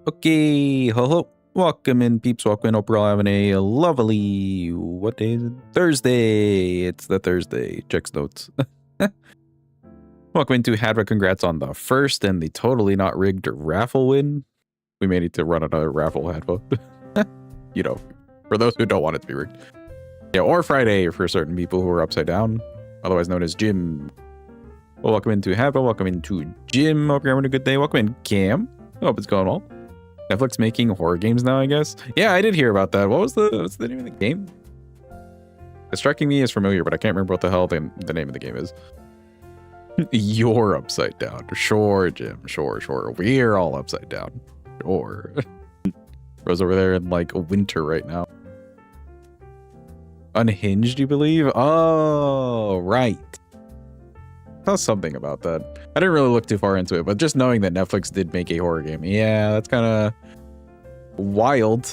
Okay, hello. Welcome in, peeps. Welcome in. Hope we're all having a lovely, what day is it? Thursday. It's the Thursday. Checks notes. Welcome into Hadra. Congrats on the first and the totally not rigged raffle win. We may need to run another raffle, Hadra. You know, for those who don't want it to be rigged. Yeah, or Friday for certain people who are upside down, otherwise known as Jim. Well, welcome into Hadra. Welcome into Jim. Hope you're having a good day. Welcome in, Cam. Hope it's going well. Netflix making horror games now, I guess. Yeah, I did hear about that. What's the name of the game? It's striking me as familiar, but I can't remember what the hell the name of the game is. You're upside down. Sure, Jim. Sure. We're all upside down. Sure. Rose over there in like winter right now. Unhinged, you believe? Oh, right. I saw something about that. I didn't really look too far into it, but just knowing that Netflix did make a horror game, yeah, that's kind of wild.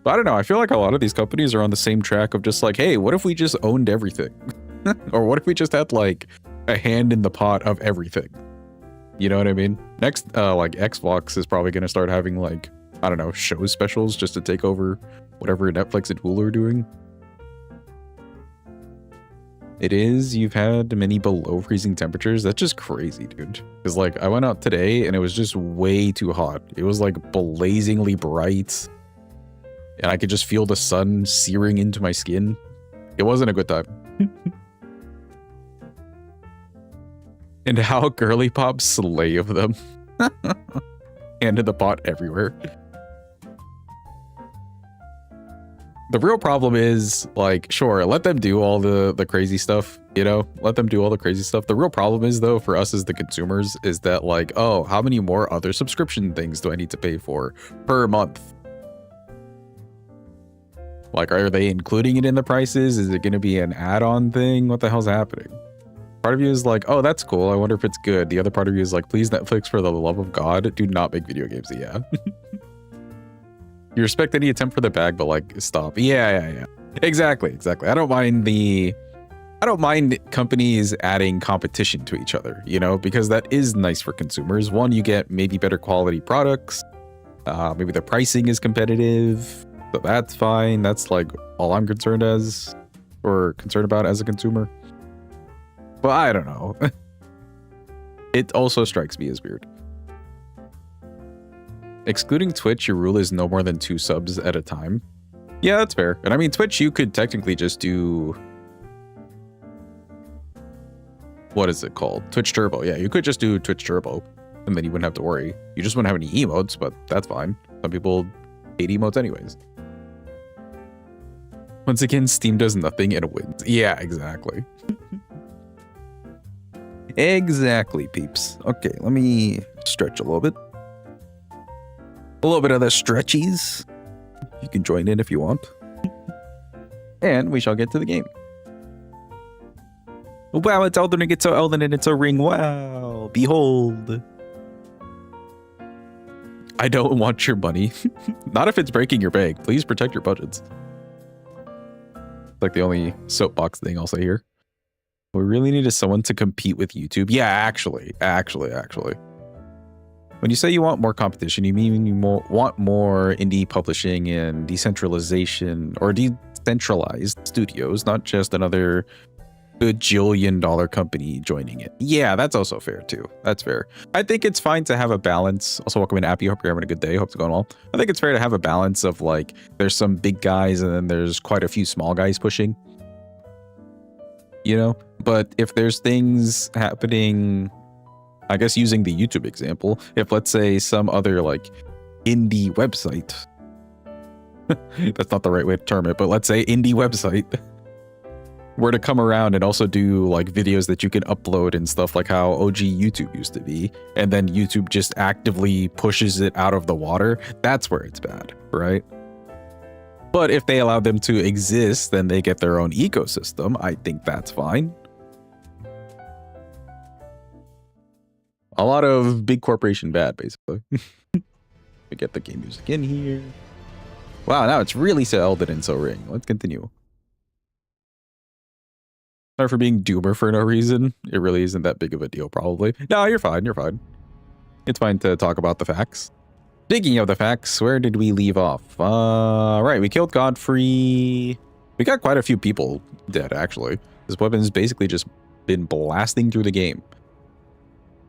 But I don't know. I feel like a lot of these companies are on the same track of just like, hey, what if we just owned everything? Or what if we just had like a hand in the pot of everything? You know what I mean? Next, like Xbox is probably going to start having like, I don't know, show specials just to take over whatever Netflix and Hulu are doing. It is. You've had many below freezing temperatures. That's just crazy, dude. Because like I went out today and it was just way too hot. It was like blazingly bright. And I could just feel the sun searing into my skin. It wasn't a good time. And how girly pop slay of them. Hand in the pot everywhere. The real problem is, like, sure, let them do all the crazy stuff, you know? Let them do all the crazy stuff. The real problem is, though, for us as the consumers, is that, like, oh, how many more other subscription things do I need to pay for per month? Like, are they including it in the prices? Is it going to be an add-on thing? What the hell's happening? Part of you is like, oh, that's cool. I wonder if it's good. The other part of you is like, please, Netflix, for the love of God, do not make video games. Yeah. You respect any attempt for the bag, but like, stop. Yeah. Exactly. I don't mind companies adding competition to each other, you know, because that is nice for consumers. One, you get maybe better quality products. Maybe the pricing is competitive. So that's fine. That's like all I'm concerned about as a consumer. But I don't know. It also strikes me as weird. Excluding Twitch, your rule is no more than 2 subs at a time. Yeah, that's fair. And I mean, Twitch, you could technically just do... What is it called? Twitch Turbo. Yeah, you could just do Twitch Turbo, and then you wouldn't have to worry. You just wouldn't have any emotes, but that's fine. Some people hate emotes anyways. Once again, Steam does nothing and it wins. Yeah, exactly. Exactly, peeps. Okay, let me stretch a little bit. A little bit of the stretchies. You can join in if you want. And we shall get to the game. Wow, it's Elden Ring, it's so Elden and it's a ring. Wow, behold. I don't want your money. Not if it's breaking your bank. Please protect your budgets. Like the only soapbox thing I'll say here. What we really need is someone to compete with YouTube. Yeah, actually. When you say you want more competition, you mean you want more indie publishing and decentralization or decentralized studios, not just another bajillion-dollar company joining it. Yeah, that's also fair too. That's fair. I think it's fine to have a balance. Also, welcome in, Appy. Hope you're having a good day. Hope it's going well. I think it's fair to have a balance of like, there's some big guys and then there's quite a few small guys pushing. You know? But if there's things happening... I guess using the YouTube example, if let's say some other like indie website, that's not the right way to term it, but let's say indie website were to come around and also do like videos that you can upload and stuff like how OG YouTube used to be, and then YouTube just actively pushes it out of the water, that's where it's bad, right? But if they allow them to exist, then they get their own ecosystem. I think that's fine. A lot of big corporation bad, basically. We get the game music in here. Wow, now it's really so Elden and so Ring. Let's continue. Sorry for being doomer for no reason. It really isn't that big of a deal, probably. No, you're fine. You're fine. It's fine to talk about the facts. Speaking of the facts, where did we leave off? Right, we killed Godfrey. We got quite a few people dead, actually. This weapon's basically just been blasting through the game.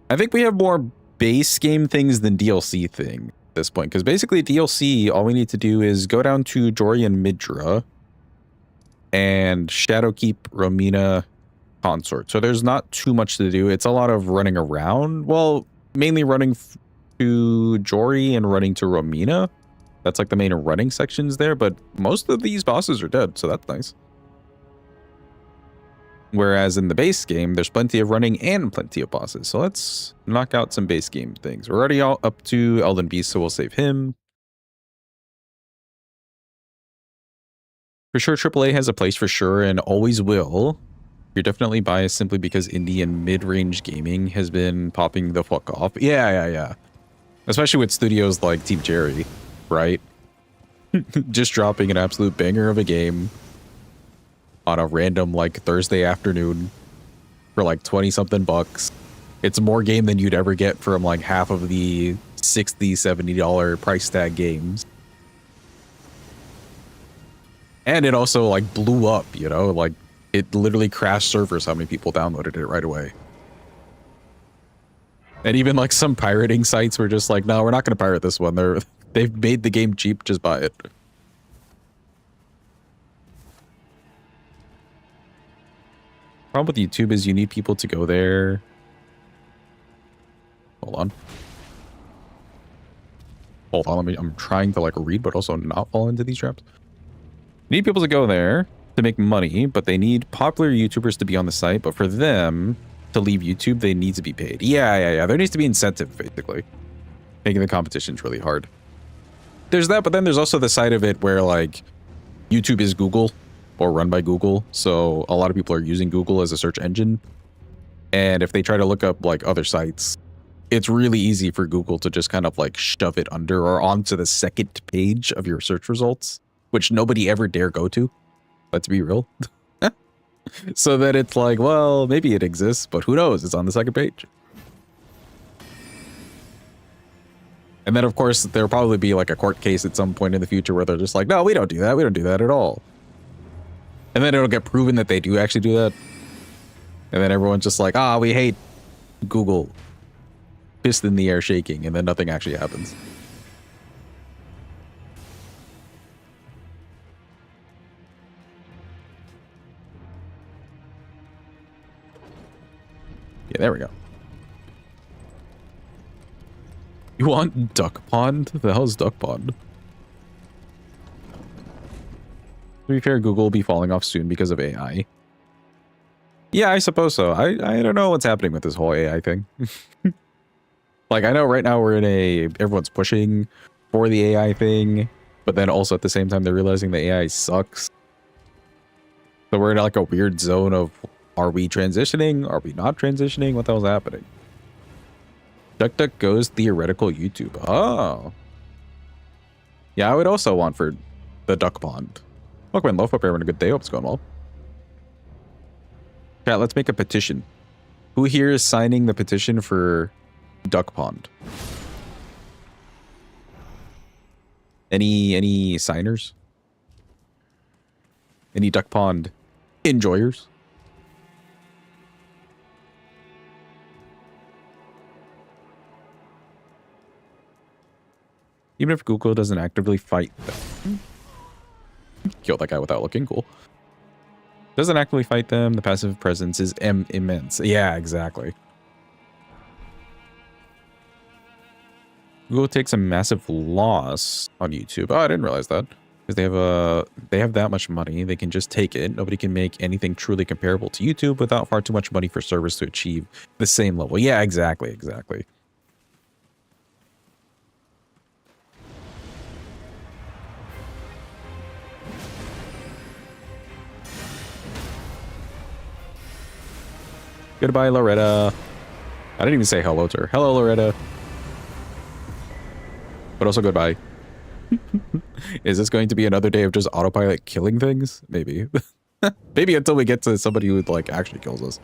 I think we have more base game things than DLC thing at this point, because basically DLC, all we need to do is go down to Jory and Midra and Shadowkeep Romina Consort. So there's not too much to do. It's a lot of running around. Well, mainly running to Jory and running to Romina. That's like the main running sections there, but most of these bosses are dead, so that's nice. Whereas in the base game, there's plenty of running and plenty of bosses. So let's knock out some base game things. We're already all up to Elden Beast, so we'll save him. For sure, AAA has a place for sure and always will. You're definitely biased simply because indie and mid-range gaming has been popping the fuck off. Yeah. Especially with studios like Team Cherry, right? Just dropping an absolute banger of a game on a random like Thursday afternoon for like 20 something bucks. It's more game than you'd ever get from like half of the $60-$70 price tag games. And it also like blew up, you know, like it literally crashed servers how many people downloaded it right away. And even like some pirating sites were just like, no, we're not going to pirate this one. They've made the game cheap, just buy it. Problem with YouTube is you need people to go there. Hold on, I'm trying to like read, but also not fall into these traps. Need people to go there to make money, but they need popular YouTubers to be on the site. But for them to leave YouTube, they need to be paid. Yeah. There needs to be incentive, basically. Making the competitions really hard. There's that, but then there's also the side of it where like YouTube is Google or run by Google. So a lot of people are using Google as a search engine. And if they try to look up like other sites, it's really easy for Google to just kind of like shove it under or onto the second page of your search results, which nobody ever dare go to. Let's be real. So that it's like, well, maybe it exists, but who knows? It's on the second page. And then, of course, there'll probably be like a court case at some point in the future where they're just like, no, we don't do that. We don't do that at all. And then it'll get proven that they do actually do that. And then everyone's just like, we hate Google. Fist in the air shaking, and then nothing actually happens. Yeah, there we go. You want Duck Pond? The hell's Duck Pond? To be fair, Google will be falling off soon because of AI. Yeah, I suppose so. I don't know what's happening with this whole AI thing. Like, I know right now we're in everyone's pushing for the AI thing, but then also at the same time they're realizing the AI sucks. So we're in like a weird zone of, are we transitioning? Are we not transitioning? What the hell's happening? DuckDuckGo's theoretical YouTube. Oh. Yeah, I would also want for the Duck Pond. Welcome in, Loaf. Hope you're having a good day. Hope it's going well. Chat, let's make a petition. Who here is signing the petition for Duck Pond? Any signers? Any Duck Pond enjoyers? Even if Google doesn't actively fight them. Kill that guy without looking cool. Doesn't actively fight them, the passive presence is immense. Yeah, exactly. Google takes a massive loss on YouTube. Oh, I didn't realize that. Because they have that much money, they can just take it. Nobody can make anything truly comparable to YouTube without far too much money for servers to achieve the same level. Yeah, exactly. Goodbye, Loretta. I didn't even say hello to her. Hello, Loretta. But also goodbye. Is this going to be another day of just autopilot killing things? Maybe. Maybe until we get to somebody who like actually kills us.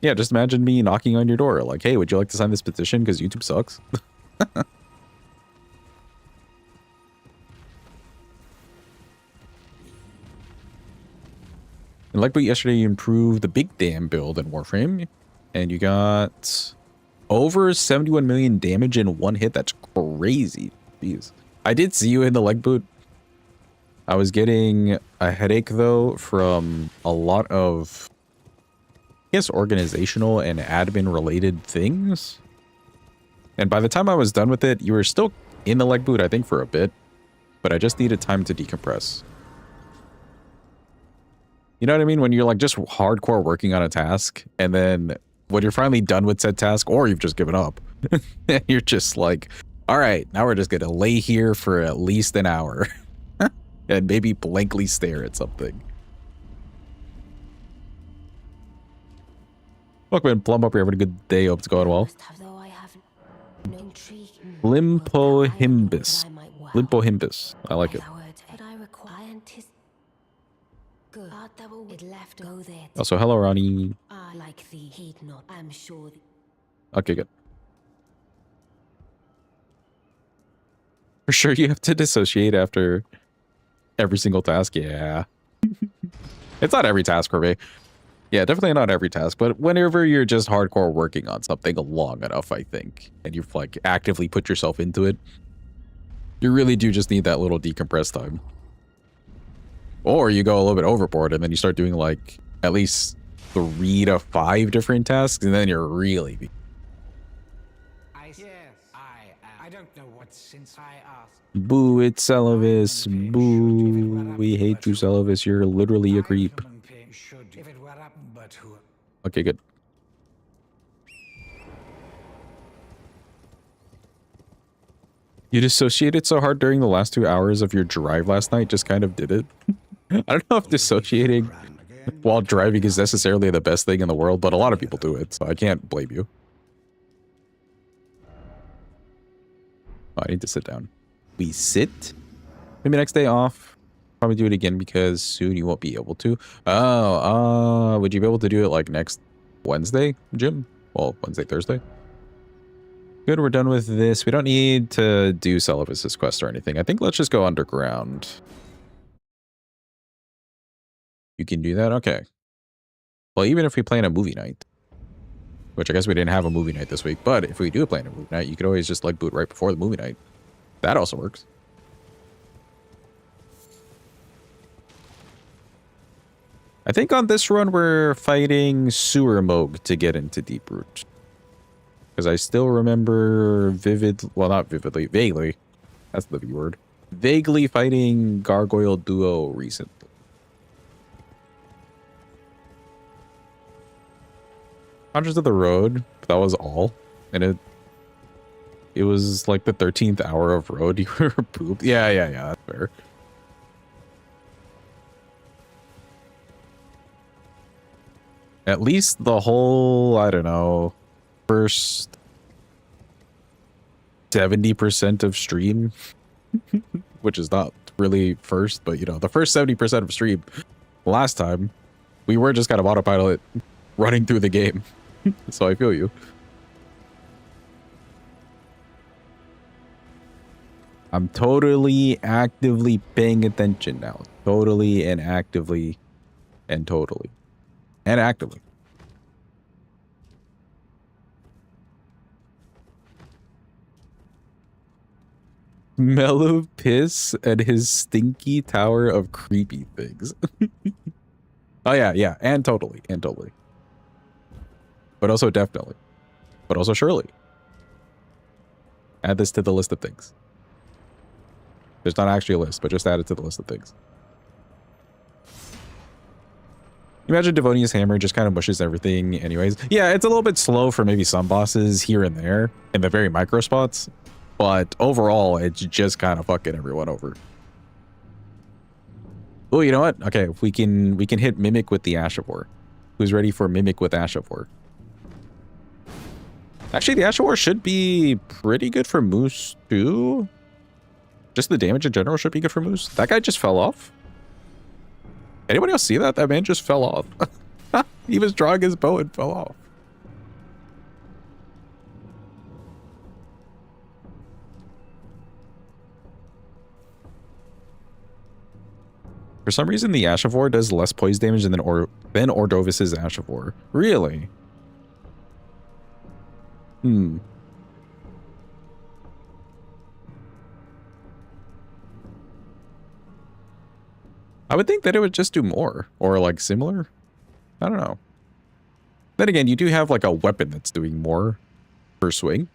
Yeah, just imagine me knocking on your door like, hey, would you like to sign this petition because YouTube sucks? And like but yesterday, you improved the big damn build in Warframe, and you got over 71 million damage in one hit. That's crazy. Jeez. I did see you in the leg boot. I was getting a headache though from a lot of, I guess, organizational and admin related things. And by the time I was done with it, you were still in the leg boot, I think, for a bit, but I just needed time to decompress. You know what I mean? When you're like just hardcore working on a task, and then when you're finally done with said task, or you've just given up, you're just like, all right, now we're just going to lay here for at least an hour and maybe blankly stare at something. Welcome in, Plum Up. You're having a good day. Hope it's going well. Limpohimbus. Limpohimbus. I like it. Also, hello, Ronnie. Okay, good. For sure you have to dissociate after every single task? Yeah. It's not every task for me. Yeah, definitely not every task, but whenever you're just hardcore working on something long enough, I think, and you've like actively put yourself into it, you really do just need that little decompress time. Or you go a little bit overboard and then you start doing like at least 3 to 5 different tasks, and then you're really... I don't know what since I asked. Boo, it's Celavis. Boo, we hate you, Celavis. You're literally a creep. Okay, good. You dissociated so hard during the last 2 hours of your drive last night, just kind of did it. I don't know if dissociating while driving is necessarily the best thing in the world, but a lot of people do it, so I can't blame you. Oh, I need to sit down. We sit? Maybe next day off. Probably do it again because soon you won't be able to. Oh, would you be able to do it like next Wednesday, Jim? Well, Wednesday, Thursday? Good, we're done with this. We don't need to do Celavis's quest or anything. I think let's just go underground. You can do that? Okay. Well, even if we plan a movie night, which I guess we didn't have a movie night this week, but if we do plan a movie night, you could always just like boot right before the movie night. That also works. I think on this run, we're fighting Sewer Moog to get into Deeproot. Because I still remember well, not vividly, vaguely. That's the V word. Vaguely fighting Gargoyle Duo recently. Hundreds of the road, that was all. And it was like the 13th hour of road. You were pooped. Yeah, that's fair. At least the whole, I don't know, first 70% of stream, which is not really first, but you know, the first 70% of stream last time, we were just kind of autopilot running through the game. So I feel you. I'm totally actively paying attention now. Totally and actively and totally. And actively. Mellow piss and his stinky tower of creepy things. Oh yeah, and totally. But also definitely. But also surely. Add this to the list of things. There's not actually a list, but just add it to the list of things. Imagine Devonia's hammer just kind of mushes everything anyways. Yeah, it's a little bit slow for maybe some bosses here and there in the very micro spots, but overall it's just kind of fucking everyone over. Oh, you know what? Okay, we can hit Mimic with the Ash of War. Who's ready for Mimic with Ash of War? Actually, the Ashawar should be pretty good for Moose too. Just the damage in general should be good for Moose. That guy just fell off. Anybody else see that? That man just fell off. He was drawing his bow and fell off. For some reason, the Ashavor does less poise damage than Ordovis's Ashavor. Really? I would think that it would just do more, or like similar. I don't know. Then again, you do have like a weapon that's doing more per swing.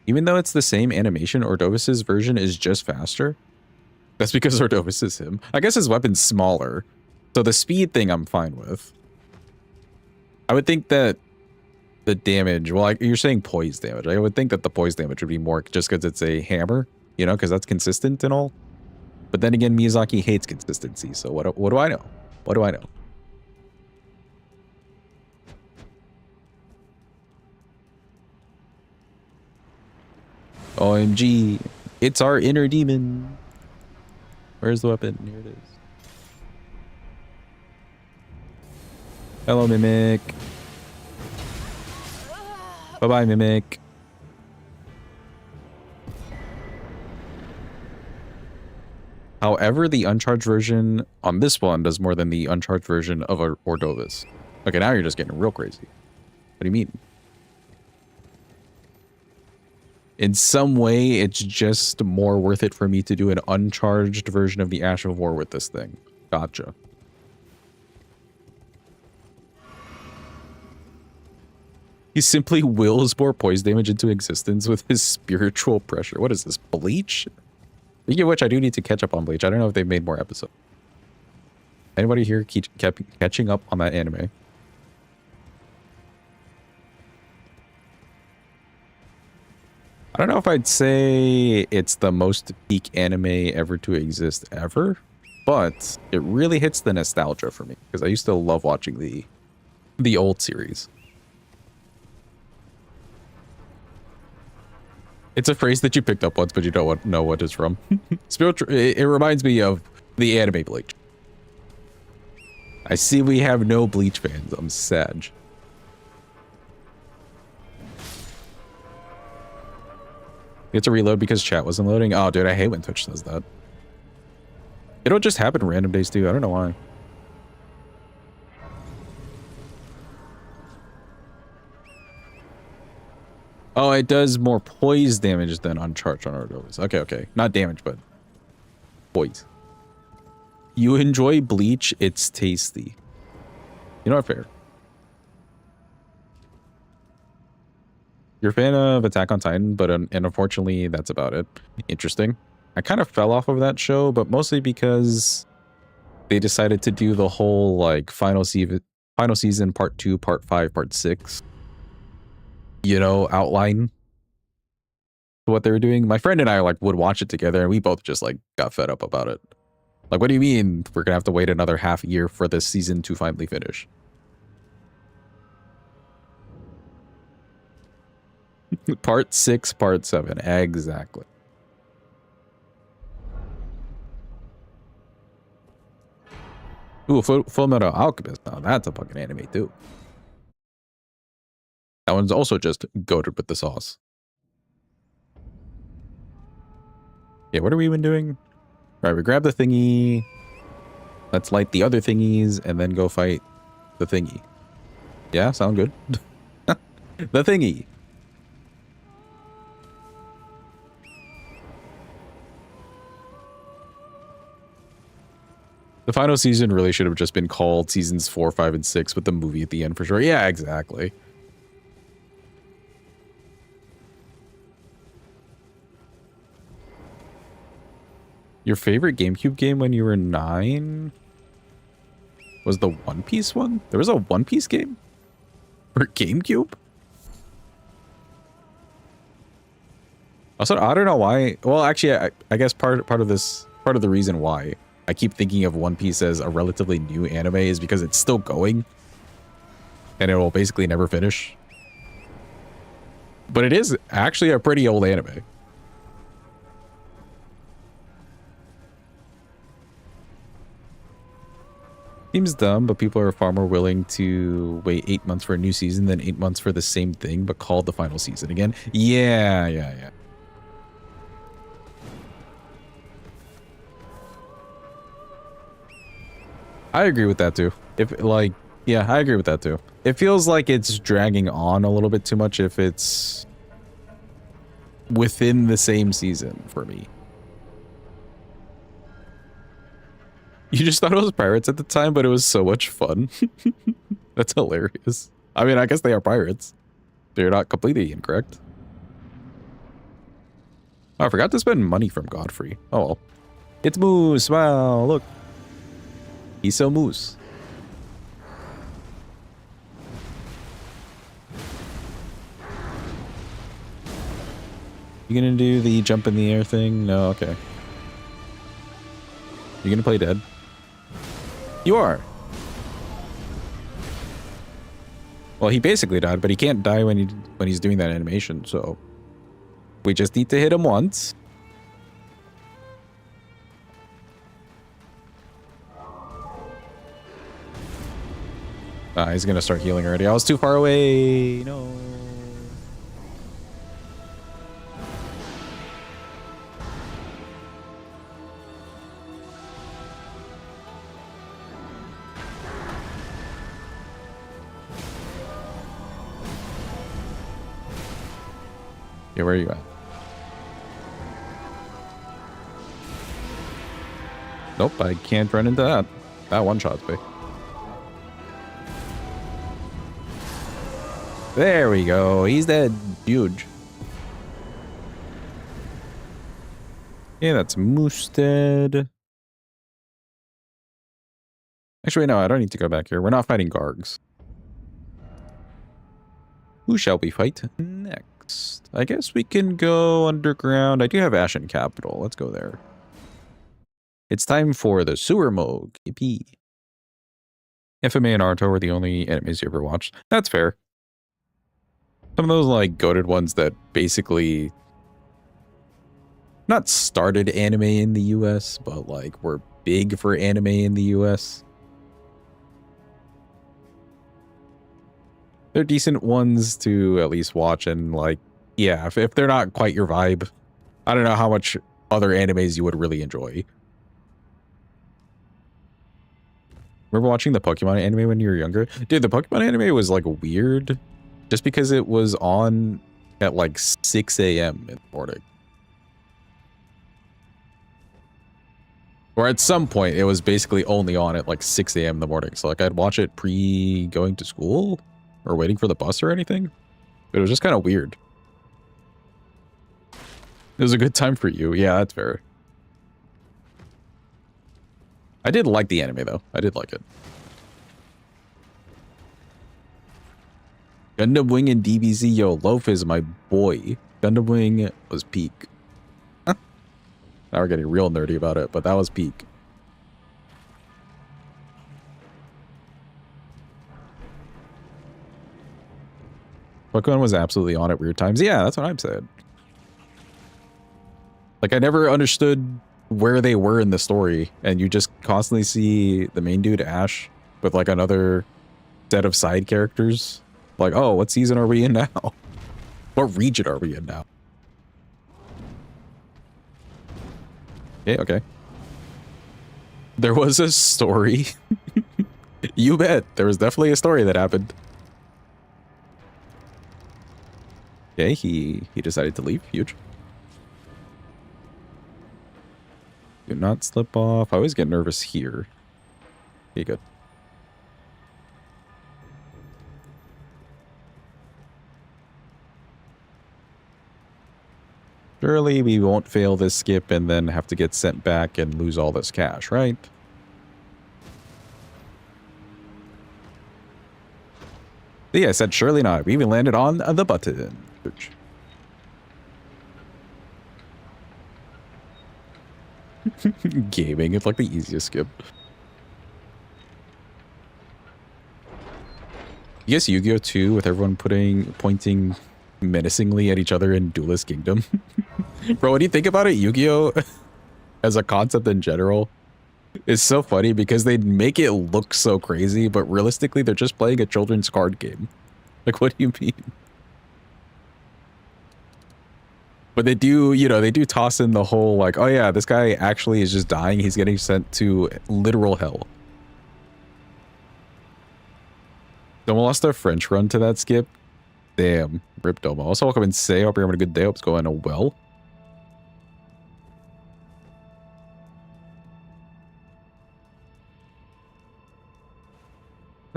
Even though it's the same animation, Ordovis's version is just faster. That's because Ordovis is him. I guess his weapon's smaller. So the speed thing I'm fine with. I would think that the damage, well, you're saying poise damage. I would think that the poise damage would be more just because it's a hammer, you know, because that's consistent and all. But then again, Miyazaki hates consistency. So what do I know? What do I know? OMG, it's our inner demon. Where's the weapon? Here it is. Hello, Mimic. Bye-bye, Mimic. However, the uncharged version on this one does more than the uncharged version of Ordovis. Okay, now you're just getting real crazy. What do you mean? In some way, it's just more worth it for me to do an uncharged version of the Ash of War with this thing. Gotcha. He simply wills more poise damage into existence with his spiritual pressure. What is this, Bleach? Speaking of which, I do need to catch up on Bleach. I don't know if they've made more episodes. Anybody here keep catching up on that anime? I don't know if I'd say it's the most peak anime ever to exist ever, but it really hits the nostalgia for me because I used to love watching the old series. It's a phrase that you picked up once, but you don't know what it's from. It reminds me of the anime Bleach. I see we have no Bleach fans. I'm sad. You have to reload because chat wasn't loading. Oh, dude, I hate when Twitch does that. It'll just happen random days too. I don't know why. Oh, it does more poise damage than uncharged on Ordovis. Okay, okay. Not damage, but poise. You enjoy Bleach, it's tasty. You know what, fair. You're a fan of Attack on Titan, but and unfortunately, that's about it. Interesting. I kind of fell off of that show, but mostly because they decided to do the whole like final season part 2, part 5, part 6. You know, outline what they were doing. My friend and I like would watch it together, and we both just like got fed up about it. Like, what do you mean we're gonna have to wait another half year for this season to finally finish? Part 6, part 7, exactly. Ooh, Full Metal Alchemist. Now that's a fucking anime too. That one's also just goated with the sauce. Yeah, what are we even doing? All right, we grab the thingy. Let's light the other thingies and then go fight the thingy. Yeah, sound good. The thingy. The final season really should have just been called seasons 4, 5, and 6 with the movie at the end for sure. Yeah, exactly. Your favorite GameCube game when you were 9 was the One Piece one? There was a One Piece game for GameCube? Also, I don't know why. Well, actually, I guess part of the reason why I keep thinking of One Piece as a relatively new anime is because it's still going. and it will basically never finish. But it is actually a pretty old anime. Seems dumb, but people are far more willing to wait 8 months for a new season than 8 months for the same thing, but called the final season again. Yeah. I agree with that too. Yeah, I agree with that too. It feels like it's dragging on a little bit too much if it's within the same season for me. You just thought it was pirates at the time, but it was so much fun. That's hilarious. I mean, I guess they are pirates. They're not completely incorrect. Oh, I forgot to spend money from Godfrey. Oh well. It's Moose. Wow, look. He's so Moose. You gonna do the jump in the air thing? No, okay. You gonna play dead? You are. Well, he basically died, but he can't die when he's doing that animation, so we just need to hit him once. He's gonna start healing already. I was too far away. No. Yeah, where are you at? Nope, I can't run into that. That one shot's me. There we go. He's dead. Huge. Yeah, that's Moose dead. Actually, no, I don't need to go back here. We're not fighting Gargs. Who shall we fight next? I guess we can go underground. I do have Ashen Capital. Let's go there. It's time for the sewer mode. Yippee. FMA and Naruto were the only animes you ever watched. That's fair. Some of those like goated ones that basically not started anime in the US, but like were big for anime in the US. They're decent ones to at least watch, and like, yeah, if they're not quite your vibe, I don't know how much other animes you would really enjoy. Remember watching the Pokemon anime when you were younger? Dude, the Pokemon anime was like weird just because it was on at like 6 a.m. in the morning. Or at some point, it was basically only on at like 6 a.m. in the morning. So like I'd watch it pre going to school or waiting for the bus or anything. But it was just kind of weird. It was a good time for you. Yeah, that's fair. I did like the anime though. I did like it. Gundam Wing and DBZ, yo, Loaf is my boy. Gundam Wing was peak. Now we're getting real nerdy about it, but that was peak. Pokemon was absolutely on at weird times. Yeah, that's what I'm saying. Like, I never understood where they were in the story, and you just constantly see the main dude, Ash, with like another set of side characters. Like, oh, what season are we in now? What region are we in now? Yeah, okay. There was a story. You bet. There was definitely a story that happened. Okay, he decided to leave. Huge. Do not slip off. I always get nervous here. Okay, good. Surely we won't fail this skip and then have to get sent back and lose all this cash, right? See, I said surely not. We even landed on the button. Gaming, it's like the easiest skip. You guess Yu-Gi-Oh 2 with everyone pointing menacingly at each other in Duelist Kingdom? Bro, when you think about it, Yu-Gi-Oh as a concept in general is so funny because they make it look so crazy, but realistically they're just playing a children's card game. Like, what do you mean? But they do, you know, they do toss in the whole like, oh yeah, this guy actually is just dying. He's getting sent to literal hell. Domo lost a French run to that skip. Damn, rip Domo. Also, welcome and say, hope you're having a good day. Hope it's going well.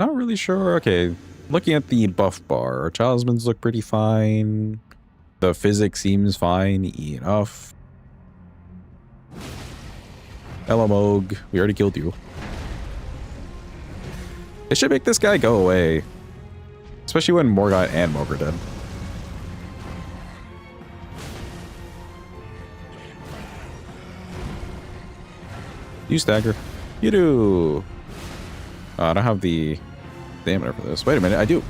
Not really sure. Okay, looking at the buff bar, our talismans look pretty fine. The physics seems fine enough. Elamog, we already killed you. They should make this guy go away. Especially when Morgott and Moog are dead. You stagger. You do. I don't have the stamina for this. Wait a minute, I do.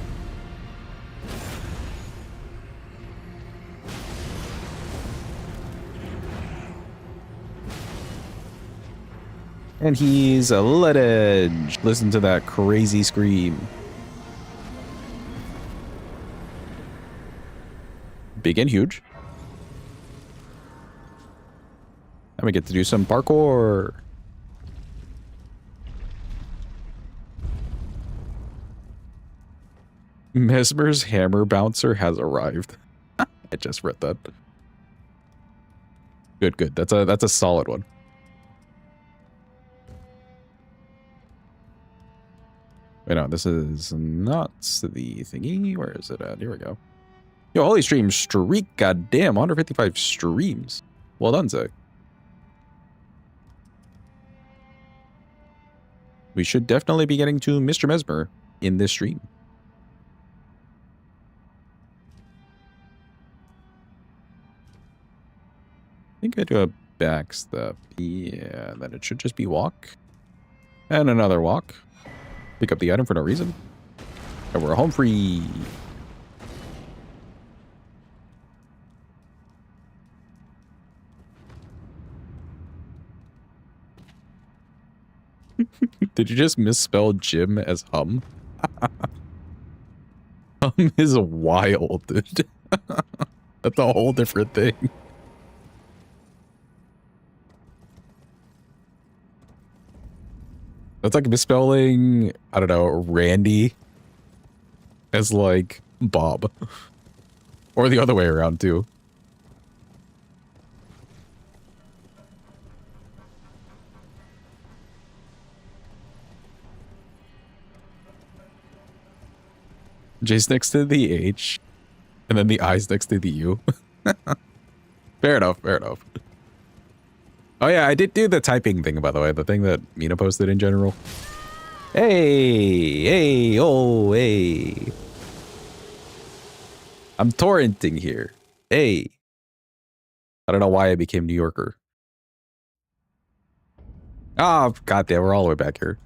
And he's a lead edge. Listen to that crazy scream. Big and huge. And we get to do some parkour. Mesmer's hammer bouncer has arrived. I just read that. Good, good. That's a solid one. Wait, no, this is not the thingy. Where is it at? Here we go. Yo, holy stream streak. Goddamn, 155 streams. Well done, Zach. We should definitely be getting to Mr. Mesmer in this stream. I think I do a back step. Yeah, then it should just be walk. And another walk. Pick up the item for no reason. And we're home free. Did you just misspell Jim as hum? Hum is wild, dude. That's a whole different thing. That's like misspelling, I don't know, Randy as like Bob. Or the other way around too. J's next to the H, and then the I's next to the U. Fair enough, fair enough. Oh yeah, I did do the typing thing, by the way, the thing that Mina posted in general. Hey, hey, oh, hey. I'm torrenting here. Hey. I don't know why I became New Yorker. Oh, goddamn, we're all the way back here.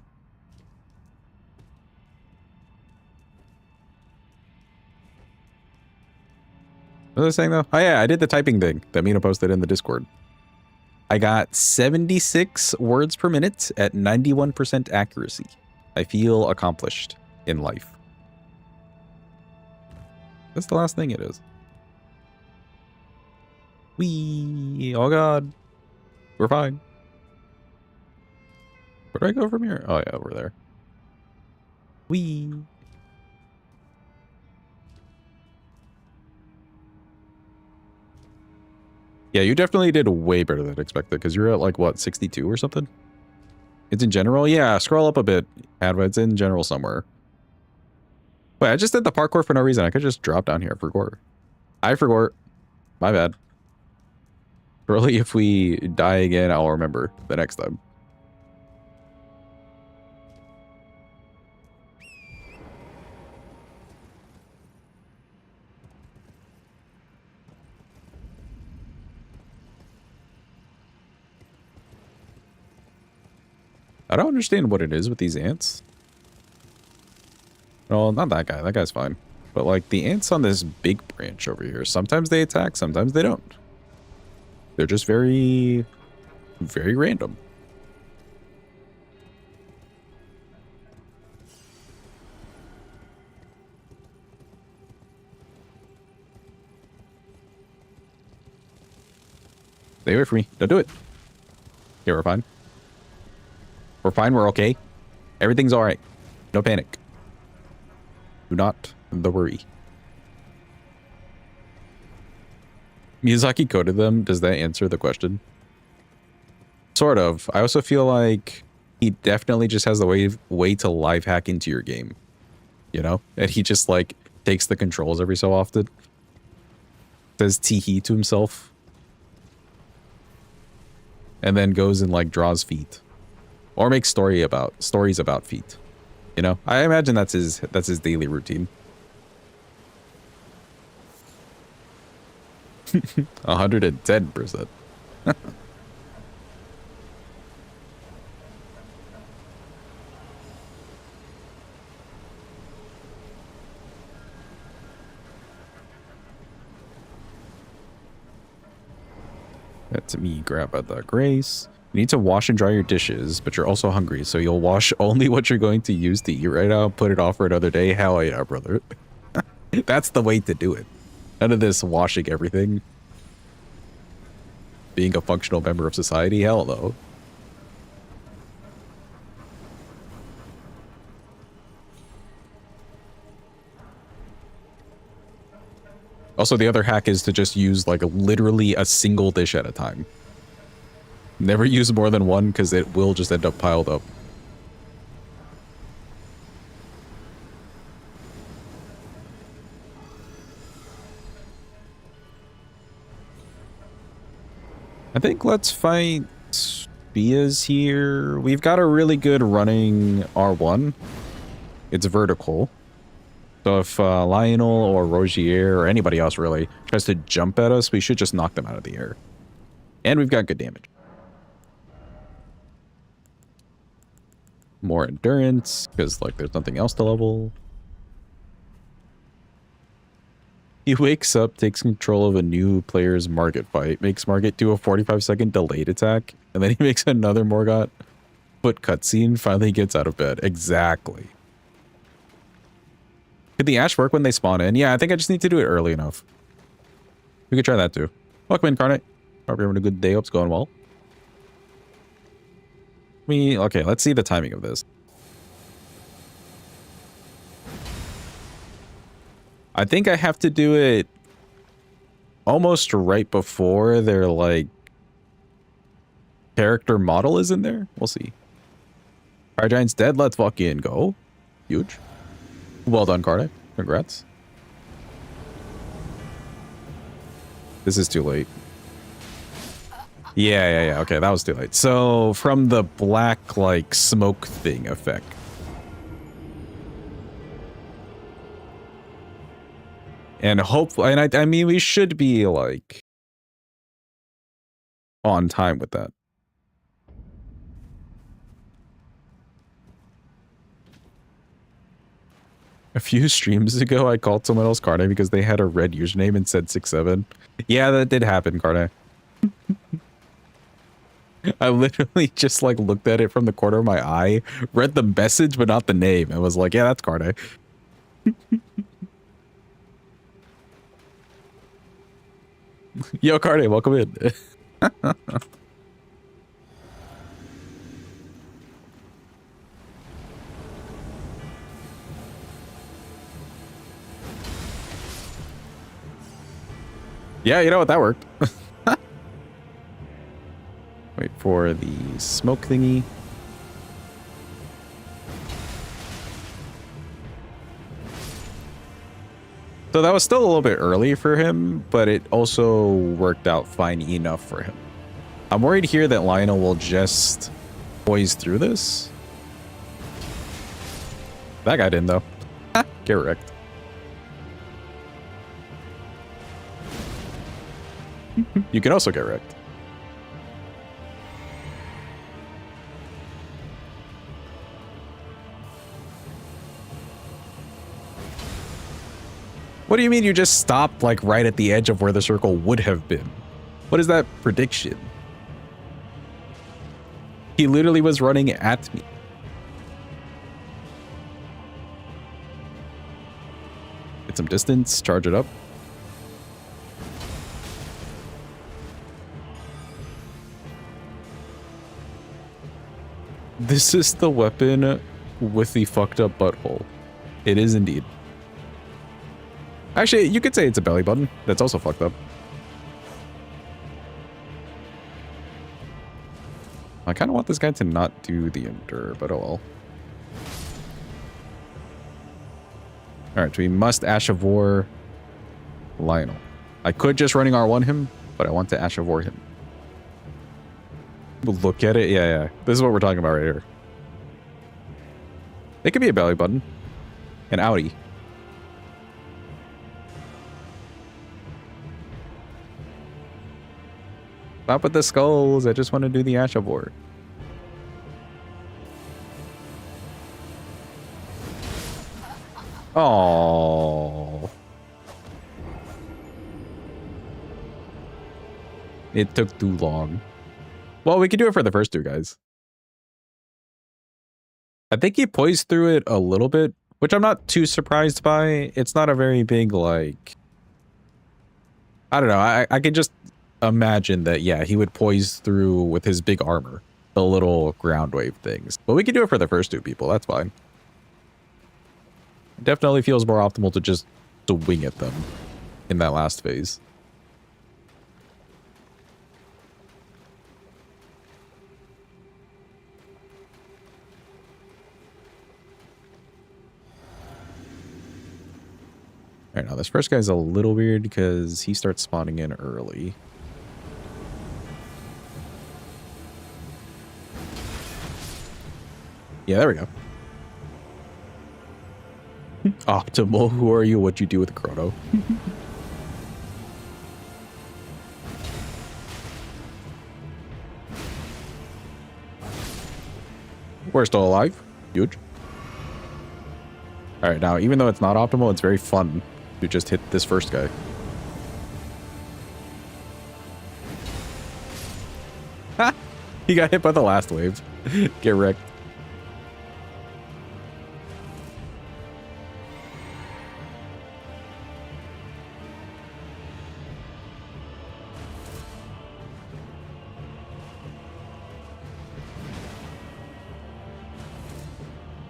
What was I saying though? Oh yeah, I did the typing thing that Mina posted in the Discord. I got 76 words per minute at 91% accuracy. I feel accomplished in life. That's the last thing it is. Wee! Oh god. We're fine. Where do I go from here? Oh yeah, over there. Wee! Yeah, you definitely did way better than expected because you're at like, what, 62 or something? It's in general? Yeah, scroll up a bit, Adwa. It's in general somewhere. Wait, I just did the parkour for no reason. I could just drop down here for gore. I forgot. My bad. Probably if we die again, I'll remember the next time. I don't understand what it is with these ants. I Oh, not that guy. That guy's fine. But like the ants on this big branch over here, sometimes they attack, sometimes they don't. They're just very, very random. Stay away from me. Don't do it. Okay, we're fine. We're fine. We're okay. Everything's all right. No panic. Do not the worry. Miyazaki coded them. Does that answer the question? Sort of. I also feel like he definitely just has the way to live hack into your game. You know? And he just like takes the controls every so often. Says tee-hee to himself. And then goes and like draws feet. Or makes stories about feet. You know? I imagine that's his daily routine. 110%. That's me. Grab at the grace. You need to wash and dry your dishes, but you're also hungry, so you'll wash only what you're going to use to eat right now. Put it off for another day. Hell yeah, brother. That's the way to do it. None of this washing everything. Being a functional member of society. Hell no. Also, the other hack is to just use like literally a single dish at a time. Never use more than one because it will just end up piled up. I think let's fight Bia's here. We've got a really good running R1. It's vertical. So if Lionel or Rogier or anybody else really tries to jump at us, we should just knock them out of the air. And we've got good damage. More endurance, because like there's nothing else to level. He wakes up, takes control of a new player's Margit fight, makes Margit do a 45-second delayed attack, and then he makes another Morgott foot cutscene, finally gets out of bed. Exactly. Could the Ash work when they spawn in? Yeah, I think I just need to do it early enough. We could try that too. Welcome, Incarnate. Hope you're having a good day. Hope it's going well. Okay, let's see the timing of this. I think I have to do it almost right before their, like, character model is in there. We'll see. Fire Giant's dead. Let's fucking go. Huge. Well done, Cardiff. Congrats. This is too late. Yeah. Okay, that was too late. So, from the black, like, smoke thing effect. And hopefully, and I mean, we should be, like, on time with that. A few streams ago, I called someone else Carne because they had a red username and said 67. Yeah, that did happen, Carne. I literally just, like, looked at it from the corner of my eye, read the message, but not the name, and was like, yeah, that's Carne. Yo, Carne, welcome in. Yeah, you know what? That worked. Wait for the smoke thingy. So that was still a little bit early for him, but it also worked out fine enough for him. I'm worried here that Lionel will just poise through this. That guy didn't, though. Get wrecked. You can also get wrecked. What do you mean you just stopped like right at the edge of where the circle would have been? What is that prediction? He literally was running at me. Get some distance, charge it up. This is the weapon with the fucked up butthole. It is indeed. Actually, you could say it's a belly button. That's also fucked up. I kind of want this guy to not do the endure, but oh well. Alright, so we must Ash of War Lionel. I could just running R1 him, but I want to Ash of War him. Look at it. Yeah. This is what we're talking about right here. It could be a belly button. An outie. Stop with the skulls. I just want to do the Ash of War. Oh. It took too long. Well, we could do it for the first two guys. I think he poised through it a little bit, which I'm not too surprised by. It's not a very big, like... I don't know. I could just imagine that, yeah, he would poise through with his big armor. The little ground wave things. But we could do it for the first two people. That's fine. It definitely feels more optimal to just swing at them in that last phase. Alright, now this first guy's a little weird because he starts spawning in early. Yeah, there we go. Optimal, who are you? What you do with Chrono? We're still alive. Huge. Alright, now even though it's not optimal, it's very fun to just hit this first guy. Ha! He got hit by the last wave. Get wrecked.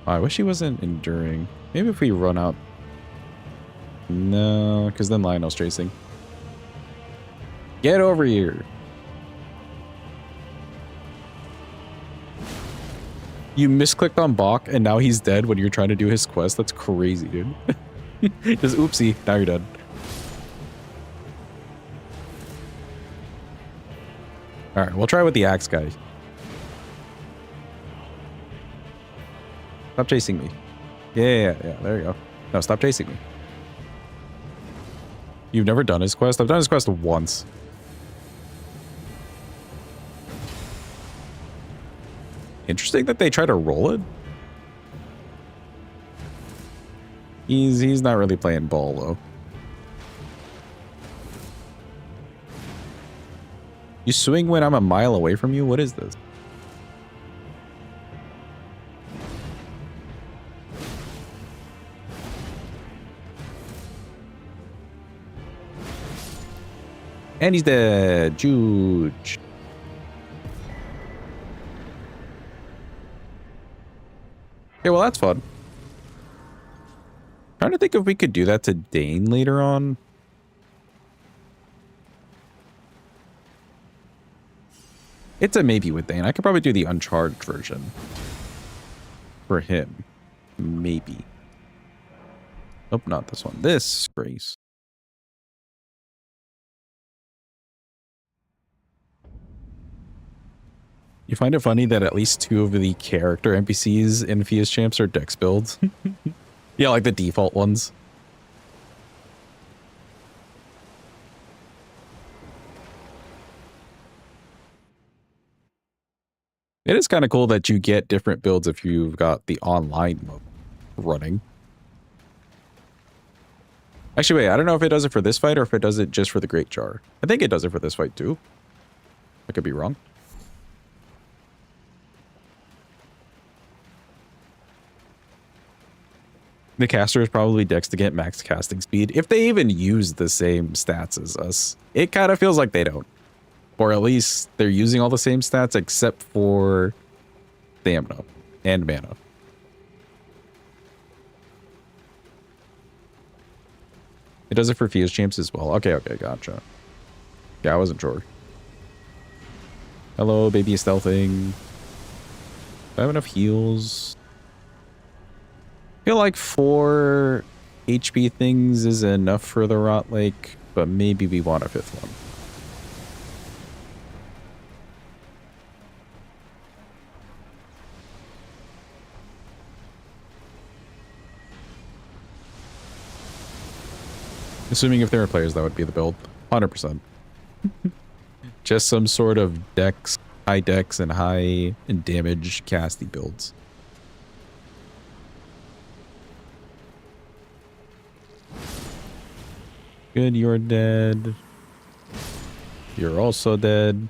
Oh, I wish he wasn't enduring. Maybe if we run out. No, because then Lionel's chasing. Get over here. You misclicked on Bach and now he's dead when you're trying to do his quest. That's crazy, dude. Just oopsie. Now you're dead. Alright, we'll try with the axe guy. Stop chasing me. Yeah, there you go. No, stop chasing me. You've never done his quest? I've done his quest once. Interesting that they try to roll it. He's not really playing ball, though. You swing when I'm a mile away from you? What is this? And he's dead. Juge. Okay, well, that's fun. Trying to think if we could do that to Dane later on. It's a maybe with Dane. I could probably do the uncharged version. For him. Maybe. Nope, not this one. This, Grace. You find it funny that at least two of the character NPCs in Fia's Champs are Dex builds? Yeah, like the default ones. It is kind of cool that you get different builds if you've got the online mode running. Actually, wait, I don't know if it does it for this fight or if it does it just for the Great Jar. I think it does it for this fight too. I could be wrong. The caster is probably dex to get max casting speed. If they even use the same stats as us, it kind of feels like they don't. Or at least they're using all the same stats except for stamina and mana. It does it for Fuse Champs as well. Okay, gotcha. Yeah, I wasn't sure. Hello, baby stealthing. Do I have enough heals? I feel like 4 HP things is enough for the Rot Lake, but maybe we want a 5th one. Assuming if there are players, that would be the build. 100%. Just some sort of dex, high dex and high in damage casty builds. Good, you're dead. You're also dead.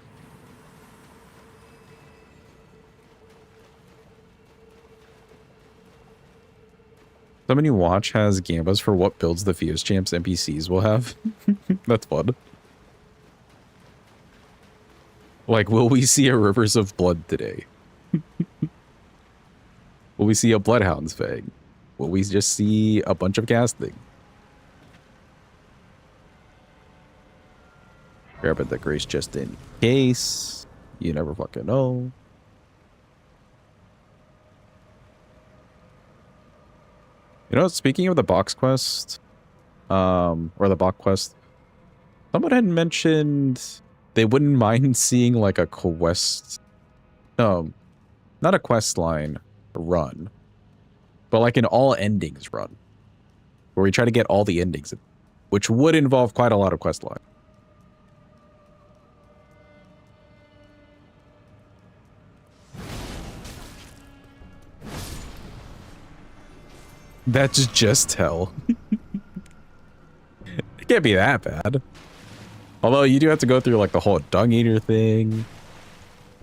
Someone you watch has gambas for what builds the Fuse Champs NPCs will have. That's fun. Like, will we see a Rivers of Blood today? Will we see a Bloodhound's Fang? Will we just see a bunch of casting? Grab it the Grace just in case. You never fucking know. You know, speaking of the box quest, or the Bach quest, someone had mentioned they wouldn't mind seeing like a quest, no, not a quest line run, but like an all endings run, where we try to get all the endings, which would involve quite a lot of quest line. That's just hell. It can't be that bad. Although you do have to go through like the whole Dung Eater thing.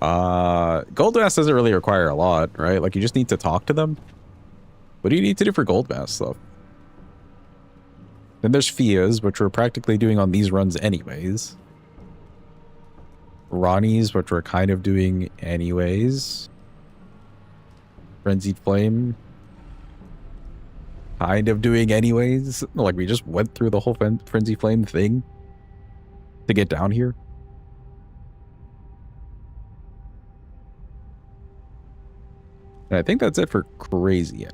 Gold Mask doesn't really require a lot, right? Like you just need to talk to them. What do you need to do for Gold Mask stuff? Then there's Fias, which we're practically doing on these runs anyways. Ronnie's, which we're kind of doing anyways. Frenzied Flame. Kind of doing anyways. Like we just went through the whole Frenzy Flame thing to get down here. And I think that's it for Crazy.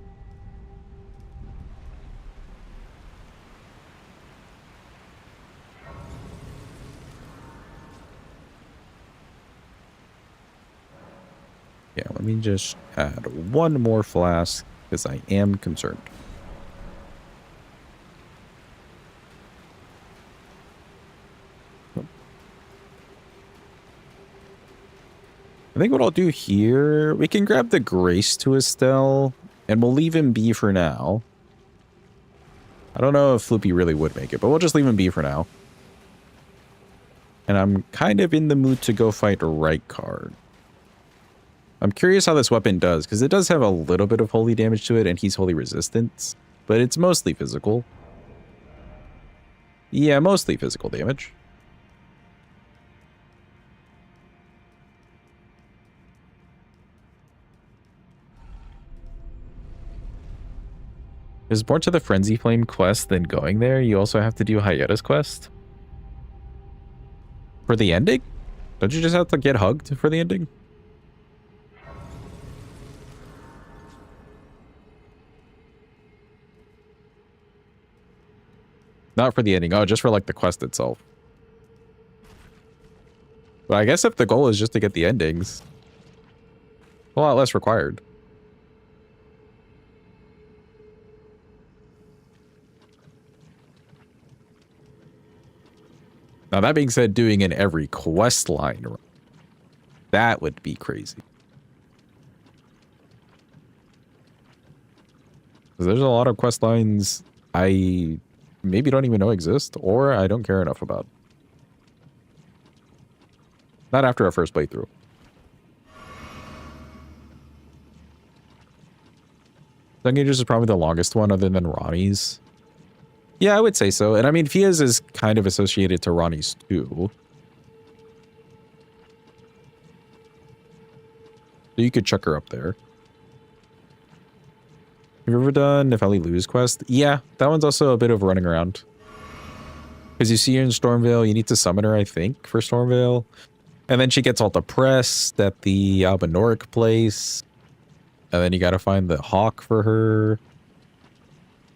Yeah, let me just add one more flask because I am concerned. I think what I'll do here, we can grab the Grace to Estelle, and we'll leave him be for now. I don't know if Floopy really would make it, but we'll just leave him be for now. And I'm kind of in the mood to go fight Right Card. I'm curious how this weapon does, because it does have a little bit of holy damage to it, and he's holy resistance, but it's mostly physical. Yeah, mostly physical damage. There's more to the Frenzy Flame quest than going there. You also have to do Hyeta's quest. For the ending? Don't you just have to get hugged for the ending? Not for the ending. Oh, just for like the quest itself. But I guess if the goal is just to get the endings, a lot less required. Now, that being said, doing in every quest line, that would be crazy. Because there's a lot of quest lines I maybe don't even know exist, or I don't care enough about. Not after our first playthrough. Dungeon Ages is probably the longest one other than Ronnie's. Yeah, I would say so. And I mean, Fia's is kind of associated to Ronnie's too. So you could chuck her up there. Have you ever done Nefeli Lou's quest? Yeah, that one's also a bit of running around. Because you see her in Stormvale, you need to summon her, I think, for Stormvale. And then she gets all depressed at the Albinoric place. And then you gotta find the hawk for her.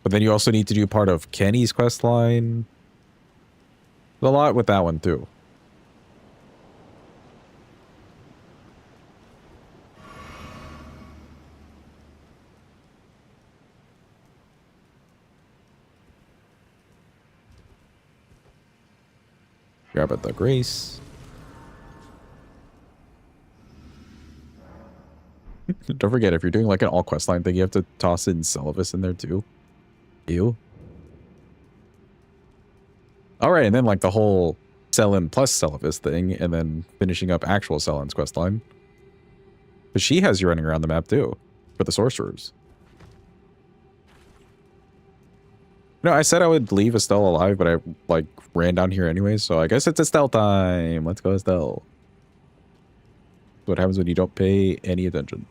But then you also need to do part of Kenny's quest line. There's a lot with that one, too. Grab at the Grace. Don't forget, if you're doing like an all quest line thing, you have to toss in Celavis in there too. Ew. Alright, and then like the whole Selin plus Celavis thing, and then finishing up actual Selin's quest line. But she has you running around the map too, for the sorcerers. No, I said I would leave Estelle alive, but I like ran down here anyway, so I guess it's Estelle time. Let's go Estelle. What happens when you don't pay any attention.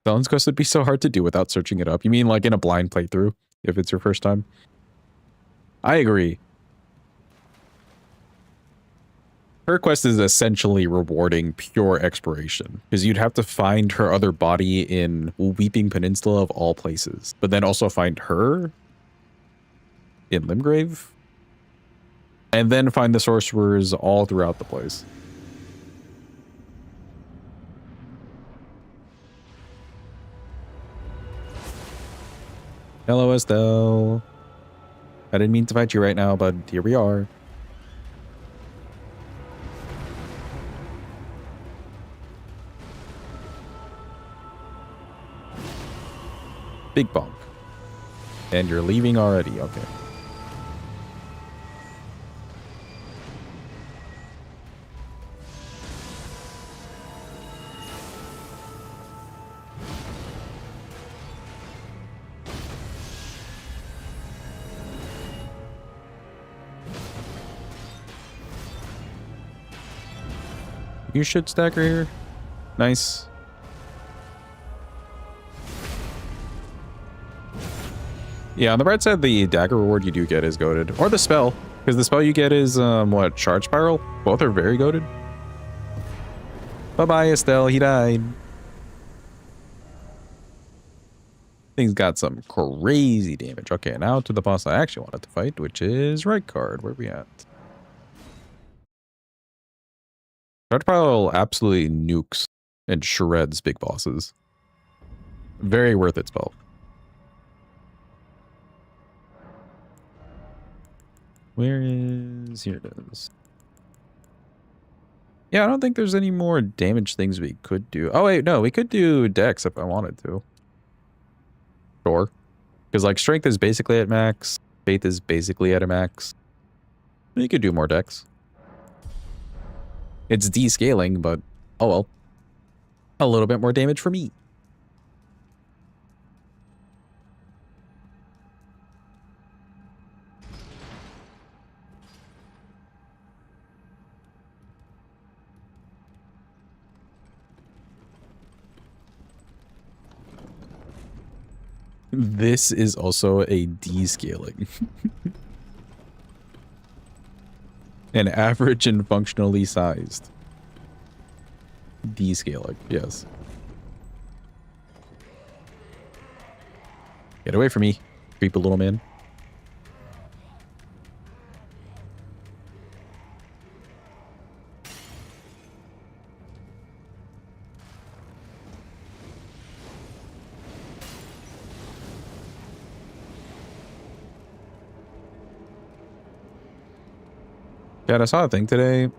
Selin's quest would be so hard to do without searching it up. You mean like in a blind playthrough, if it's your first time? I agree. Her quest is essentially rewarding pure exploration, because you'd have to find her other body in Weeping Peninsula of all places, but then also find her in Limgrave, and then find the sorcerers all throughout the place. Hello, Estelle. I didn't mean to fight you right now, but here we are. Big bonk. And you're leaving already, okay. You should stack her here. Nice. Yeah, on the bright side, the dagger reward you do get is goated. Or the spell. Because the spell you get is, what, Charge Spiral? Both are very goated. Bye-bye, Estelle. He died. Thing's got some crazy damage. Okay, now to the boss I actually wanted to fight, which is right card. Where are we at? Charge Spiral absolutely nukes and shreds big bosses. Very worth it spell. Where is... Here it is. Yeah, I don't think there's any more damage things we could do. Oh, wait, no. We could do Dex if I wanted to. Sure. Because, like, Strength is basically at max. Faith is basically at a max. You could do more Dex. It's descaling, but... Oh, well. A little bit more damage for me. This is also a descaling. An average and functionally sized. Descaling, yes. Get away from me, creepy little man. Dad, I saw a thing today.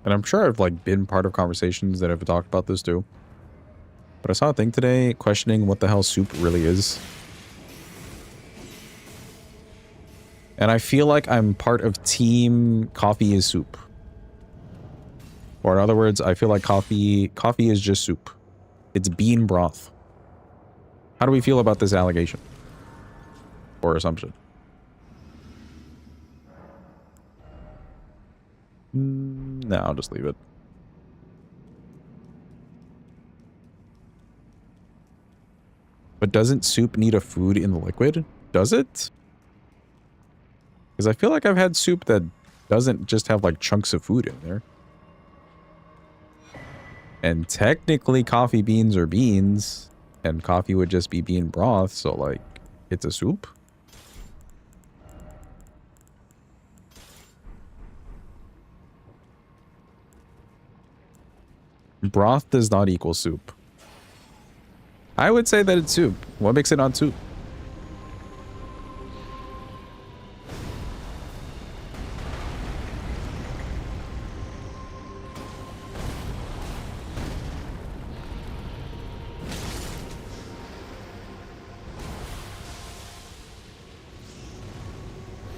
And I'm sure I've like been part of conversations that have talked about this too. But I saw a thing today questioning what the hell soup really is. And I feel like I'm part of team coffee is soup. Or in other words, I feel like coffee is just soup. It's bean broth. How do we feel about this allegation? Or assumption? No, I'll just leave it. But doesn't soup need a food in the liquid? Does it? Because I feel like I've had soup that doesn't just have like chunks of food in there. And technically coffee beans are beans, and coffee would just be bean broth, so like, it's a soup? Broth does not equal soup. I would say that it's soup. What makes it not soup?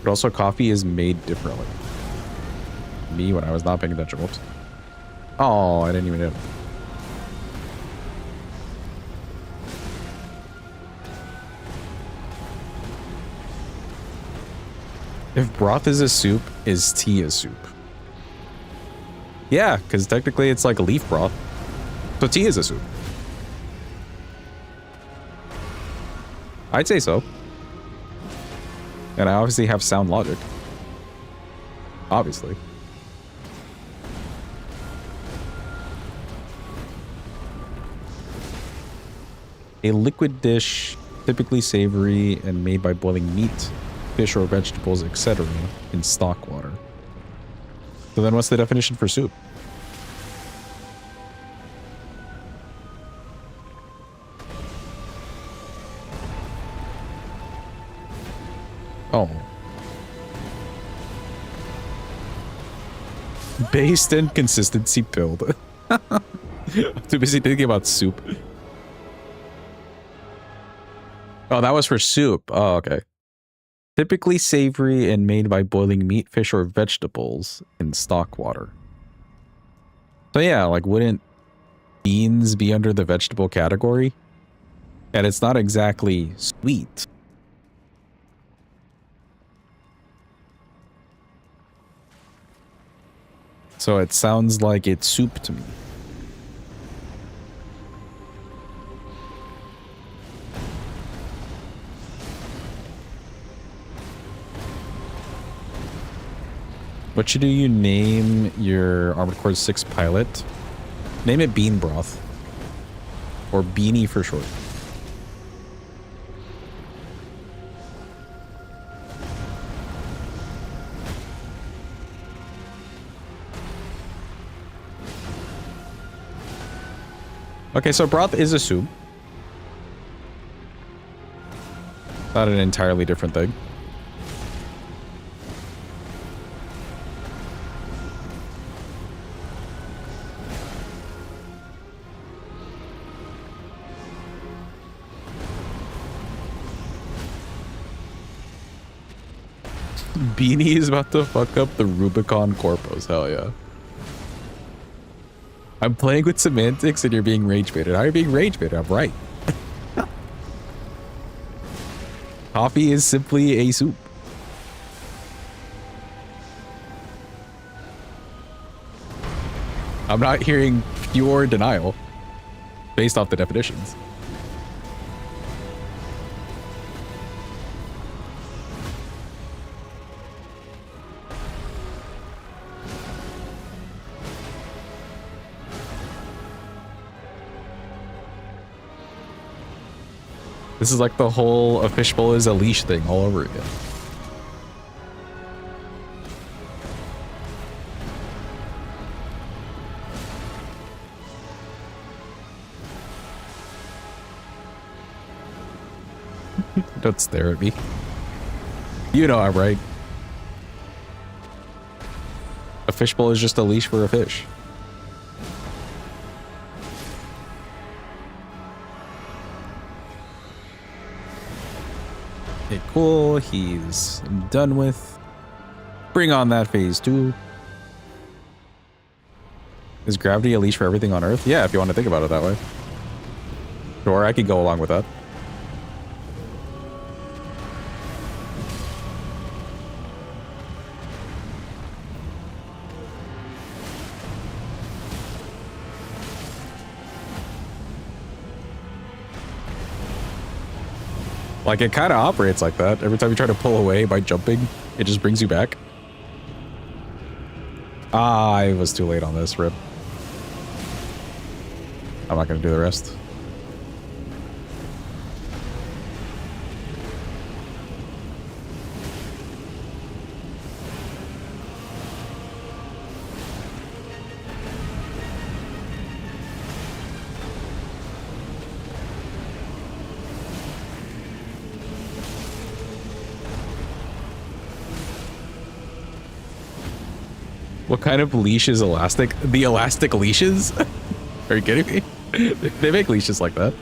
But also coffee is made differently. Me when I was not paying attention. Whoops. Oh, I didn't even know. If broth is a soup, is tea a soup? Yeah, because technically it's like leaf broth. So tea is a soup. I'd say so. And I obviously have sound logic. Obviously. A liquid dish, typically savory and made by boiling meat, fish or vegetables, etc. in stock water. So then what's the definition for soup? Oh. Based and consistency build. I'm too busy thinking about soup. Oh, that was for soup. Oh, okay. Typically savory and made by boiling meat, fish, or vegetables in stock water. So yeah, like wouldn't beans be under the vegetable category? And it's not exactly sweet. So it sounds like it's soup to me. What should you name your Armored Core 6 pilot? Name it Bean Broth. Or Beanie for short. Okay, so broth is a soup. Not an entirely different thing. Beanie is about to fuck up the Rubicon Corpus. Hell yeah. I'm playing with semantics and you're being rage baited. How are you being rage baited? I'm right. Coffee is simply a soup. I'm not hearing pure denial based off the definitions. This is like the whole a fishbowl is a leash thing all over again. Don't stare at me. You know I'm right. fishbowl is just a leash for a fish. Okay, cool. He's done with. Bring on that phase 2. Is gravity a leash for everything on Earth? Yeah, if you want to think about it that way. Sure, I could go along with that. Like, it kind of operates like that. Every time you try to pull away by jumping, it just brings you back. Ah, I was too late on this, rip. I'm not going to do the rest. What kind of leash is elastic? The elastic leashes? Are you kidding me? They make leashes like that.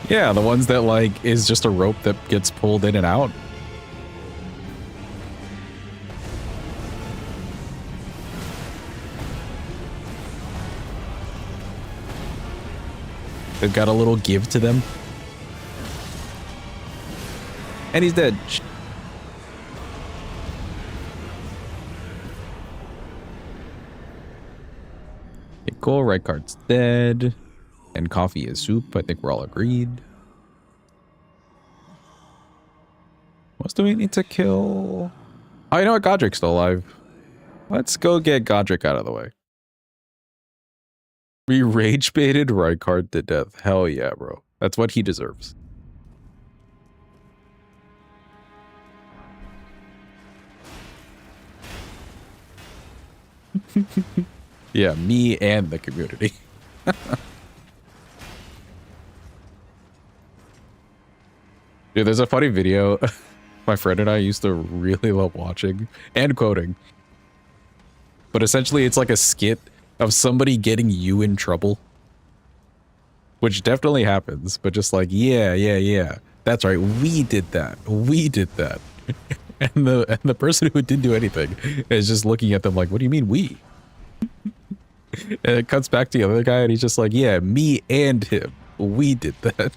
Yeah, the ones that like is just a rope that gets pulled in and out. They've got a little give to them. And he's dead. Okay, cool. Right card's dead. And coffee is soup. I think we're all agreed. What else do we need to kill? Oh, you know what? Godric's still alive. Let's go get Godric out of the way. We rage baited Rykard to death. Hell yeah, bro. That's what he deserves. Yeah, me and the community. Dude, there's a funny video my friend and I used to really love watching and quoting. But essentially, it's like a skit of somebody getting you in trouble. Which definitely happens, but just like, yeah. That's right, we did that. We did that. And the person who didn't do anything is just looking at them like, what do you mean we? And it cuts back to the other guy and he's just like, yeah, me and him. We did that.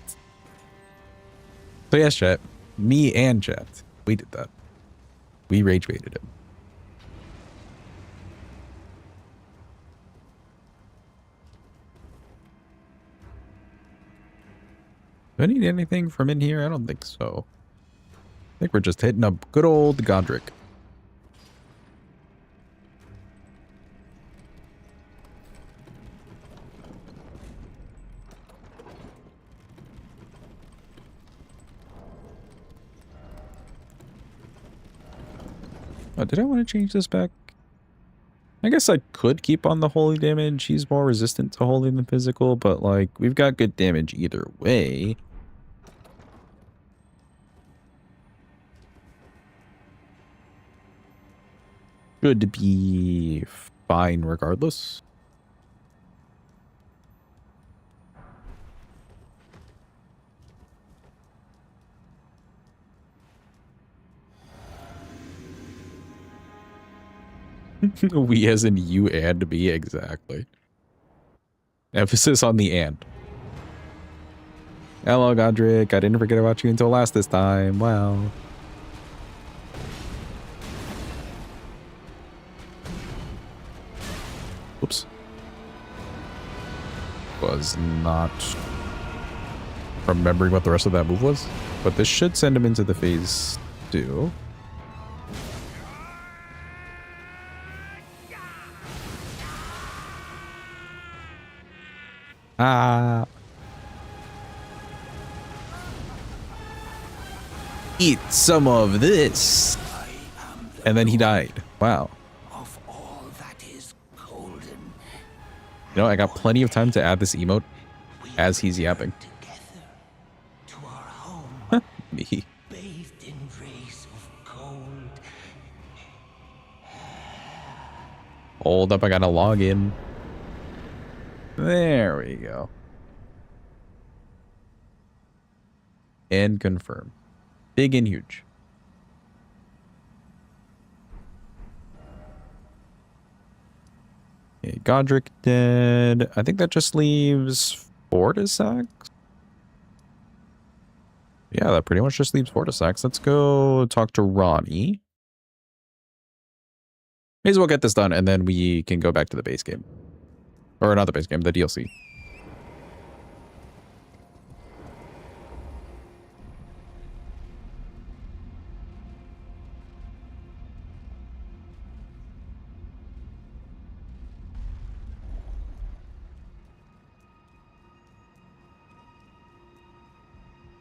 So yes, chat. Me and chat. We did that. We rage baited him. Do I need anything from in here? I don't think so. I think we're just hitting up good old Godric. Oh, did I want to change this back? I guess I could keep on the holy damage. He's more resistant to holy than physical, but like, we've got good damage either way. Should be fine regardless. We as in you and me, exactly. Emphasis on the and. Hello, Godric. I didn't forget about you until last this time. Wow. Oops. Was not remembering what the rest of that move was, but this should send him into the phase 2. Ah. Eat some of this. And then he died. Wow. Of all that is golden. You know, I got plenty of time to add this emote as he's yapping. Together. me. bathed in rays of gold. Hold up, I gotta log in. There we go. And confirm. Big and huge. Okay, Godric dead. I think that just leaves Fortisax. Yeah, that pretty much just leaves Fortisax. Let's go talk to Ronnie. May as well get this done, and then we can go back to the base game. Or not the base game, the DLC.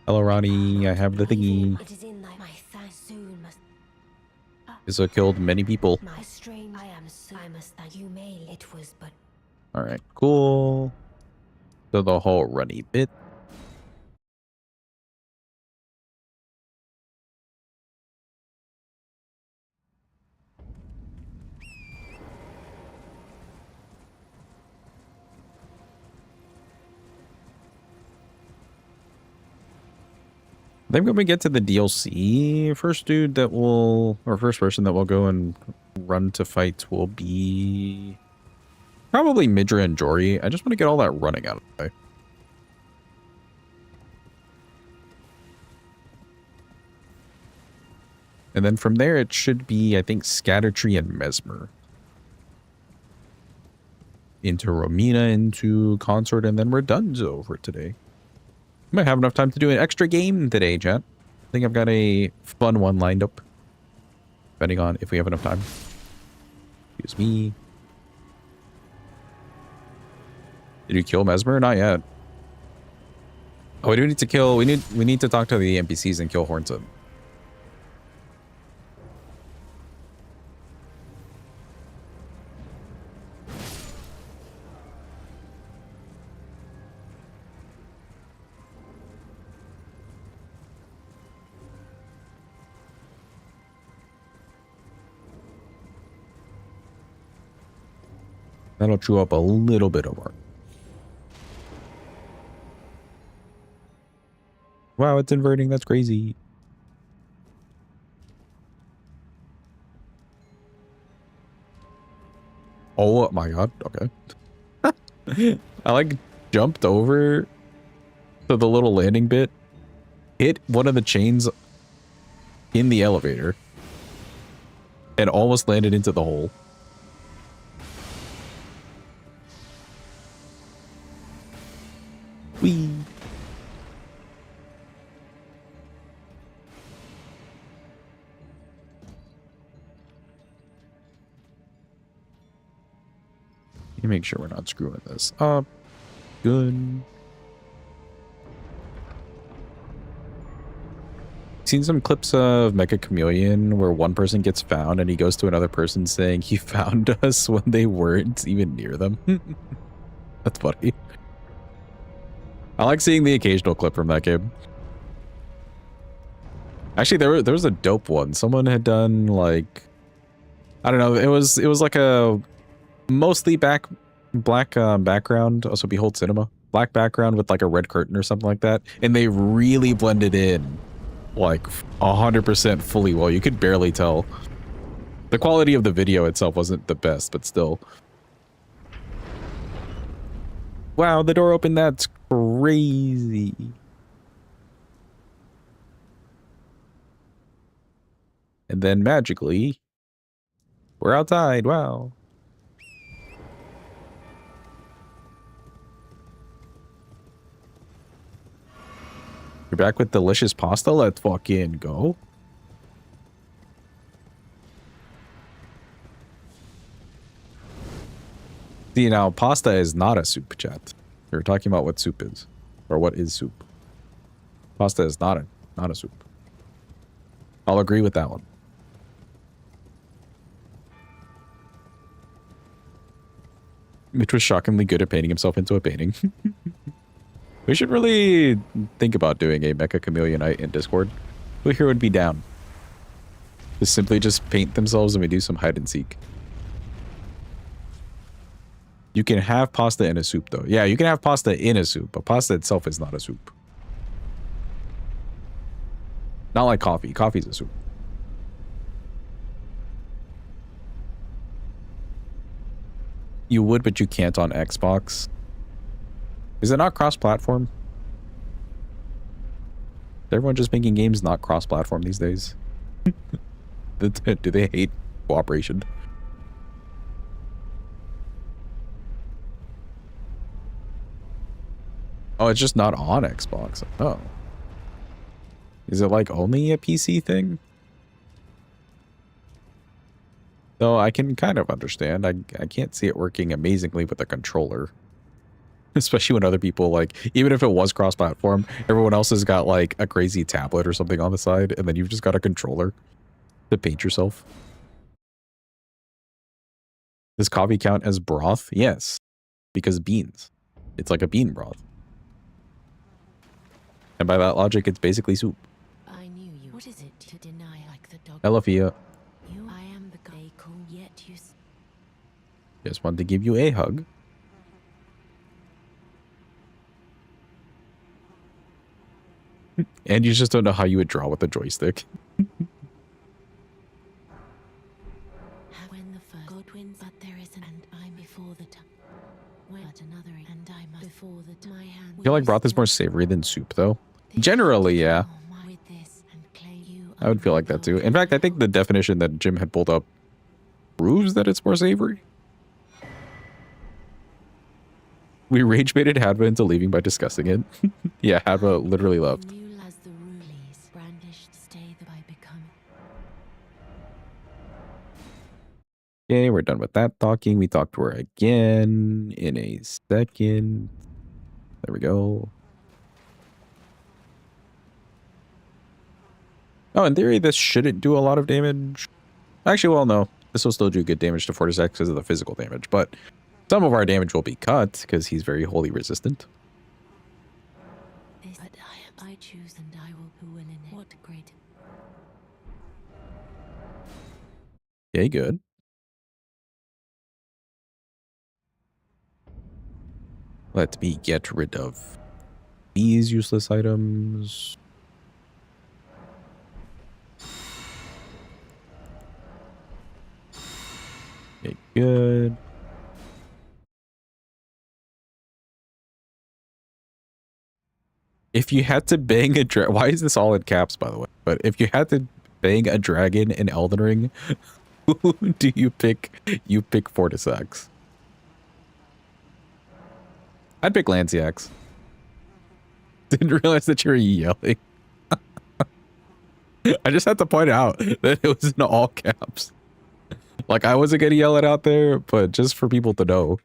Hello, Ronnie. I have the thingy. It is in thy my thanks soon must This killed many people. my strange I must thank you may it was but All right, cool. So the whole runny bit. I think when we get to the DLC, first dude that will, or first person that will go and run to fight will be probably Midra and Jory. I just want to get all that running out of the way. And then from there, it should be, I think, Scattertree and Mesmer. Into Romina, into Consort, and then we're done for today. Might have enough time to do an extra game today, chat. I think I've got a fun one lined up. Depending on if we have enough time. Excuse me. Did you kill Mesmer? Not yet. Oh, we do need to kill. We need to talk to the NPCs and kill Hornson. That'll chew up a little bit of art. Wow, it's inverting. That's crazy. Oh my god. Okay. I like jumped over to the little landing bit, hit one of the chains in the elevator, and almost landed into the hole. Whee. Let me make sure we're not screwing this up. Good. Seen some clips of Mecha Chameleon where one person gets found and he goes to another person saying he found us when they weren't even near them. That's funny. I like seeing the occasional clip from that game. Actually, there was a dope one. Someone had done like, I don't know. It was like a mostly black background. Also, Behold Cinema, black background with like a red curtain or something like that, and they really blended in like 100% fully well. You could barely tell. The quality of the video itself wasn't the best, but still. Wow, the door opened. That's crazy. And then magically, we're outside. Wow. You're back with delicious pasta? Let's fucking go. See, now, pasta is not a soup, chat. We were talking about what soup is. Or what is soup. Pasta is not a soup. I'll agree with that one. Mitch was shockingly good at painting himself into a painting. We should really think about doing a Mecha Chameleon night in Discord. Who here would be down? To simply just paint themselves and we do some hide and seek. You can have pasta in a soup, though. Yeah, you can have pasta in a soup, but pasta itself is not a soup. Not like coffee. Coffee's a soup. You would, but you can't on Xbox. Is it not cross-platform? Is everyone just making games not cross-platform these days? Do they hate cooperation? Oh, it's just not on Xbox. Oh. Is it like only a PC thing? Though I can kind of understand. I can't see it working amazingly with a controller. Especially when other people, like, even if it was cross-platform, everyone else has got like a crazy tablet or something on the side, and then you've just got a controller to paint yourself. Does coffee count as broth? Yes. Because beans. It's like a bean broth. And by that logic, it's basically soup. I knew you. What is it to deny like the dog? Elafia. You, I am the guy cool, yet you. Just wanted to give you a hug. And you just don't know how you would draw with a joystick. When the first God wins, but there is an and I'm before the time. When another and I must before the my hand. I feel like broth is more savory than soup, though. Generally, yeah. I would feel like that too. In fact, I think the definition that Jim had pulled up proves that it's more savory. We rage baited Hadva into leaving by discussing it. Yeah, Hadva literally left. Okay, we're done with that talking. We talk to her again in a second. There we go. Oh, in theory, this shouldn't do a lot of damage. Actually, well, no. This will still do good damage to Fortis X because of the physical damage, but some of our damage will be cut because he's very wholly resistant. But I choose and I will win in it. What great. Okay, good. Let me get rid of these useless items. Okay, good. If you had to bang a dragon, why is this all in caps, by the way? But if you had to bang a dragon in Elden Ring, who do you pick? You pick Fortis X. I'd pick Lanciax. Didn't realize that you were yelling. I just had to point out that it was in all caps. Like, I wasn't gonna yell it out there, but just for people to know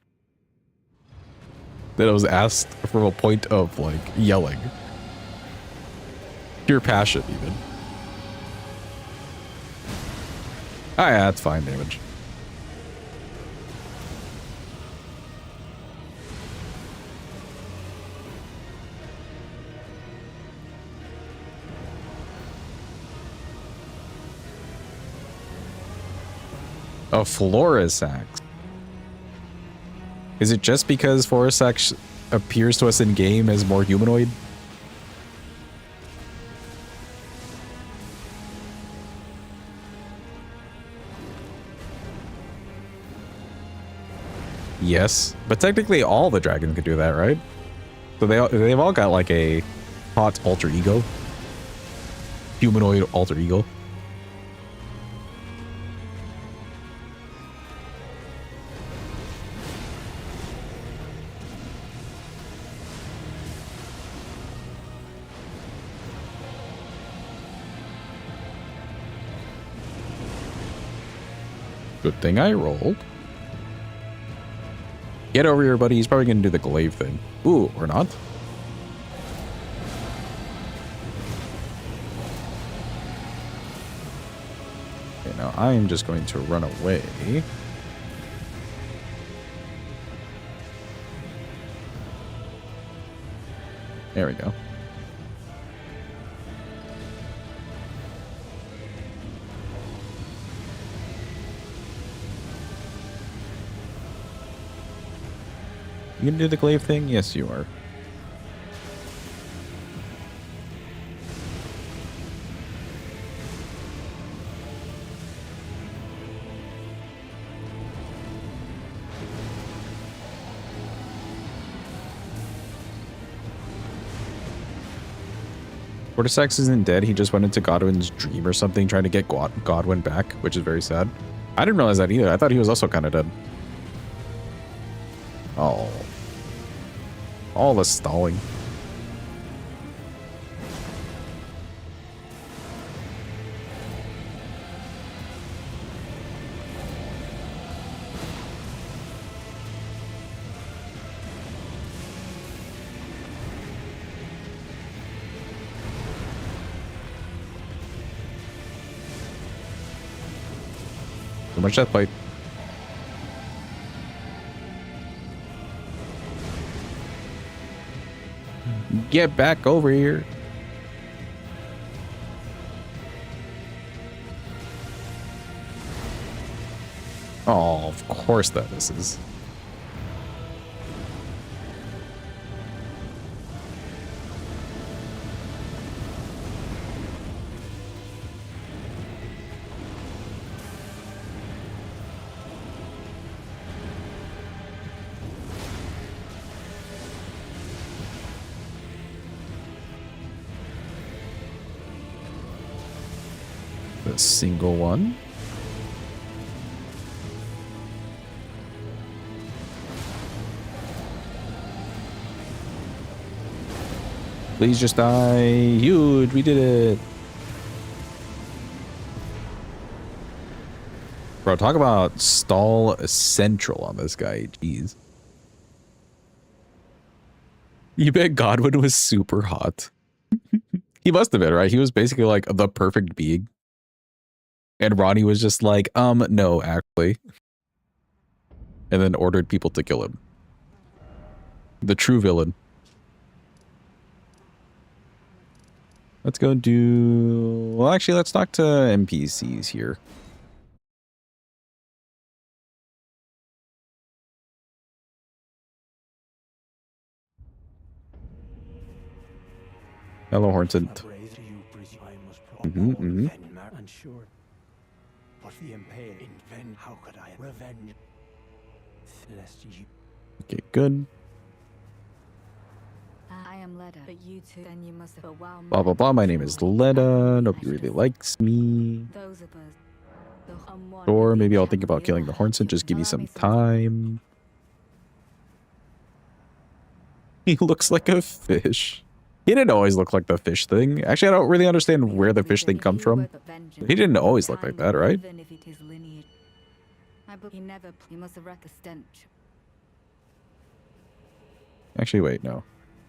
that it was asked from a point of, like, yelling. Pure passion, even. Ah, yeah, that's fine damage. A Florisax. Is it just because Florisax appears to us in game as more humanoid? Yes, but technically all the dragons could do that, right? So they've all got like a hot alter ego, humanoid alter ego. Good thing I rolled. Get over here, buddy. He's probably going to do the glaive thing. Ooh, or not. Okay, now I am just going to run away. There we go. You gonna do the glaive thing? Yes, you are. Cordyceps isn't dead. He just went into Godwin's dream or something, trying to get Godwin back, which is very sad. I didn't realize that either. I thought he was also kind of dead. Oh. All the stalling. So much that fight. Get back over here. Oh, of course that misses. A single one. Please just die. Huge. We did it. Bro, talk about stall central on this guy. Jeez. You bet Godwin was super hot. He must have been, right? He was basically like the perfect being. And Ronnie was just like, no, actually. And then ordered people to kill him. The true villain. Let's go do... Well, actually, let's talk to NPCs here. Hello, Horton. Okay, good. I am Leda, but you two, then you must have Blah, blah, blah. My name is Leda. Nobody really likes me. Those of us. Or maybe I'll think about killing the Hornson. Just give me some time. He looks like a fish. He didn't always look like the fish thing. Actually, I don't really understand where the fish thing comes from. He didn't always look like that, right? He must have wrecked the stench. Actually, wait, no.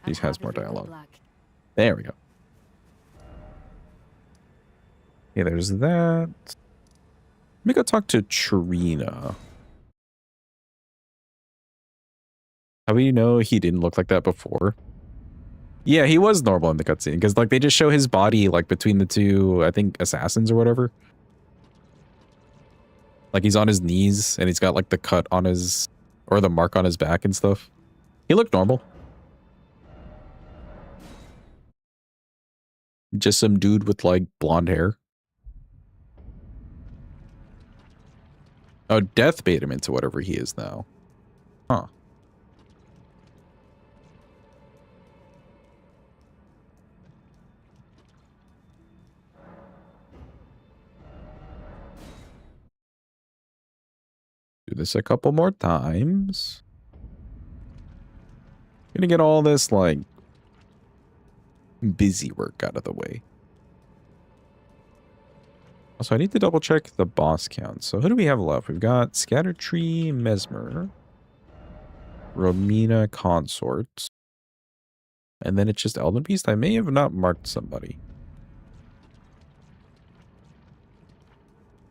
He has more dialogue. There we go. Yeah, there's that. Let me go talk to Trina. How do you know he didn't look like that before? Yeah, he was normal in the cutscene because like they just show his body like between the two, I think, assassins or whatever. Like he's on his knees and he's got like the cut on his, or the mark on his back and stuff. He looked normal. Just some dude with like blonde hair. Oh, death made him into whatever he is now. Huh. Do this a couple more times. Gonna get all this like busy work out of the way. Also, I need to double check the boss count. So who do we have left? We've got Scatter Tree, Mesmer, Romina Consort, and then it's just Elden Beast. I may have not marked somebody.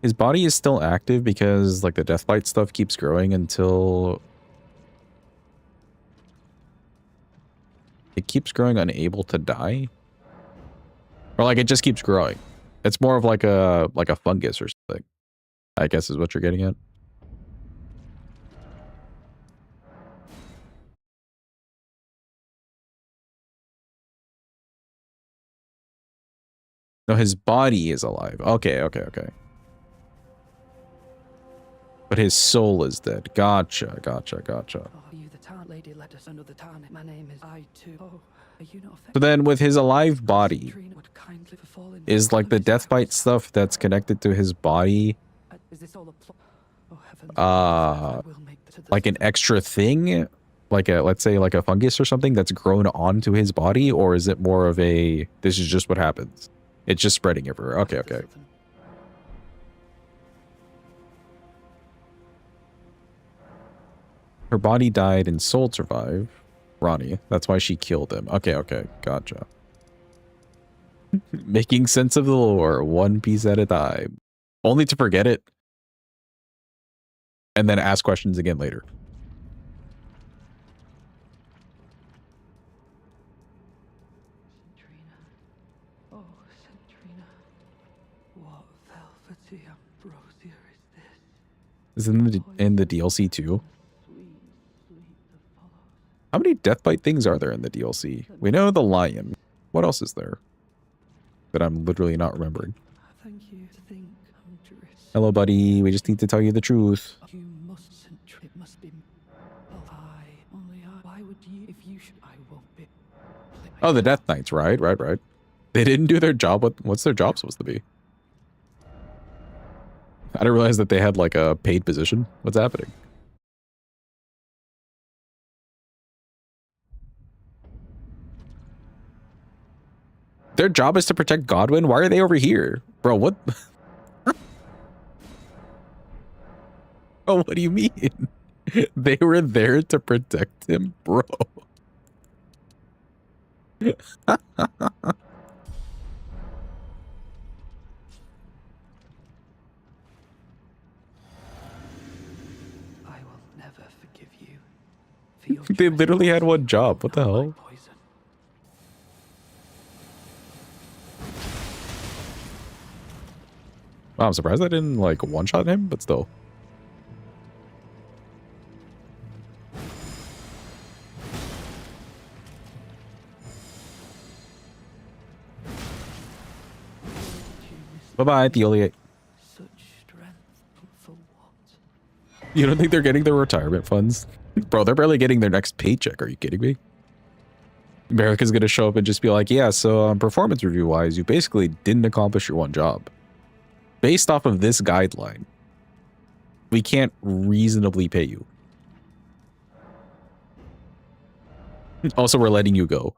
His body is still active because like the Deathlight stuff keeps growing until it keeps growing unable to die. Or like it just keeps growing. It's more of like a fungus or something, I guess is what you're getting at. No, his body is alive. Okay, okay, okay. But his soul is dead. Gotcha, gotcha, gotcha. Oh, you the Tarn lady led us under the Tarn. My name is I too. Oh, are you not So then with his alive body, Trina would kindly fall in is like the death bite stuff that's connected to his body Is this all a plot? Oh, heavens. like an extra thing? Like a, let's say like a fungus or something that's grown onto his body? Or is it more of a, this is just what happens? It's just spreading everywhere. Okay, okay. Her body died and soul survived. Ronnie, that's why she killed him. Okay, okay, gotcha. Making sense of the lore, one piece at a time. Only to forget it. And then ask questions again later. Centrina. Oh, Centrina. What velvety ambrosia is this? Is it in the DLC too? Sweet, sweet the follows. How many death bite things are there in the DLC? We know the lion. What else is there that I'm literally not remembering? Thank you to think I'm dressed. Hello, buddy. We just need to tell you the truth. You mustn't. It must be. Oh, only I. Why would you? If you should, I won't be. Oh, the Death Knights, right, right, right. They didn't do their job. What's their job supposed to be? I didn't realize that they had like a paid position. What's happening? Their job is to protect Godwin? Why are they over here? Bro, what? Oh, what do you mean? They were there to protect him, bro. I will never forgive you. For your They literally had one job. What the hell? poison. Wow, I'm surprised I didn't like one-shot him, but still. Bye-bye, Theolia. Such strength, but for what? You don't think they're getting their retirement funds? Bro, they're barely getting their next paycheck. Are you kidding me? America's gonna show up and just be like, yeah, so performance review-wise, you basically didn't accomplish your one job. Based off of this guideline, we can't reasonably pay you. Also, we're letting you go.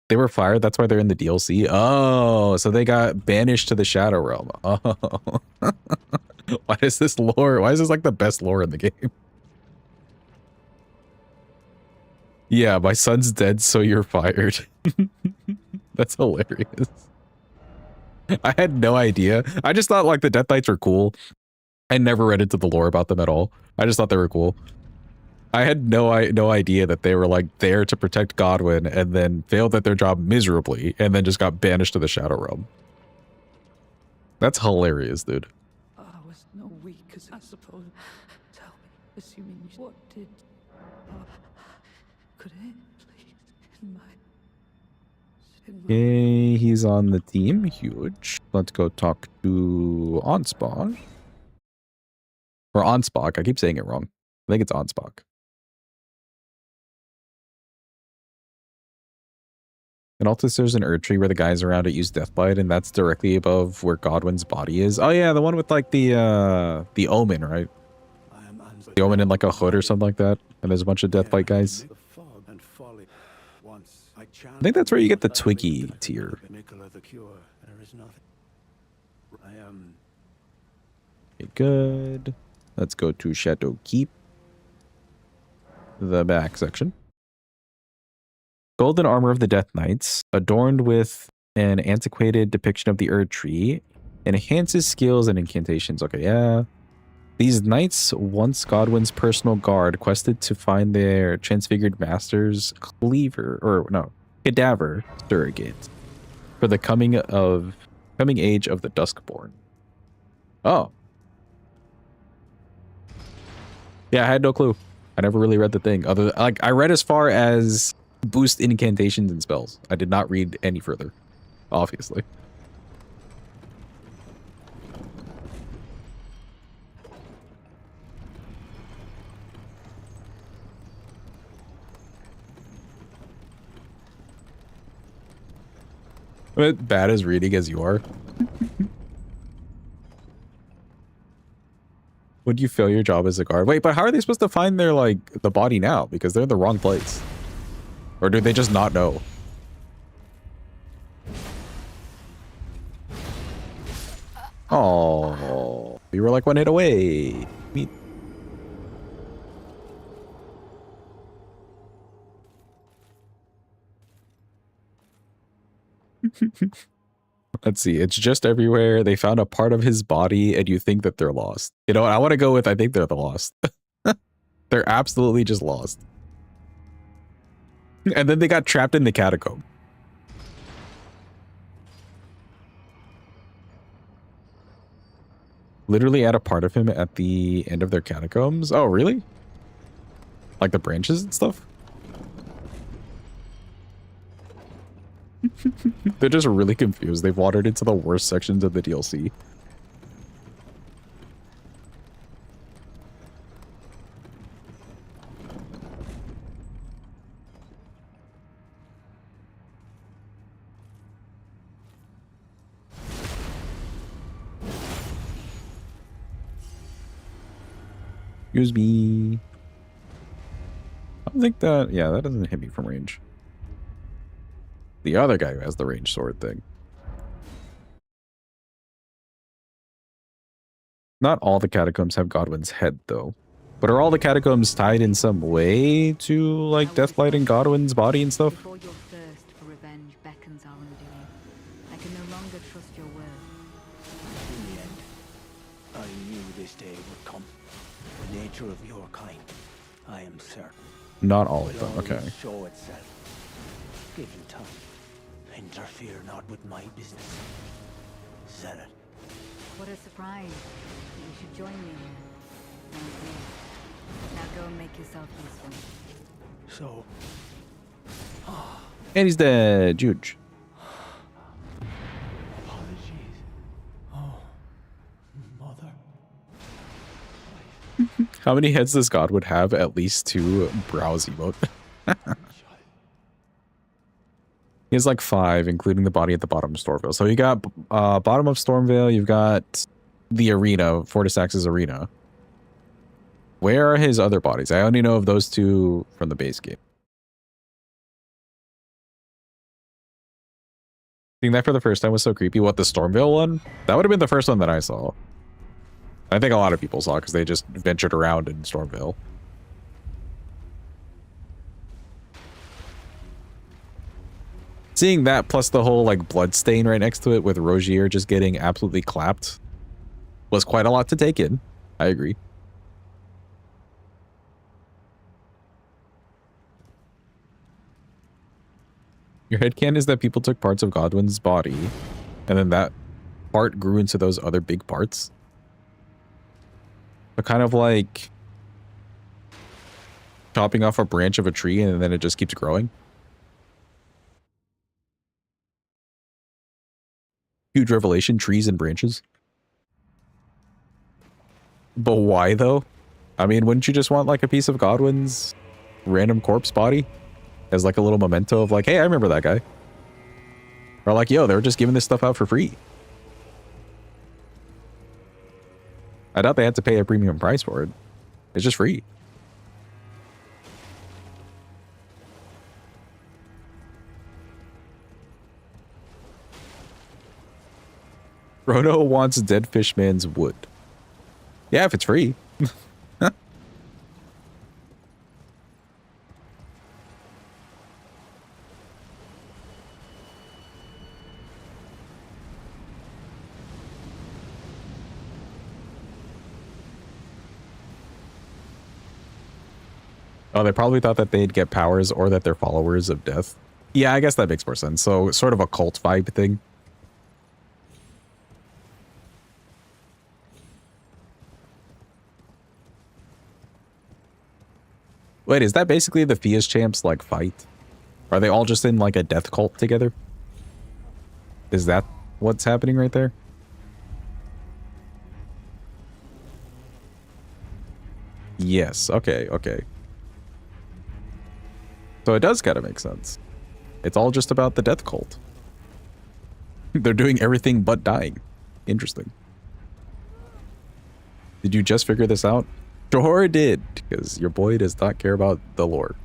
They were fired. That's why they're in the DLC. Oh, so they got banished to the Shadow Realm. Oh. Why is this lore? Why is this like the best lore in the game? Yeah, my son's dead, so you're fired. That's hilarious. I had no idea. I just thought like the Death Knights were cool. I never read into the lore about them at all. I just thought they were cool. I had no idea that they were like there to protect Godwin and then failed at their job miserably and then just got banished to the Shadow Realm. That's hilarious, dude. I was no weak as I suppose. Tell me, assuming you, what did... could it, please, in my... Okay, he's on the team. Huge. Let's go talk to Onspok. Or Onspok. I keep saying it wrong. I think it's Onspok. And also there's an Erd tree where the guys around it use Deathbite, and that's directly above where Godwin's body is. Oh yeah, the one with like the Omen, right? The Omen in like a hood or something like that. And there's a bunch of Deathbite guys. I think that's where you get the Twiggy tier. Okay, good. Let's go to Chateau Keep. The back section. Golden armor of the Death Knights, adorned with an antiquated depiction of the Erd tree, enhances skills and incantations. Okay, yeah. These knights, once Godwin's personal guard, quested to find their transfigured master's cadaver surrogate for the coming age of the Duskborn. Oh. Yeah, I had no clue. I never really read the thing. I read as far as boost incantations and spells. I did not read any further, obviously. But bad as reading as you are. Would you fail your job as a guard? Wait, but how are they supposed to find their, like, the body now? Because they're in the wrong place. Or do they just not know? Oh, you were like 1 hit away. Me. Let's see. It's just everywhere. They found a part of his body and you think that they're lost. You know what? I want to go with I think they're the lost. They're absolutely just lost. And then they got trapped in the catacomb. Literally add a part of him at the end of their catacombs? Oh, really? Like the branches and stuff? They're just really confused. They've wandered into the worst sections of the DLC. Excuse me. I don't think that... Yeah, that doesn't hit me from range. The other guy who has the range sword thing. Not all the catacombs have Godwin's head, though. But are all the catacombs tied in some way to, like, Deathlight and Godwin's body and stuff? Before your thirst for revenge beckons our undoing, I can no longer trust your word. In the end, I knew this day would come. The nature of your kind, I am certain. Not all of will them, always okay. show itself. Given time. Interfere not with my business. Zealot. What a surprise. You should join me here. I'm here. Now go and make yourself useful. So, And he's dead. Huge. apologies. Oh, mother. How many heads does Godwin have? At least 2 brows emote. He has like 5, including the body at the bottom of Stormvale. So you got bottom of Stormvale, you've got the arena, Fortisax's arena. Where are his other bodies? I only know of those 2 from the base game. Seeing that for the first time was so creepy. What, the Stormvale one? That would have been the first one that I saw. I think a lot of people saw because they just ventured around in Stormvale. Seeing that plus the whole like blood stain right next to it with Rogier just getting absolutely clapped was quite a lot to take in. I agree. Your headcanon is that people took parts of Godwin's body and then that part grew into those other big parts. But kind of like chopping off a branch of a tree and then it just keeps growing. Huge revelation, trees and branches. But why though? I mean, wouldn't you just want like a piece of Godwin's random corpse body as like a little memento of like, hey, I remember that guy. Or like, yo, they were just giving this stuff out for free. I doubt they had to pay a premium price for it. It's just free. Frodo wants Dead Fishman's wood. Yeah, if it's free. Oh, they probably thought that they'd get powers or that they're followers of death. Yeah, I guess that makes more sense. So sort of a cult vibe thing. Wait, is that basically the Fias champs like fight? Are they all just in like a death cult together? Is that what's happening right there? Yes, okay, okay. So it does kind of make sense. It's all just about the death cult. They're doing everything but dying. Interesting. Did you just figure this out? Sure did, because your boy does not care about the lore.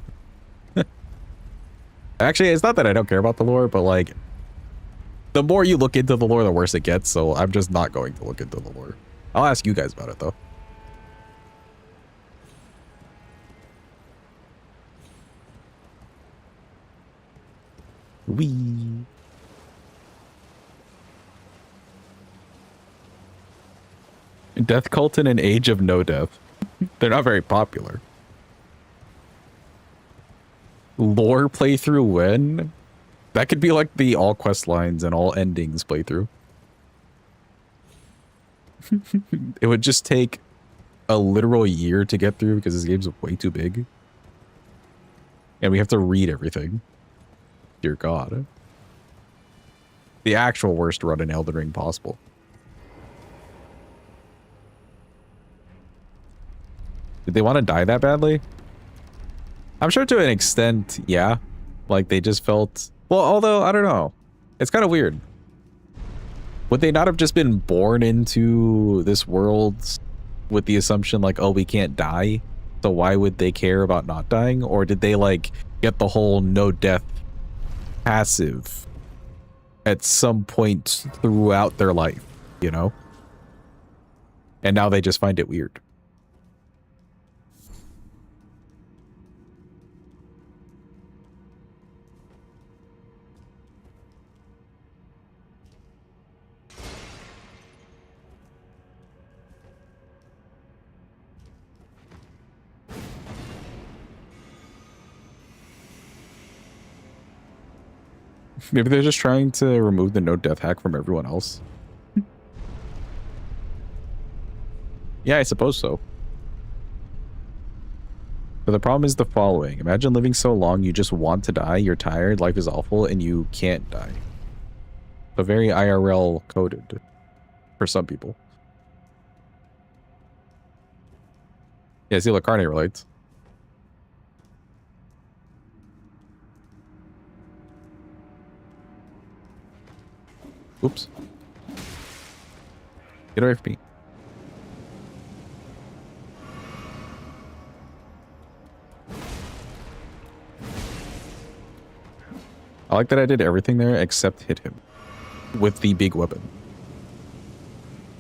Actually, it's not that I don't care about the lore, but like, the more you look into the lore, the worse it gets, so I'm just not going to look into the lore. I'll ask you guys about it, though. Wee. Death Cult in an Age of No Death. They're not very popular. Lore playthrough when? That could be like the all quest lines and all endings playthrough. It would just take a literal year to get through because this game's way too big. And we have to read everything. Dear God. The actual worst run in Elden Ring possible. Did they want to die that badly? I'm sure to an extent, yeah. Like they just felt... Well, although, I don't know. It's kind of weird. Would they not have just been born into this world with the assumption like, oh, we can't die? So why would they care about not dying? Or did they like get the whole no death passive at some point throughout their life, you know? And now they just find it weird. Maybe they're just trying to remove the no death hack from everyone else. Yeah, I suppose so. But the problem is the following. Imagine living so long you just want to die, you're tired, life is awful, and you can't die. So very IRL coded for some people. Yeah, Zila Carne relates. Oops. Get away from me. I like that I did everything there except hit him with the big weapon.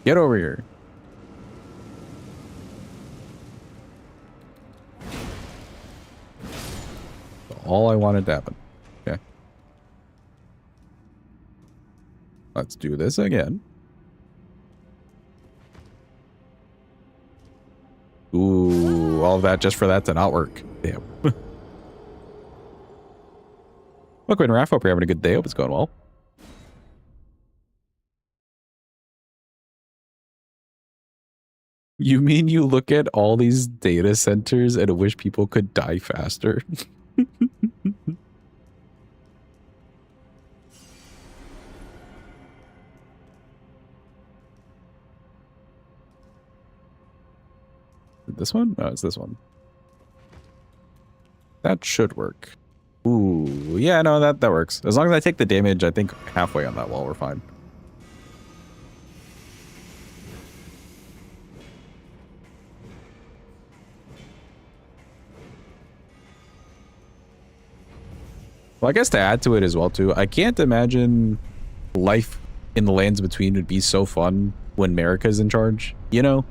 Get over here. All I wanted to happen. Okay. Let's do this again. Ooh, all of that just for that to not work. Damn. Look, and Raph, hope you're having a good day. Hope it's going well. You mean you look at all these data centers and wish people could die faster? This one? No, it's this one. That should work. Ooh, yeah, no, that works. As long as I take the damage, I think halfway on that wall, we're fine. Well, I guess to add to it as well, too, I can't imagine life in the lands between would be so fun when Marika's in charge, you know?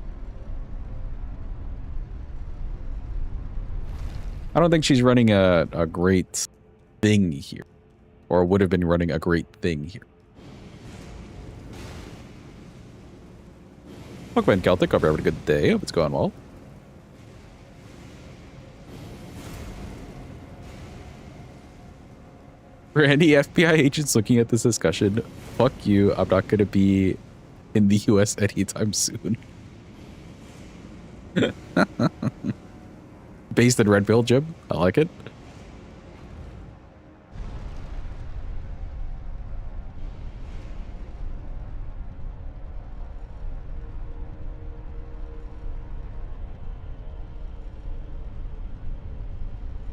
I don't think she's running a great thing here, or would have been running a great thing here. Welcome in, Celtic. Hope you're having a good day. Hope it's going well. For any FBI agents looking at this discussion, fuck you. I'm not going to be in the US anytime soon. Based in Redville, Jim. I like it.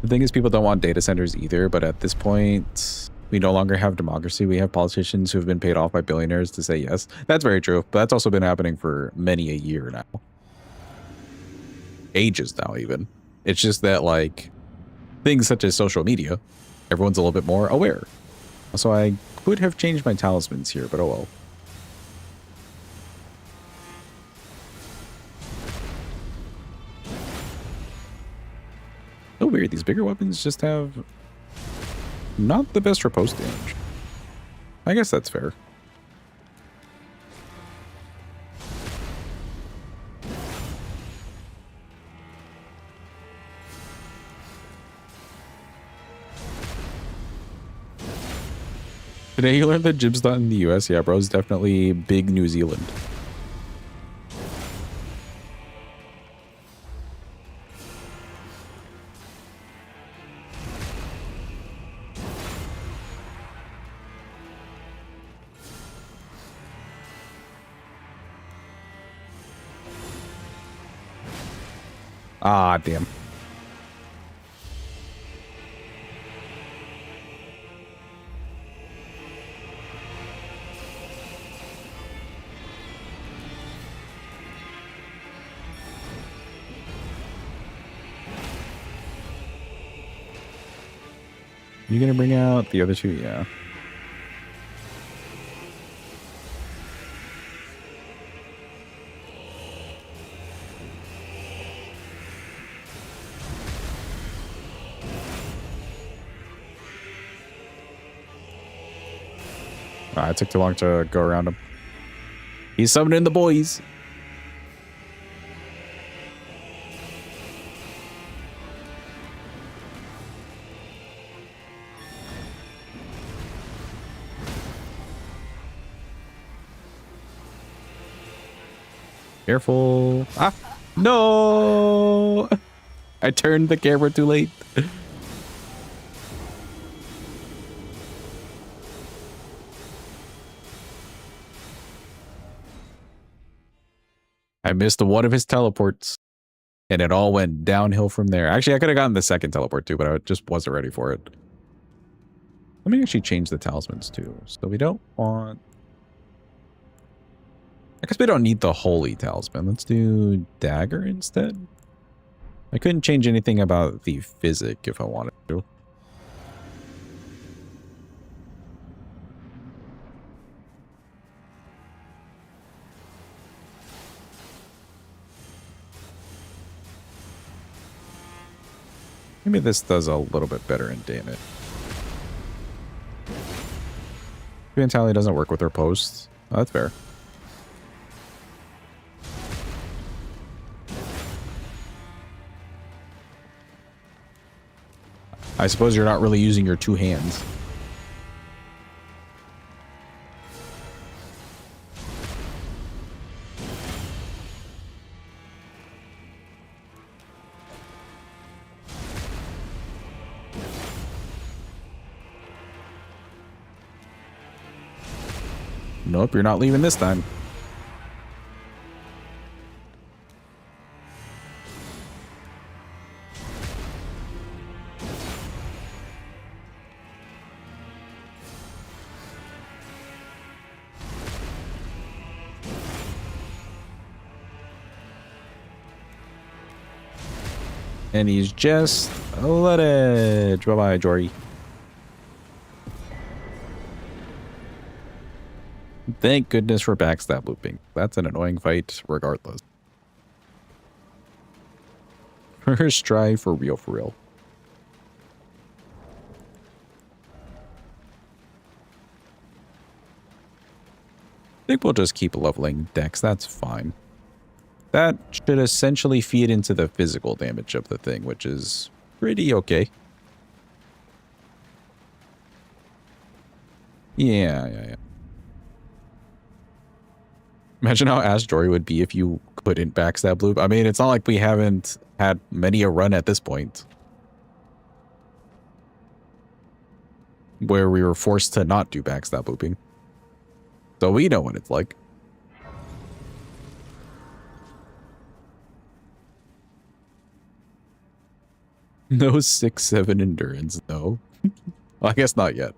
The thing is, people don't want data centers either, but at this point, We no longer have democracy. We have politicians who have been paid off by billionaires to say yes. That's very true, but that's also been happening for many a year now. Ages now, even. It's just that, like, things such as social media, everyone's a little bit more aware. So I could have changed my talismans here, but oh well. So weird, these bigger weapons just have not the best riposte damage. I guess that's fair. Today you learned that Jib's not in the US. Yeah, bro, it's definitely big New Zealand. Ah, damn. You gonna bring out the other two? Yeah. It took too long to go around him. He's summoning the boys. Careful. Ah, no. I turned the camera too late. I missed one of his teleports, and it all went downhill from there. Actually, I could have gotten the second teleport too, but I just wasn't ready for it. Let me actually change the talismans too. So we don't want... I guess we don't need the holy talisman. Let's do dagger instead. I couldn't change anything about the physic if I wanted to. Maybe this does a little bit better in damage. Tally doesn't work with her posts. Oh, that's fair. I suppose you're not really using your two hands. Nope, you're not leaving this time. And he's just let it. Bye-bye, Jory. Thank goodness for backstab looping. That's an annoying fight regardless. First try for real, for real. I think we'll just keep leveling Dex. That's fine. That should essentially feed into the physical damage of the thing, which is pretty okay. Yeah. Imagine how Ash Jory would be if you couldn't backstab loop. I mean, it's not like we haven't had many a run at this point where we were forced to not do backstab looping. So we know what it's like. No 6-7 endurance, no. Well, I guess not yet.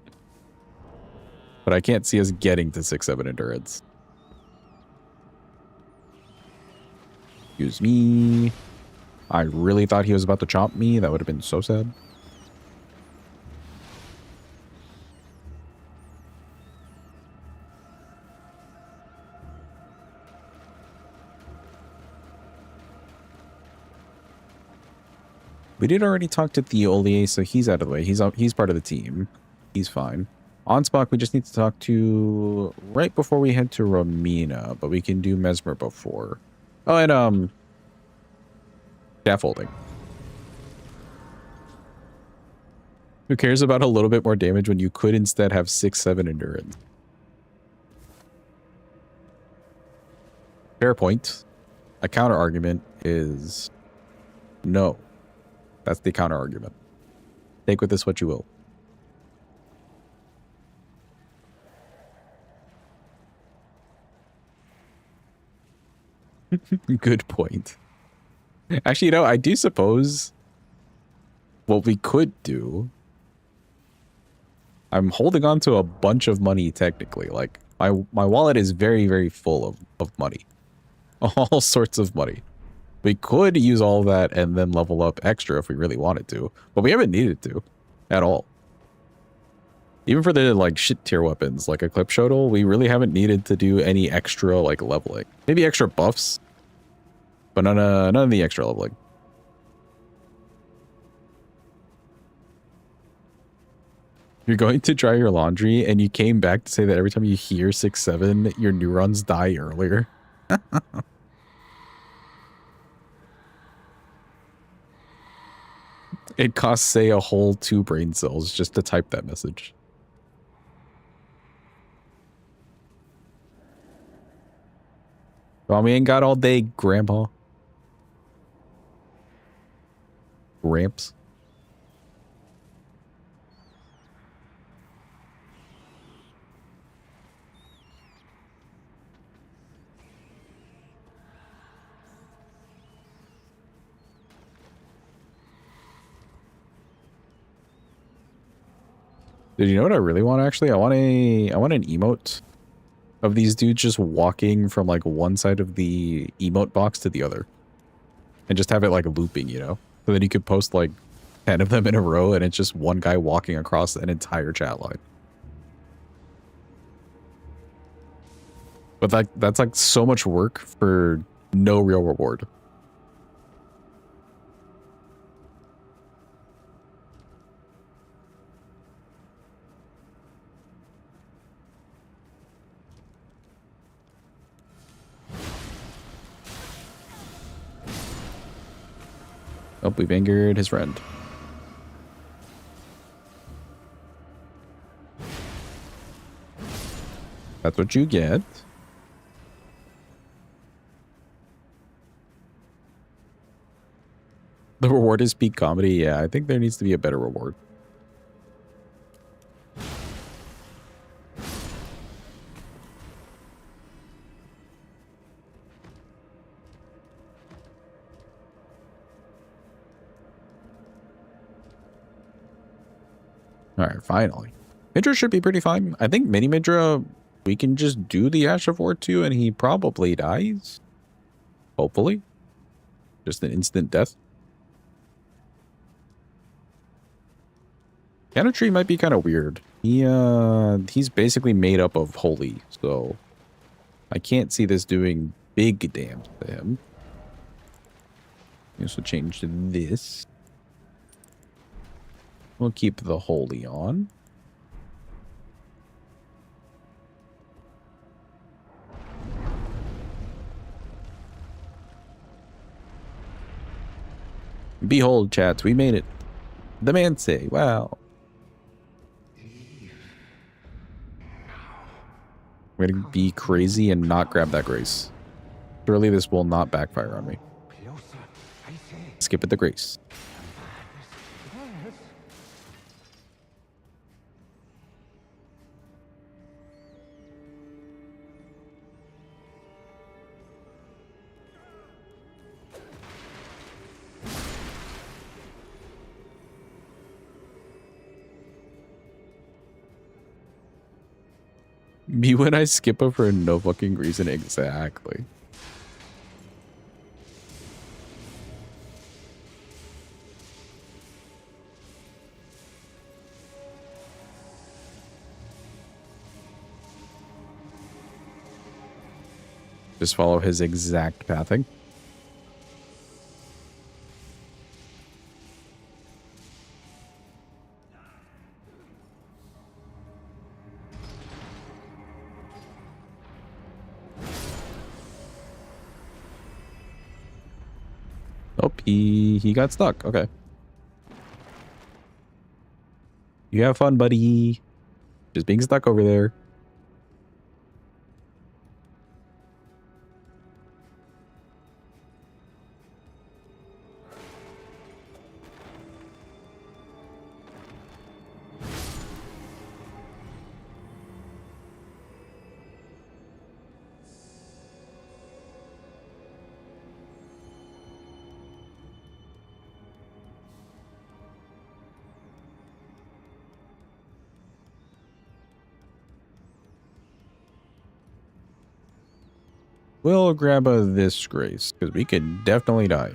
But I can't see us getting to 6-7 endurance. Excuse me. I really thought he was about to chomp me. That would have been so sad. We did already talk to Theolier, so he's out of the way. He's part of the team. He's fine. Onspock, we just need to talk to right before we head to Romina, but we can do Mesmer before. Oh, and scaffolding. Who cares about a little bit more damage when you could instead have 6-7 endurance? Fair point. A counter argument is no. That's the counter argument. Take with this what you will. Good point. Actually, you know, I do suppose what we could do. I'm holding on to a bunch of money technically. Like my wallet is very, very full of money. All sorts of money. We could use all that and then level up extra if we really wanted to, but we haven't needed to at all. Even for the like shit tier weapons like a clip shuttle, we really haven't needed to do any extra like leveling. Maybe extra buffs, but none of the extra leveling. You're going to dry your laundry and you came back to say that every time you hear 6-7, your neurons die earlier. It costs, say, a whole 2 brain cells just to type that message. Well, we ain't got all day, Grandpa. Gramps. Did you know what I really want, actually? I want an emote of these dudes just walking from like one side of the emote box to the other. And just have it like looping, you know? So then you could post like 10 of them in a row and it's just one guy walking across an entire chat line. But that's like so much work for no real reward. Oh, we've angered his friend. That's what you get. The reward is peak comedy. Yeah, I think there needs to be a better reward. All right, finally. Midra should be pretty fine. I think Mini Midra, we can just do the Ash of War 2 and he probably dies. Hopefully. Just an instant death. Counter Tree might be kind of weird. He's basically made up of Holy, so I can't see this doing big damage to him. So change to this. We'll keep the Holy on. Behold, chats, we made it. The man say, wow. I'm gonna be crazy and not grab that grace. Surely this will not backfire on me. Skip at the grace. Me when I skip her for no fucking reason. Exactly. Just follow his exact pathing. Oh, he got stuck. Okay. You have fun, buddy. Just being stuck over there. We'll grab this grace, because we could definitely die.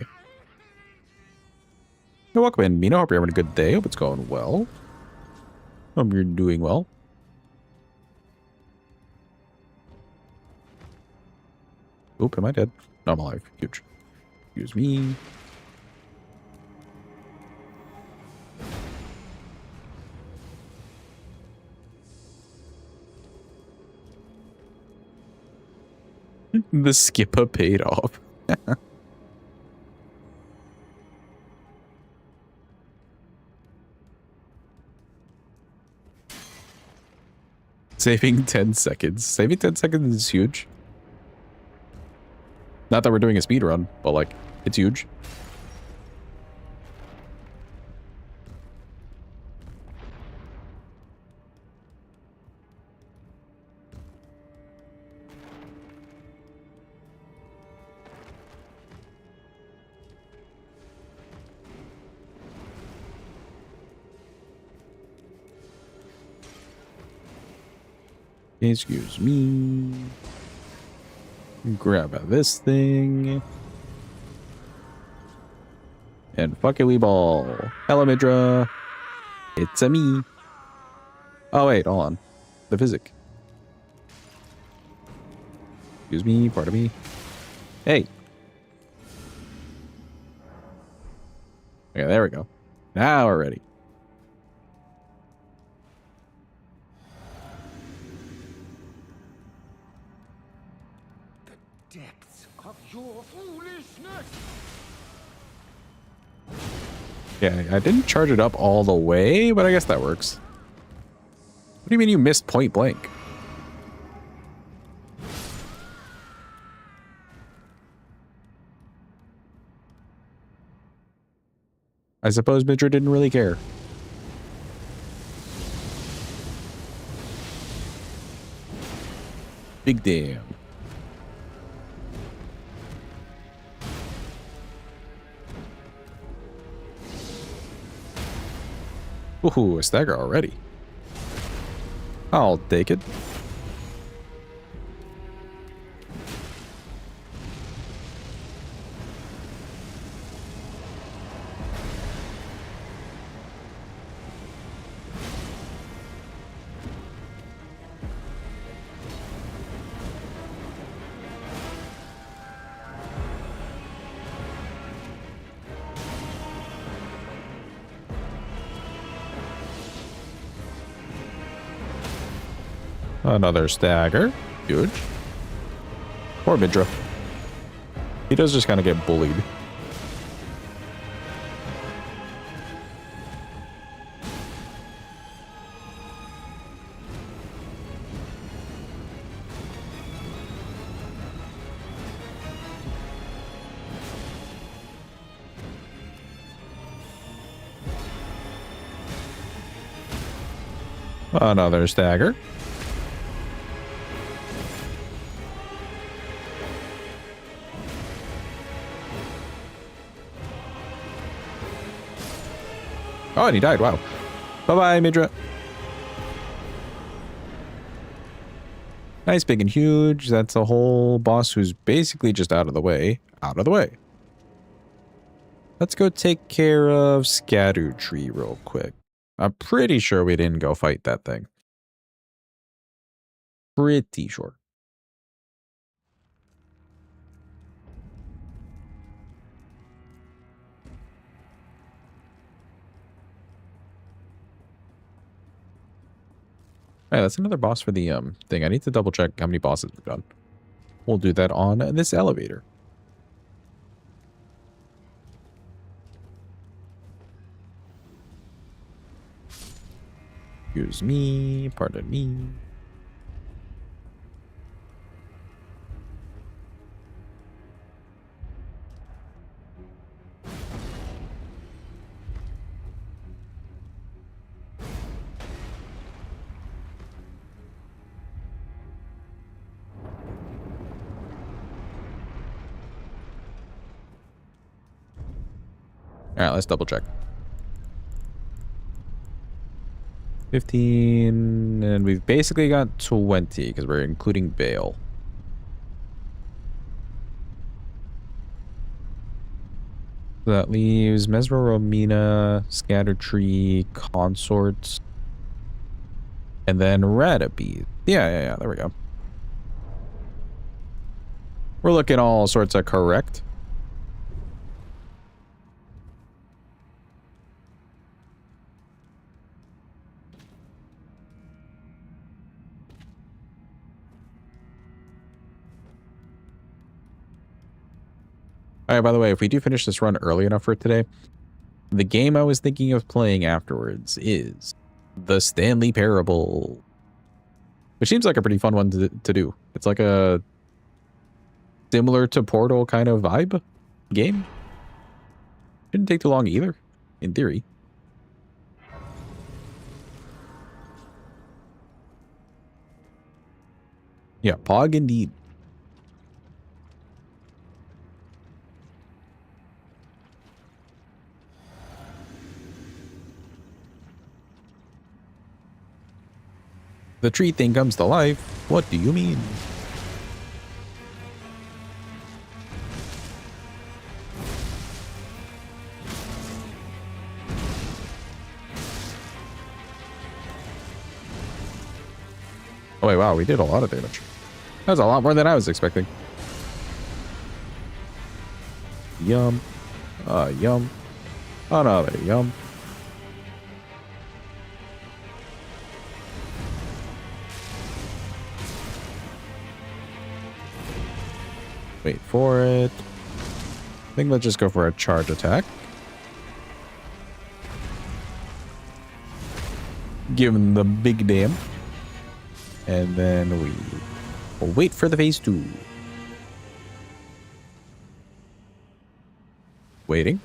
Hey, welcome in, Mina. Hope you're having a good day. Hope it's going well. Hope you're doing well. Oop, am I dead? No, I'm alive. Huge. Excuse me. The skipper paid off. Saving 10 seconds. Saving 10 seconds is huge. Not that we're doing a speed run, but like, it's huge. Excuse me. Grab this thing. And fuck it, we ball. Hello, Midra. It's a me. Oh, wait, hold on. The physic. Excuse me, pardon me. Hey. Okay, there we go. Now we're ready. Depths of your foolishness! Yeah, I didn't charge it up all the way, but I guess that works. What do you mean you missed point blank? I suppose Midra didn't really care. Big damn. Ooh, a stagger already. I'll take it. Another stagger. Huge. Poor Midra. He does just kind of get bullied. Another stagger. Oh, and he died. Wow. Bye-bye, Midra. Nice, big, and huge. That's a whole boss who's basically just out of the way. Out of the way. Let's go take care of Scatter Tree real quick. I'm pretty sure we didn't go fight that thing. Pretty sure. Alright, that's another boss for the thing. I need to double check how many bosses we've done. We'll do that on this elevator. Excuse me, pardon me. All right, let's double check. 15, and we've basically got 20 because we're including Bale. So that leaves Mesro, Romina, Scatter Tree, Consorts, and then Ratabeat. Yeah, there we go. We're looking all sorts of correct. All right, by the way, if we do finish this run early enough for today, the game I was thinking of playing afterwards is the Stanley Parable, which seems like a pretty fun one to do. It's like a similar to Portal kind of vibe game. Shouldn't take too long either, in theory. Yeah, Pog indeed. The tree thing comes to life. What do you mean? Oh wait, wow, we did a lot of damage. That was a lot more than I was expecting. Yum. Yum. Another yum. Wait for it. I think let's just go for a charge attack. Give him the big damn. And then we will wait for the phase 2. Waiting.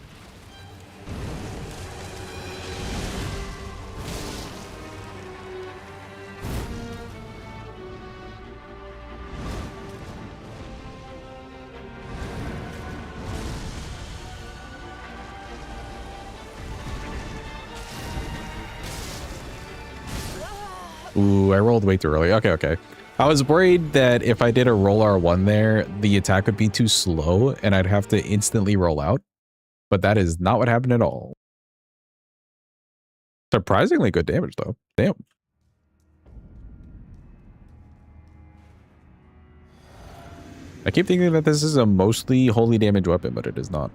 Ooh, I rolled way too early. Okay. I was worried that if I did a roll R1 there, the attack would be too slow and I'd have to instantly roll out. But that is not what happened at all. Surprisingly good damage though. Damn. I keep thinking that this is a mostly holy damage weapon, but it is not.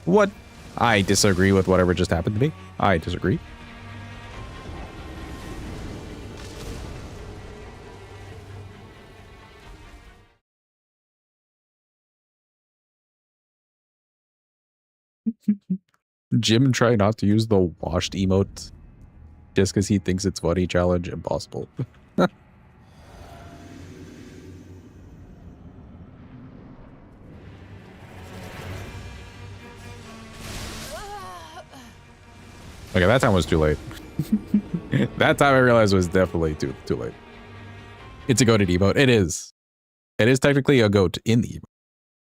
What? I disagree with whatever just happened to me. I disagree. Jim try not to use the washed emote just because he thinks it's funny. Challenge impossible. Okay, that time was too late. That time I realized was definitely too late. It's a goated emote. It is. It is technically a goat in the emote,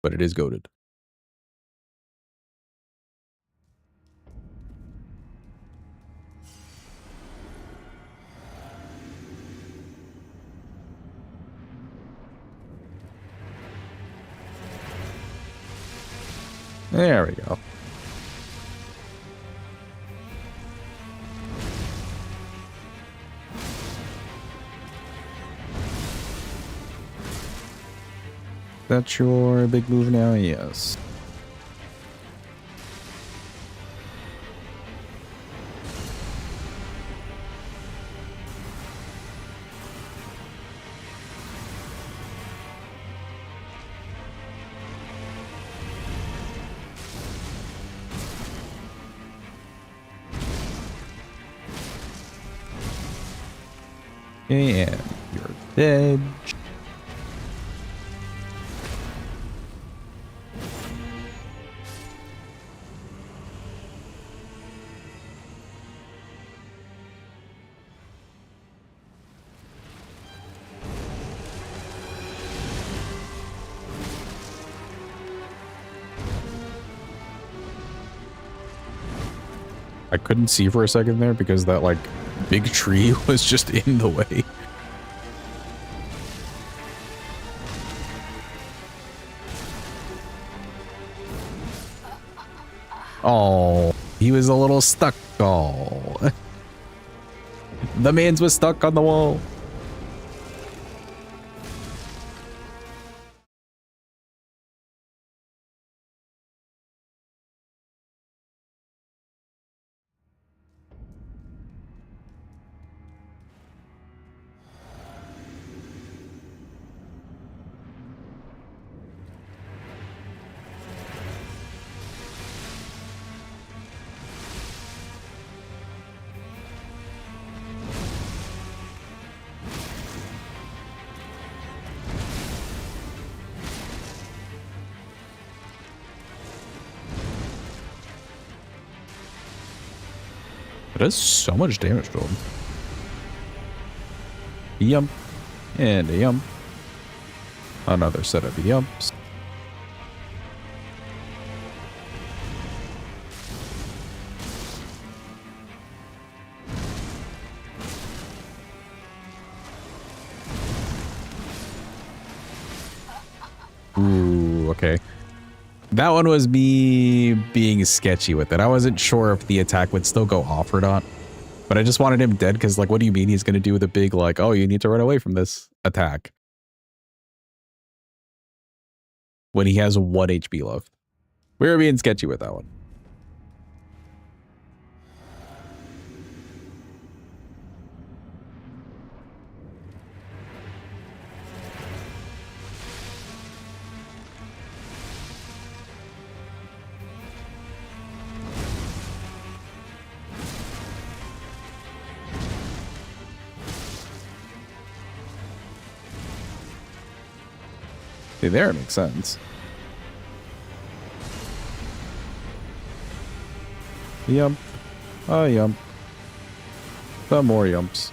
but it is goated. There we go. That's your big move now? Yes. And you're dead. I couldn't see for a second there because that like big tree was just in the way. Oh, he was a little stuck. Oh, the man's was stuck on the wall. It does so much damage to him. Yump. And a yump. Another set of yumps. Ooh, okay. That one was me being sketchy with it. I wasn't sure if the attack would still go off or not. But I just wanted him dead because, like, what do you mean he's going to do with a big, like, oh, you need to run away from this attack? When he has 1 HP left. We were being sketchy with that one. See, there it makes sense. Yump. A yump. Some more yumps.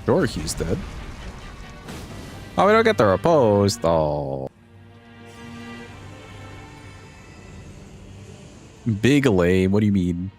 Sure, he's dead. Oh, we don't get the repose, though. Big lame. What do you mean?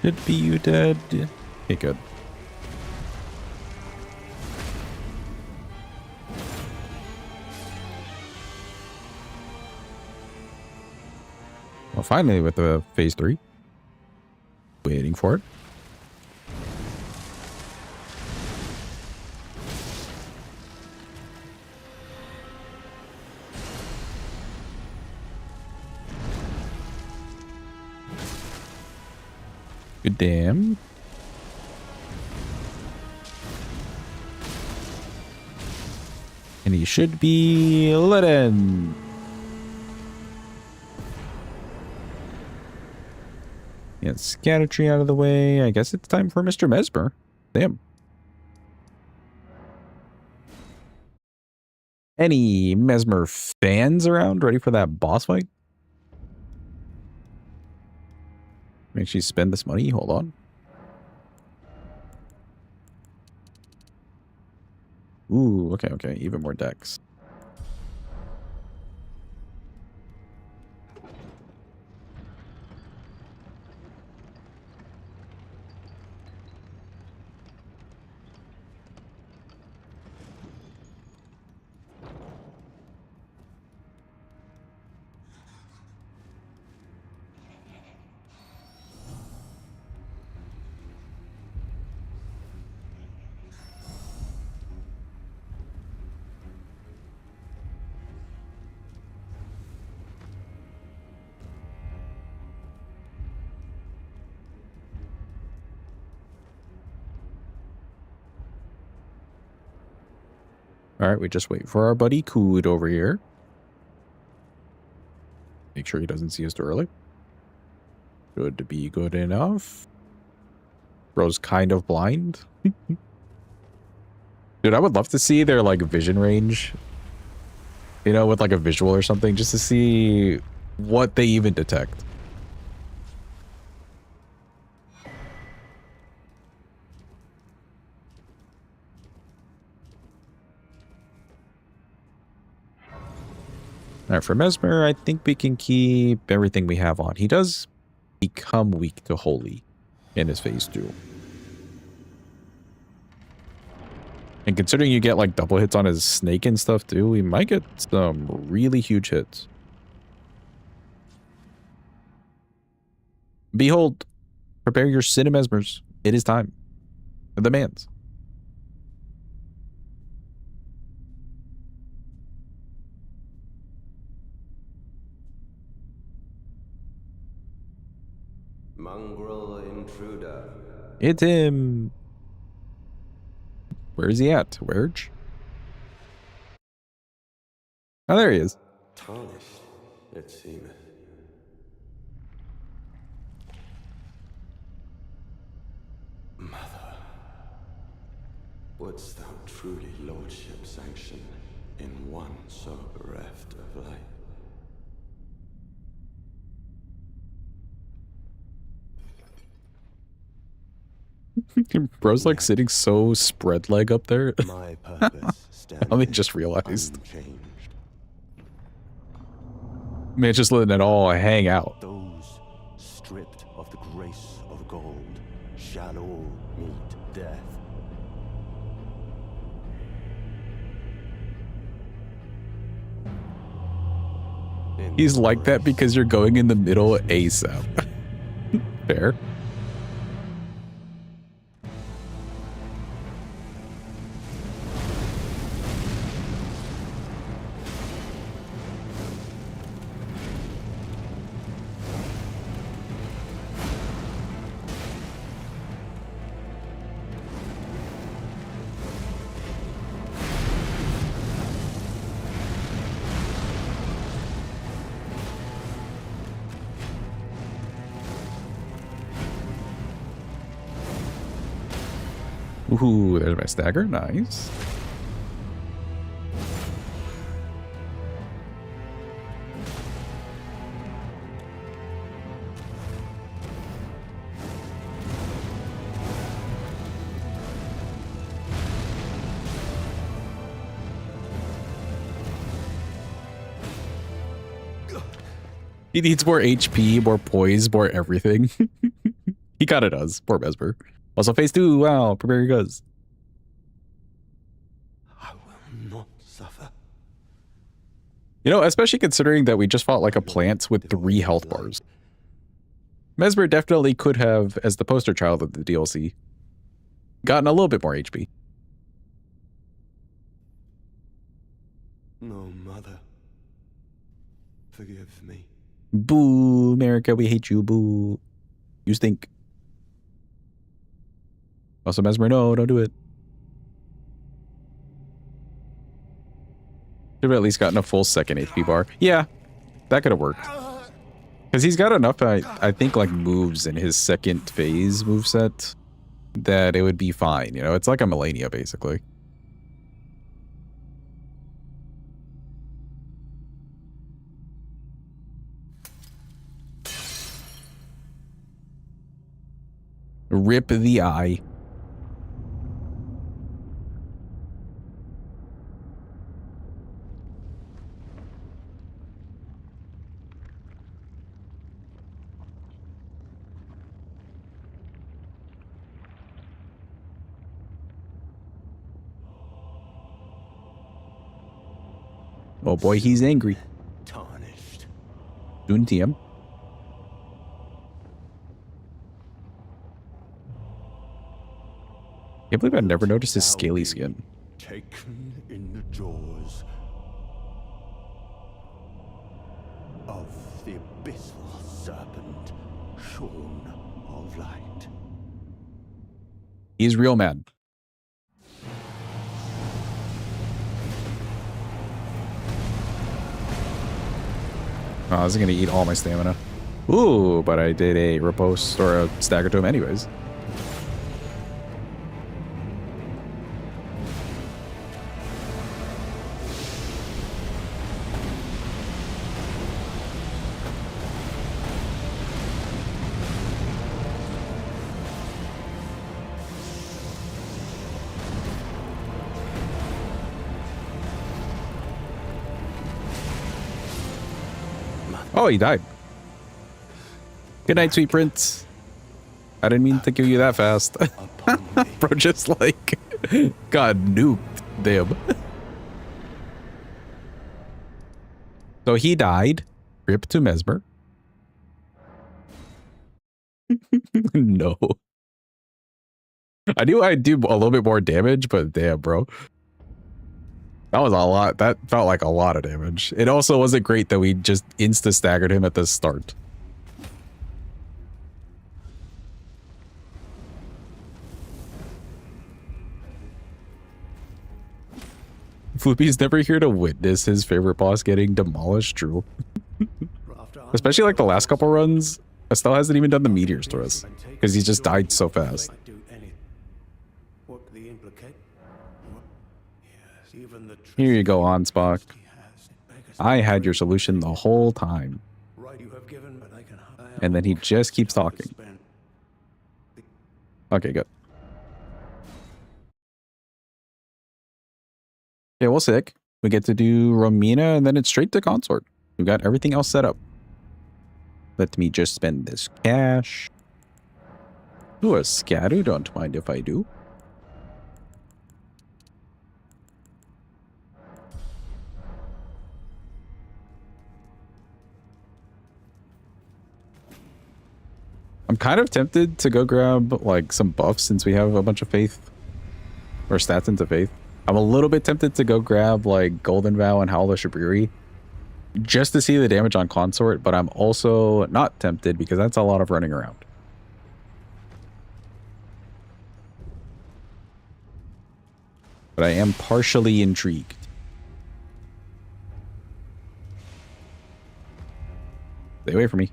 Should be you dead. Okay, good. Well, finally with the phase 3. Waiting for it. Good damn. And he should be let in. Get Scatter Tree out of the way. I guess it's time for Mr. Mesmer. Damn. Any Mesmer fans around ready for that boss fight? Make sure you spend this money. Hold on. Ooh, okay, okay. Even more decks. All right, we just wait for our buddy Cood over here. Make sure he doesn't see us too early. Good to be good enough. Bro's kind of blind. Dude, I would love to see their like vision range. You know, with like a visual or something, just to see what they even detect. All right, for Mesmer, I think we can keep everything we have on. He does become weak to Holy in his phase 2. And considering you get like double hits on his snake and stuff too, we might get some really huge hits. Behold, prepare your cinemesmers. It is time. The demands. Mongrel intruder. It's him. Where is he at? Where'd? Oh, there he is. Tarnished, it seemeth. Mother, wouldst thou truly lordship sanction in one so bereft of life? Bro's like sitting so spread leg up there. My purpose stands I only just realized. unchanged. Man, just letting it all hang out. Those stripped of the grace of gold shall all meet death. He's like that because you're going in the middle ASAP. Fair. Ooh, there's my stagger. Nice. He needs more HP, more poise, more everything. He kinda does. Poor Mesmer. Also, phase 2. Wow, prepare your guns. I will not suffer. You know, especially considering that we just fought like a plant with 3 health bars. Mesmer definitely could have, as the poster child of the DLC, gotten a little bit more HP. No, mother. Forgive me. Boo, America, we hate you, boo. You stink. Also, Mesmer, no, don't do it. Should have at least gotten a full second HP bar. Yeah, that could have worked. Because he's got enough, I think, like moves in his second phase moveset that it would be fine. You know, it's like a Melania, basically. Rip the eye. Oh boy, he's angry. Tarnished. Doing TM. Can't believe I never noticed his scaly skin. Taken in the jaws of the abyssal serpent, shorn of light. He's real mad. Oh, I was gonna eat all my stamina. Ooh, but I did a riposte or a stagger to him anyways. Oh, he died. Good night, sweet prince. I didn't mean to kill you that fast. Bro, just like got nuked. Damn. So he died. Rip to Mesmer. No. I knew I'd do a little bit more damage, but damn, bro. That was a lot. That felt like a lot of damage. It also wasn't great that we just insta-staggered him at the start. Floopy's never here to witness his favorite boss getting demolished, true. Especially like the last couple runs, Estelle hasn't even done the meteors to us because he's just died so fast. Here you go, Ansbach. I had your solution the whole time. And then he just keeps talking. Okay, good. Okay, well, sick. We get to do Romina, and then it's straight to Consort. We've got everything else set up. Let me just spend this cash. Ooh, a Scadu, don't mind if I do. I'm kind of tempted to go grab like some buffs since we have a bunch of faith or stats into faith. I'm a little bit tempted to go grab like Golden Vow and Howl of Shabriri just to see the damage on Consort, but I'm also not tempted because that's a lot of running around. But I am partially intrigued. Stay away from me.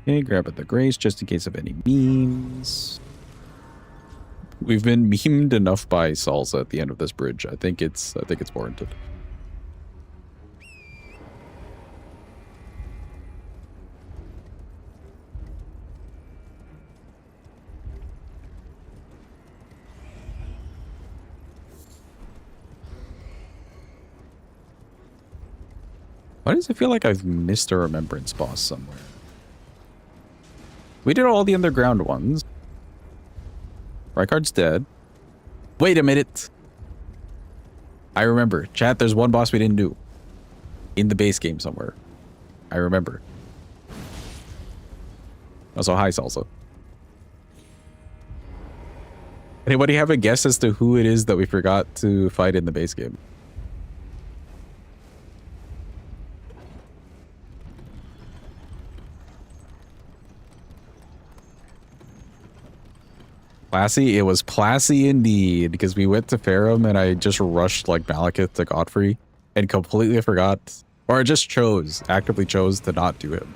Okay, grab at the grace just in case of any memes. We've been memed enough by Salsa at the end of this bridge. I think it's warranted. Why does it feel like I've missed a Remembrance boss somewhere? We did all the underground ones. Rykard's dead. Wait a minute. I remember. Chat, there's one boss we didn't do. In the base game somewhere. I remember. Also, hi, Salsa. Anybody have a guess as to who it is that we forgot to fight in the base game? Plassy? It was Plassy indeed, because we went to Farum and I just rushed like Malekith to Godfrey and completely forgot, or just actively chose to not do him.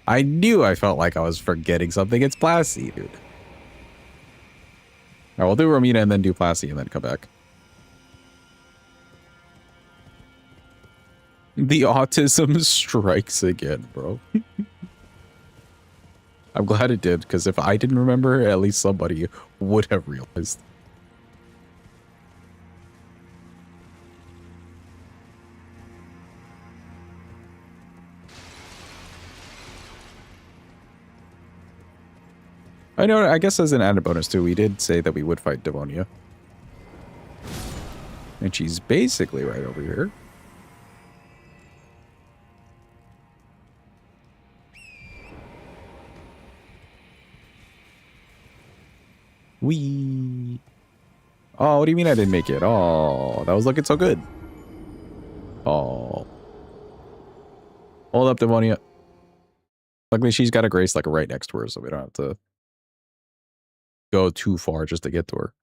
I knew I felt like I was forgetting something. It's Plassy, dude. All right, we'll do Romina and then do Plassy and then come back. The autism strikes again, bro. I'm glad it did, because if I didn't remember, at least somebody would have realized. I know, I guess as an added bonus too, we did say that we would fight Devonia. And she's basically right over here. Wee. Oh, what do you mean I didn't make it? Oh, that was looking so good. Oh. Hold up, Devonia. Luckily, she's got a Grace like right next to her, so we don't have to go too far just to get to her.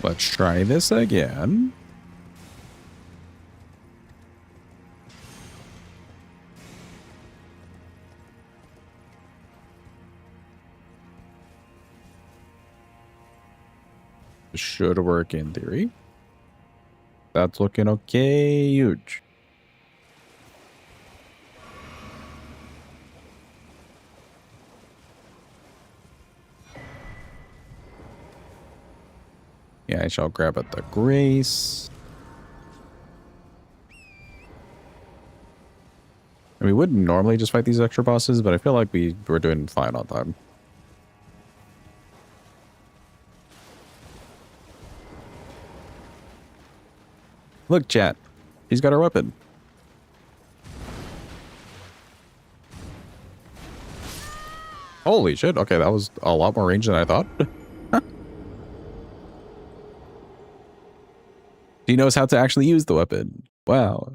Let's try this again. Should work in theory. That's looking okay. Huge. Yeah, I shall grab at the Grace. And we wouldn't normally just fight these extra bosses, but I feel like we were doing fine on time. Look, chat. He's got our weapon. Holy shit. Okay, that was a lot more range than I thought. He knows how to actually use the weapon. Wow.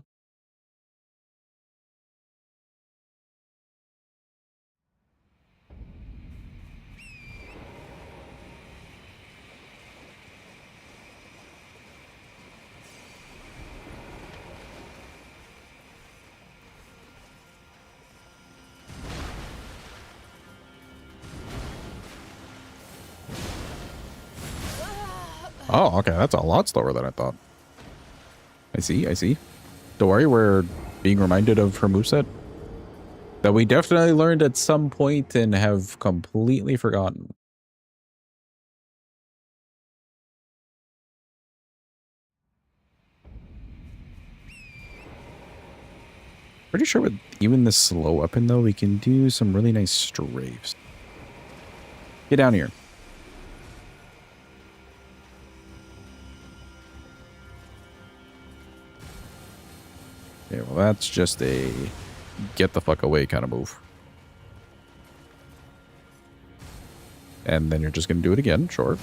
Oh, okay. That's a lot slower than I thought. I see. I see. Don't worry. We're being reminded of her moveset that we definitely learned at some point and have completely forgotten. Pretty sure with even this slow weapon, though, we can do some really nice strafes. Get down here. Okay, well, that's just a get the fuck away kind of move. And then you're just going to do it again, sure.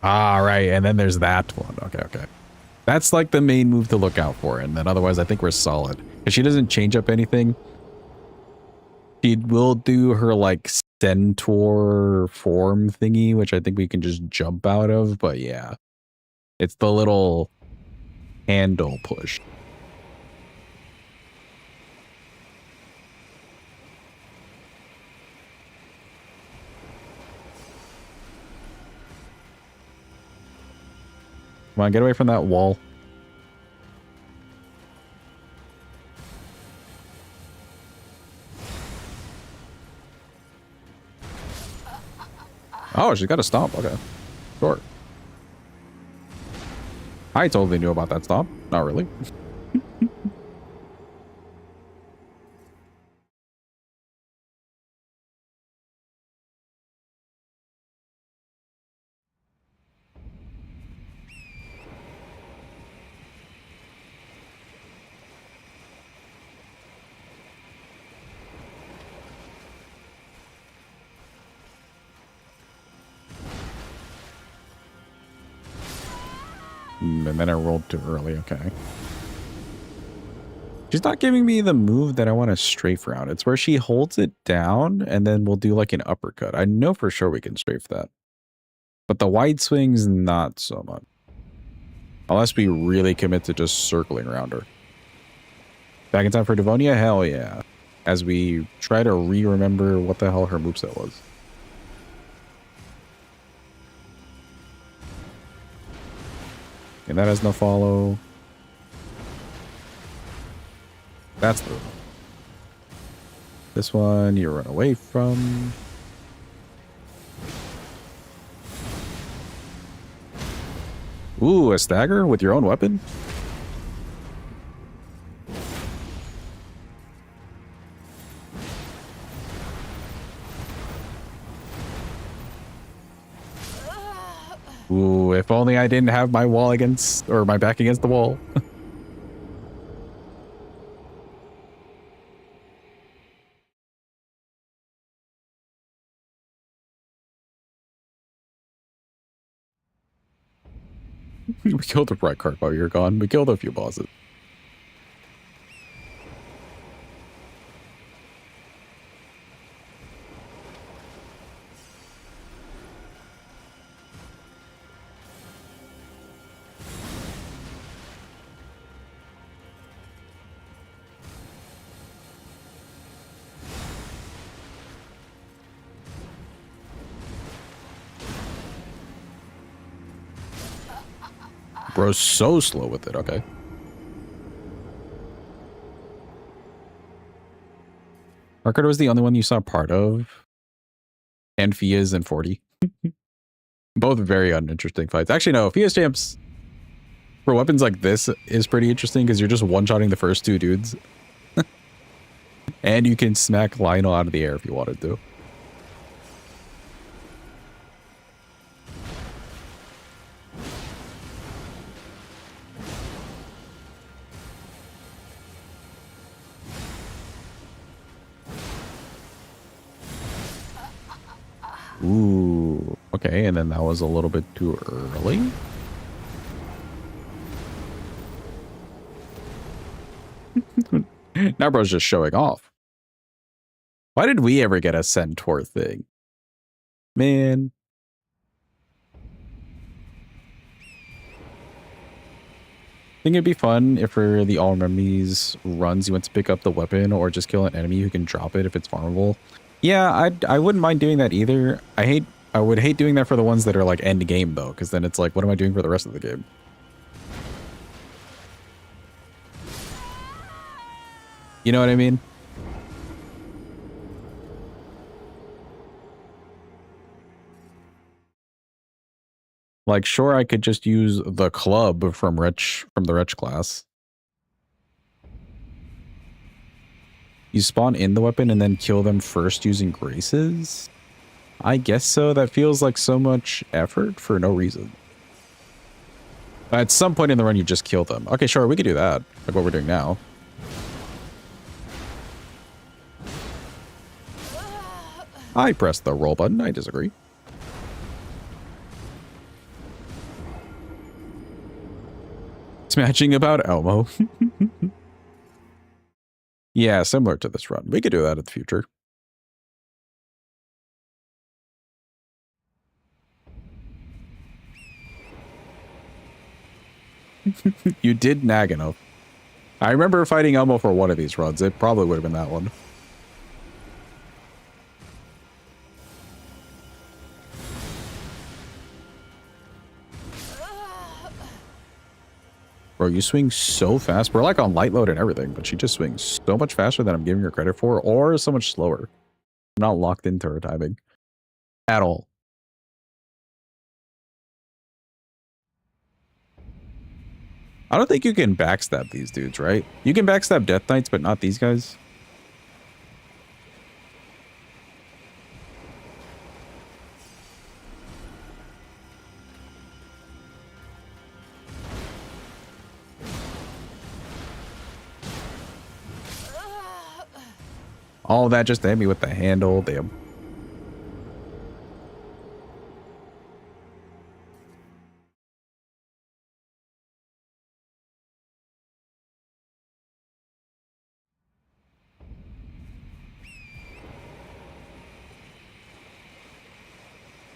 All right, and then there's that one. Okay, okay. That's like the main move to look out for, and then otherwise I think we're solid. If she doesn't change up anything, she will do her like centaur form thingy, which I think we can just jump out of, but yeah. It's the little handle push. Come on, get away from that wall. Oh, she's got a stomp. Okay. Sure. I totally knew about that stomp. Not really. And then I rolled too early. Okay. She's not giving me the move that I want to strafe round. It's where she holds it down and then we'll do like an uppercut. I know for sure we can strafe that. But the wide swings, not so much. Unless we really commit to just circling around her. Back in time for Devonia? Hell yeah. As we try to re-remember what the hell her moveset was. And that has no follow. That's the... This one you run away from. Ooh, a stagger with your own weapon? Ooh, if only I didn't have my wall against, or my back against the wall. We killed the bright cart while you're gone. We killed a few bosses. Bro's so slow with it. Okay. Market was the only one you saw part of. And Fia's and 40. Both very uninteresting fights. Actually, no. Fia's champs for weapons like this is pretty interesting because you're just one-shotting the first two dudes. And you can smack Lionel out of the air if you wanted to. Ooh, okay, and then that was a little bit too early. Now bro's just showing off. Why did we ever get a centaur thing? Man. I think it'd be fun if for the all memories runs you went to pick up the weapon or just kill an enemy who can drop it if it's farmable. Yeah, I wouldn't mind doing that either. I would hate doing that for the ones that are like end game though, because then it's like, what am I doing for the rest of the game? You know what I mean? Like, sure, I could just use the club from the Wretch class. You spawn in the weapon and then kill them first using graces? I guess so. That feels like so much effort for no reason. At some point in the run, you just kill them. Okay, sure, we could do that. Like what we're doing now. I pressed the roll button. I disagree. Smashing about Elmo. Yeah, similar to this run. We could do that in the future. You did Nagano. I remember fighting Elmo for one of these runs. It probably would have been that one. Bro, you swing so fast. We're like on light load and everything, but she just swings so much faster than I'm giving her credit for, or so much slower. I'm not locked into her timing at all. I don't think you can backstab these dudes, right? You can backstab Death Knights, but not these guys. All that just to hit me with the handle. Damn.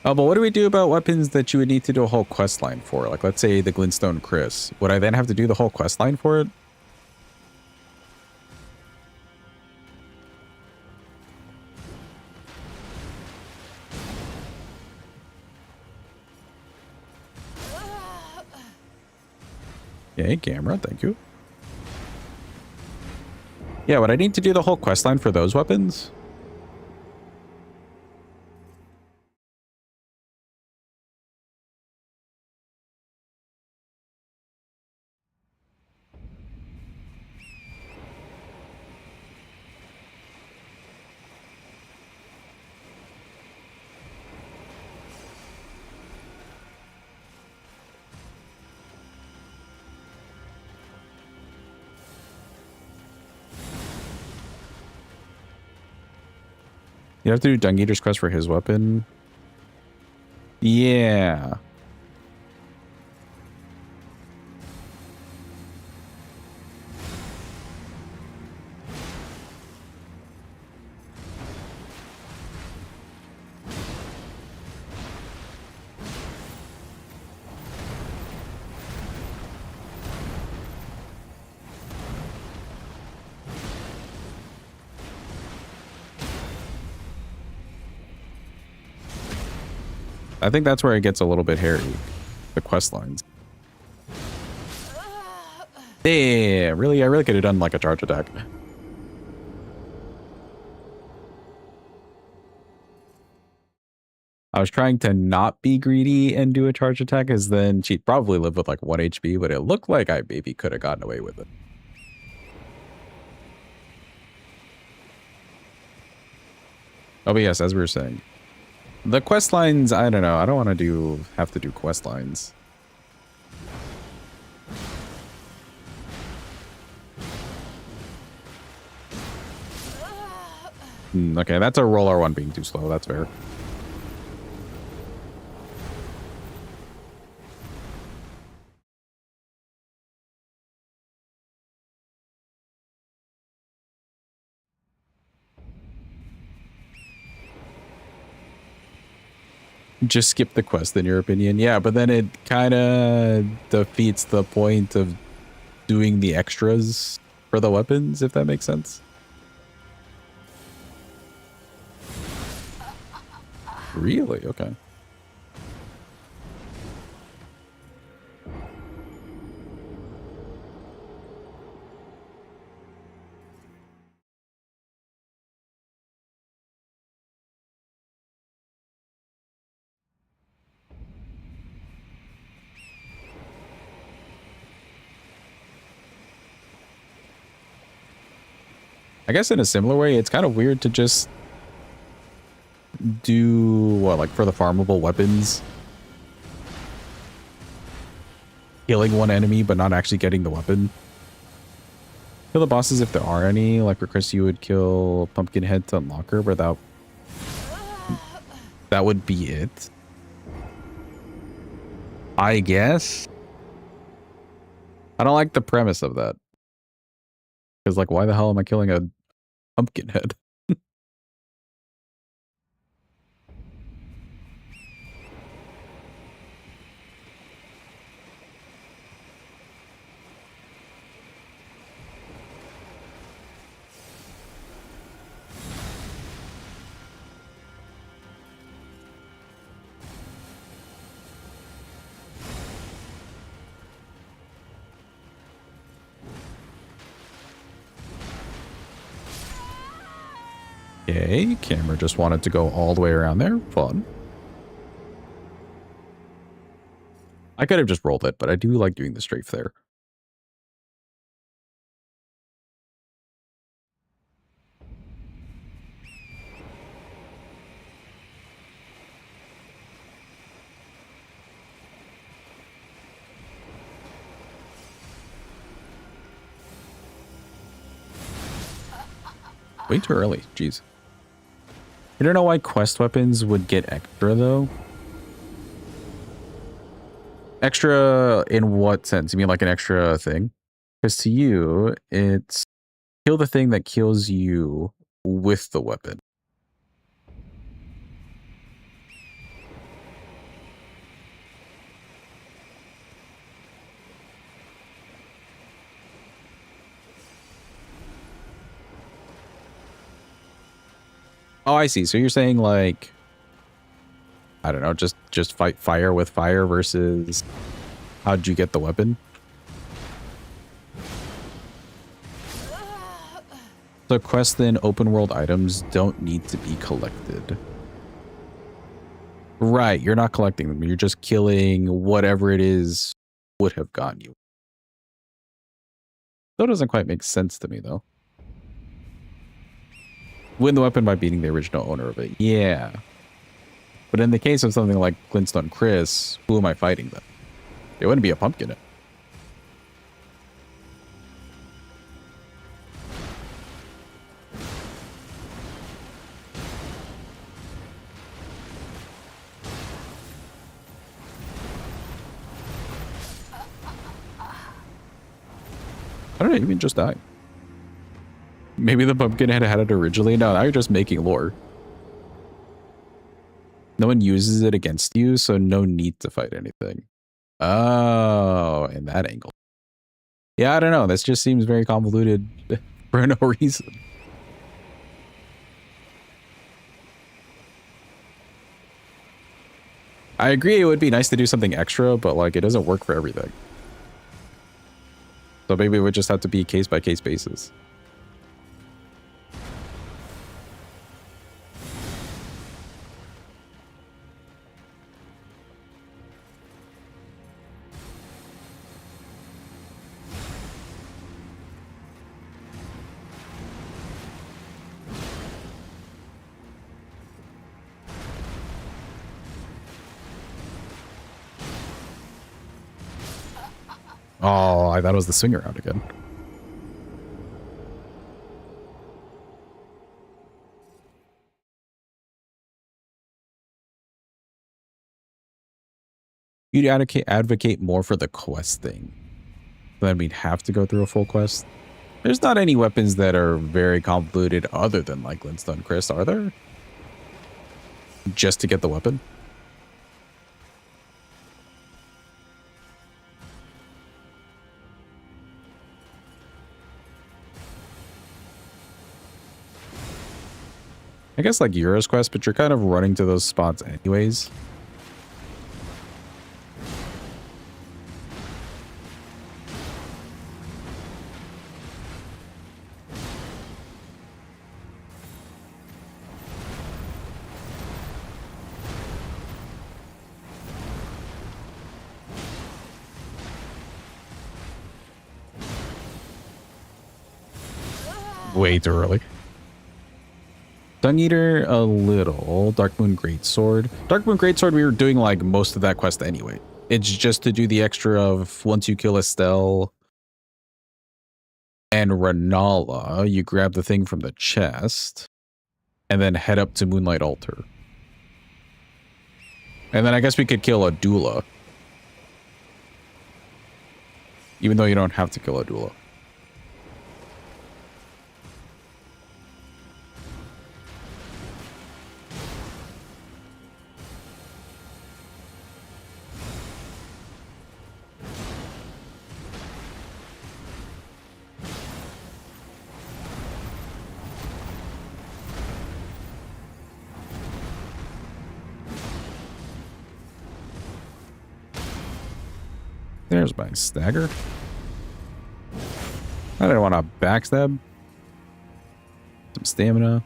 Oh, but what do we do about weapons that you would need to do a whole quest line for? Like, let's say the Glintstone Chris. Would I then have to do the whole quest line for it? Okay, camera, thank you. Yeah, would I need to do the whole quest line for those weapons? You have to do Dung Eater's quest for his weapon. Yeah. I think that's where it gets a little bit hairy. The quest lines. Yeah, really, I really could have done like a charge attack. I was trying to not be greedy and do a charge attack, as then she'd probably live with like 1 HP, but it looked like I maybe could have gotten away with it. Oh, but yes, as we were saying, the quest lines, I don't know. I don't want to have to do quest lines. Okay, that's a roll R1 being too slow. That's fair. Just skip the quest, in your opinion? Yeah, but then it kind of defeats the point of doing the extras for the weapons, if that makes sense. Really? Okay. I guess in a similar way, it's kind of weird to just do, what, like for the farmable weapons? Killing one enemy, but not actually getting the weapon. Kill the bosses if there are any. Like for Chris, you would kill Pumpkinhead to unlock her, but that would be it. I guess. I don't like the premise of that. Because, like, why the hell am I killing a Pumpkinhead? Okay, camera just wanted to go all the way around there. Fun. I could have just rolled it, but I do like doing the strafe there. Way too early. Jeez. I don't know why quest weapons would get extra, though. Extra in what sense? You mean like an extra thing? Because to you, it's kill the thing that kills you with the weapon. Oh, I see. So you're saying like, I don't know, just fight fire with fire versus how'd you get the weapon? So quests then open world items don't need to be collected. Right, you're not collecting them. You're just killing whatever it is would have gotten you. That doesn't quite make sense to me though. Win the weapon by beating the original owner of it. Yeah. But in the case of something like Glintstone Chris, who am I fighting then? It wouldn't be a pumpkin. I don't know, you can just die. Maybe the pumpkin had it originally. No, now you're just making lore. No one uses it against you, so no need to fight anything. Oh, in that angle. Yeah, I don't know. This just seems very convoluted for no reason. I agree it would be nice to do something extra, but like it doesn't work for everything. So maybe it would just have to be case by case basis. Oh, I thought it was the swing around again. You'd advocate more for the quest thing. Then we'd have to go through a full quest. There's not any weapons that are very convoluted other than like Glintstone Chris, are there? Just to get the weapon? I guess like Euro's quest, but you're kind of running to those spots anyways. Way too early. Dung Eater, a little. Dark Moon Greatsword. Dark Moon Greatsword, we were doing like most of that quest anyway. It's just to do the extra of once you kill Estelle and Renala, you grab the thing from the chest and then head up to Moonlight Altar. And then I guess we could kill a doula. Even though you don't have to kill a doula. There's my stagger. I didn't want to backstab. Some stamina.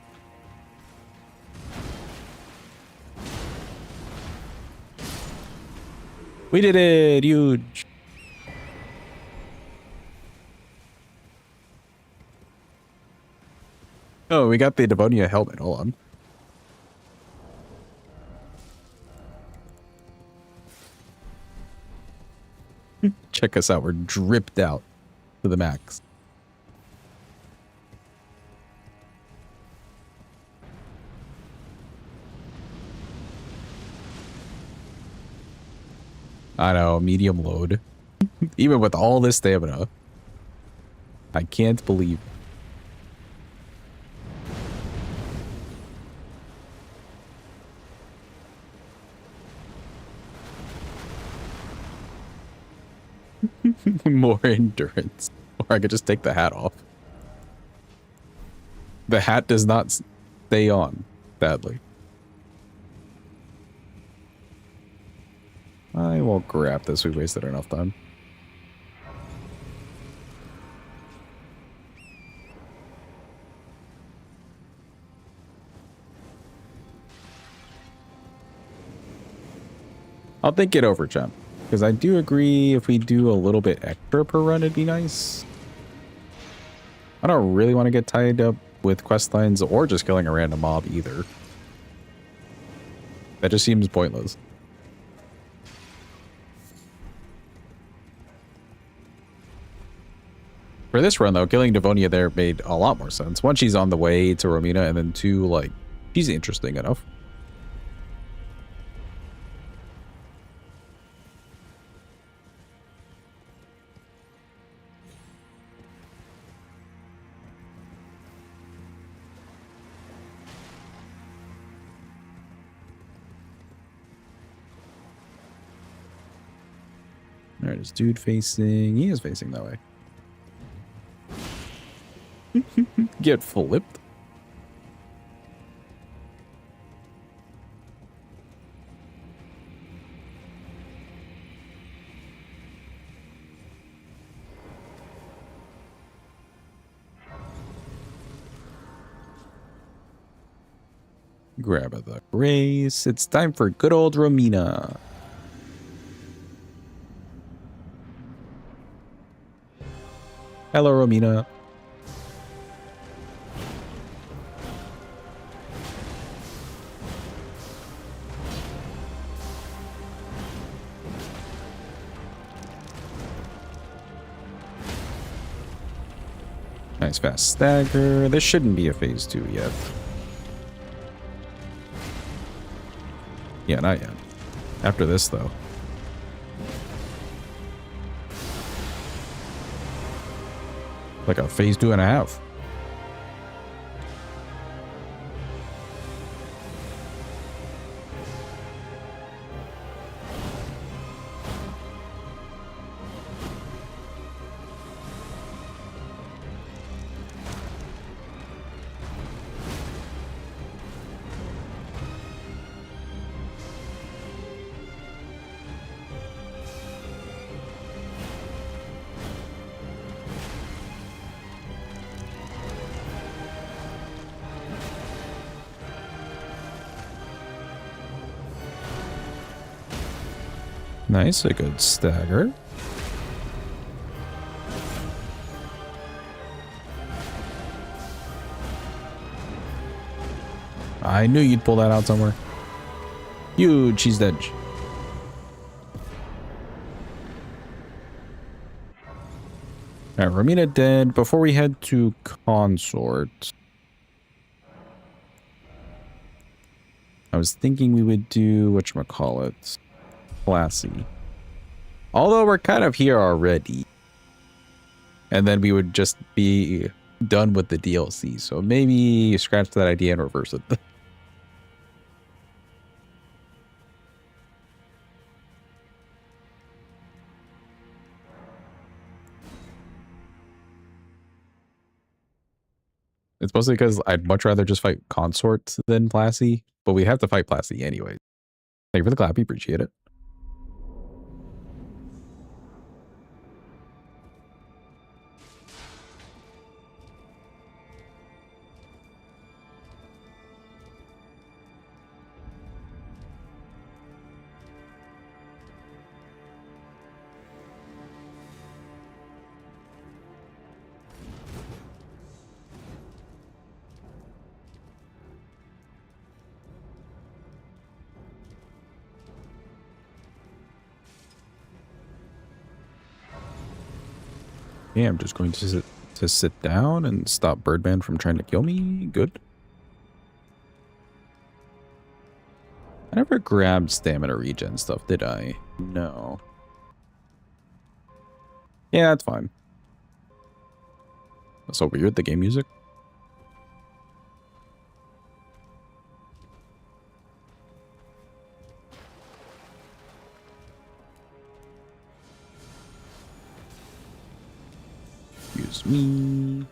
We did it! Huge! Oh, we got the Devonia helmet. Hold on. Check us out. We're dripped out to the max. I know, medium load. Even with all this stamina. I can't believe. More endurance. Or I could just take the hat off. The hat does not stay on, sadly. I won't grab this. We wasted enough time. I'll think it over, champ. Because I do agree if we do a little bit extra per run, it'd be nice. I don't really want to get tied up with quest lines or just killing a random mob either. That just seems pointless. For this run, though, killing Devonia there made a lot more sense. One, she's on the way to Romina, and then two, like, she's interesting enough. Alright, is dude facing? He is facing that way. Get flipped. Grab the race. It's time for good old Romina. Hello, Romina. Nice fast stagger. This shouldn't be a phase 2 yet. Yeah, not yet. After this, though. Like a phase 2.5. Nice, a good stagger. I knew you'd pull that out somewhere. Huge, she's dead. Alright, Romina dead. Before we head to Consort, I was thinking we would do whatchamacallit. Classy. Although we're kind of here already. And then we would just be done with the DLC. So maybe scratch that idea and reverse it. It's mostly because I'd much rather just fight Consort than Plassy. But we have to fight Plassy anyway. Thank you for the clap. Appreciate it. Yeah, I'm just going to sit down and stop Birdman from trying to kill me. Good. I never grabbed stamina regen stuff, did I? No. Yeah, that's fine. That's so weird, the game music. Excuse me.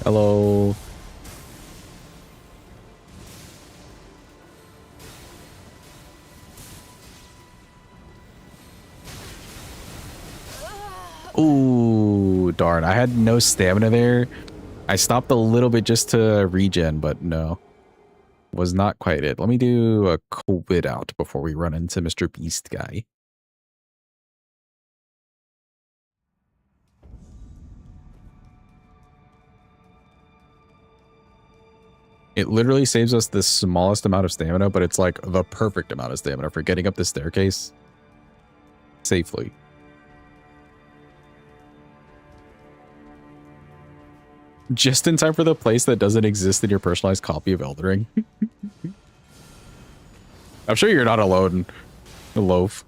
Hello. Ooh, darn. I had no stamina there. I stopped a little bit just to regen, but no. Was not quite it. Let me do a quit out before we run into Mr. Beast guy. It literally saves us the smallest amount of stamina, but it's like the perfect amount of stamina for getting up the staircase safely. Just in time for the place that doesn't exist in your personalized copy of Elden Ring. I'm sure you're not alone, Loaf.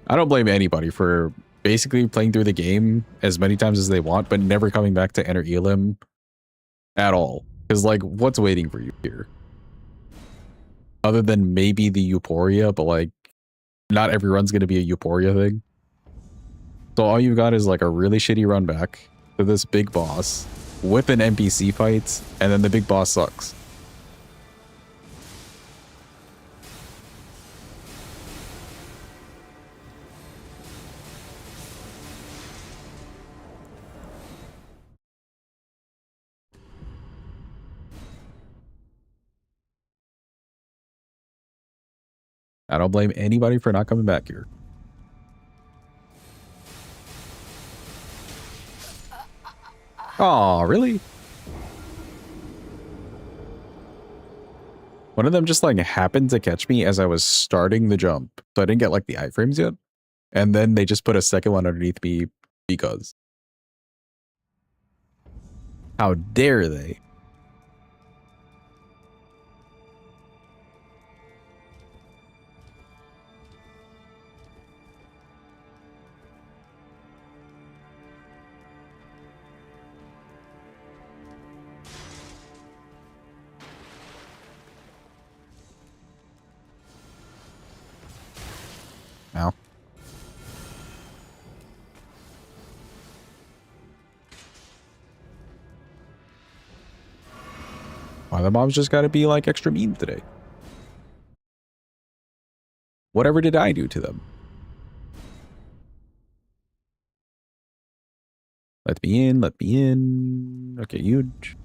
I don't blame anybody for basically playing through the game as many times as they want, but never coming back to Enter Elim at all. Because, like, what's waiting for you here? Other than maybe the Euphoria, but, like, not every run's going to be a Euphoria thing. So all you've got is, like, a really shitty run back to this big boss with an NPC fight, and then the big boss sucks. I don't blame anybody for not coming back here. Aw, really? One of them just like happened to catch me as I was starting the jump. So I didn't get like the iframes yet. And then they just put a second one underneath me because. How dare they? Now. Why the mobs just gotta be like extra mean today? Whatever did I do to them? Let me in, let me in. Okay, huge.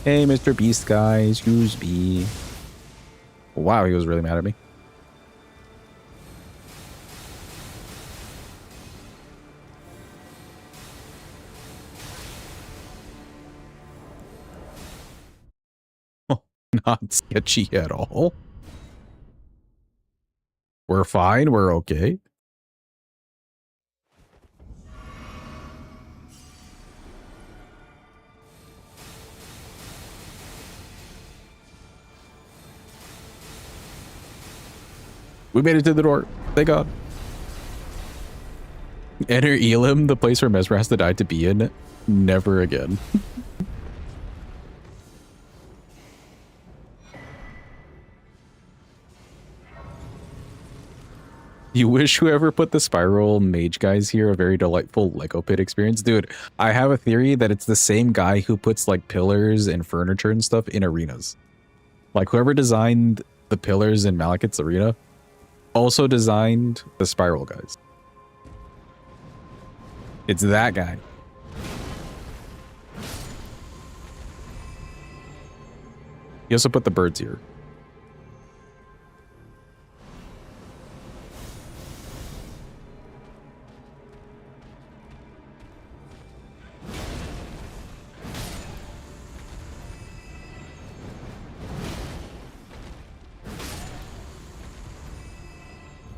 Hey, Mr. Beast guy, excuse me. Wow, he was really mad at me. Not sketchy at all. We're fine, we're okay. We made it to the door. Thank God. Enter Elim, the place where Mesmer has to die to be in. Never again. You wish whoever put the spiral mage guys here a very delightful Lego pit experience. Dude, I have a theory that it's the same guy who puts like pillars and furniture and stuff in arenas. Like whoever designed the pillars in Malekith's arena also designed the spiral guys. It's that guy. He also put the birds here.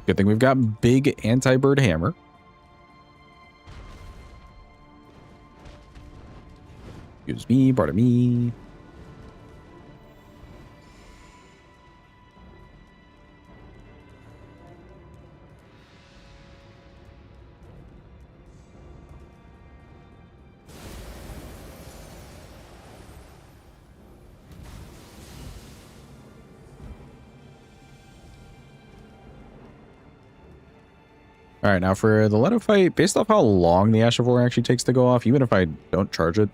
Good thing we've got big anti-bird hammer. Excuse me, pardon me. All right, now for the Leto fight, based off how long the Ash of War actually takes to go off, even if I don't charge it,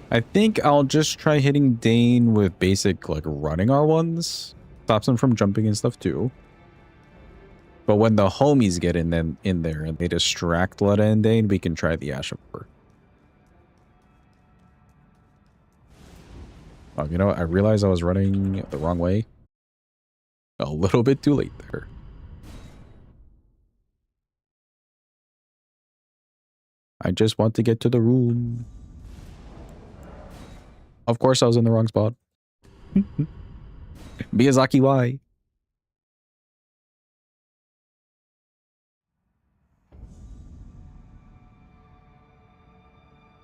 I think I'll just try hitting Dane with basic, like, running R1s. Stops him from jumping and stuff, too. But when the homies get in there and they distract Letta and Dane, we can try the Ash of War. Oh, you know what? I realized I was running the wrong way. A little bit too late there. I just want to get to the room. Of course I was in the wrong spot. Miyazaki, why?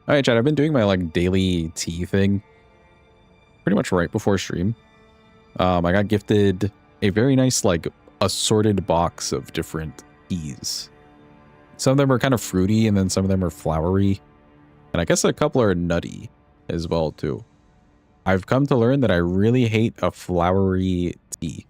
Alright, chat, I've been doing my like daily tea thing pretty much right before stream. I got gifted a very nice like assorted box of different teas. Some of them are kind of fruity and then some of them are flowery. And I guess a couple are nutty as well too. I've come to learn that I really hate a flowery tea.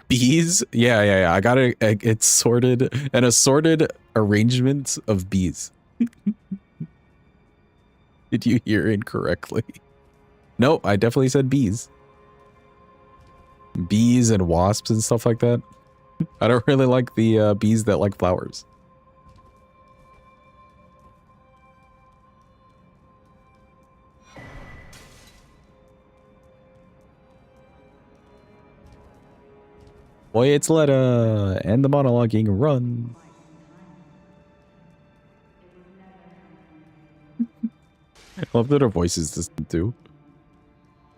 Bees? Yeah. I got it's sorted, an assorted arrangement of bees. Did you hear incorrectly? Nope, I definitely said bees. Bees and wasps and stuff like that. I don't really like the bees that like flowers. Boy, it's Letta and the monologuing run. I love that her voice is distant too.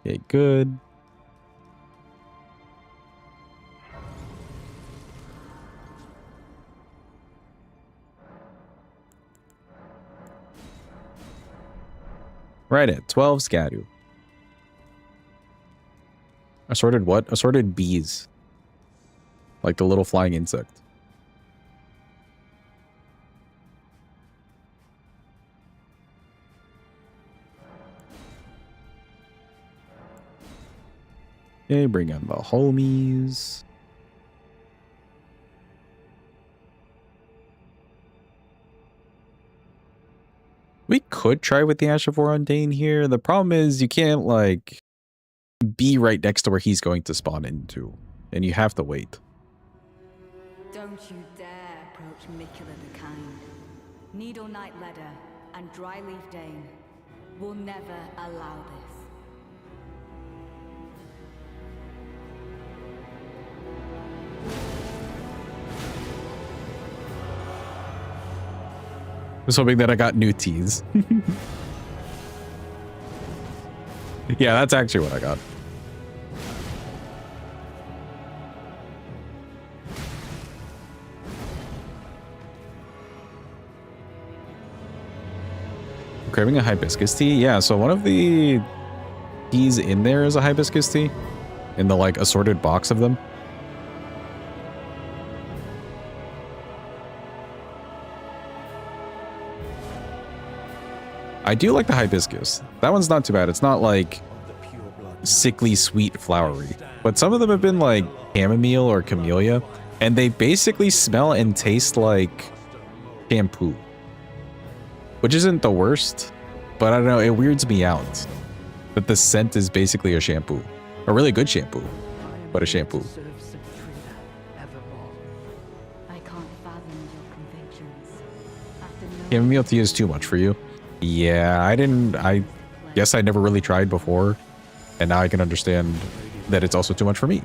Okay, good. Right at 12 Scadu. Assorted what? Assorted bees. Like the little flying insect. Okay, bring on the homies. We could try with the Ash of War on Dane here. The problem is you can't, like, be right next to where he's going to spawn into. And you have to wait. Don't you dare approach Mikula the Kind. Needle Knight Ledder and Dryleaf Dane will never allow this. I was hoping that I got new teas. Yeah, that's actually what I got. Craving a hibiscus tea? Yeah, so one of the teas in there is a hibiscus tea. In the, like, assorted box of them. I do like the hibiscus. That one's not too bad. It's not, like, sickly sweet flowery. But some of them have been, like, chamomile or camellia. And they basically smell and taste like shampoo. Which isn't the worst, but I don't know, it weirds me out that the scent is basically a shampoo. A really good shampoo, but a shampoo. I can't fathom your convictions. Chamomile tea is too much for you. Yeah, I guess I never really tried before, and now I can understand that it's also too much for me.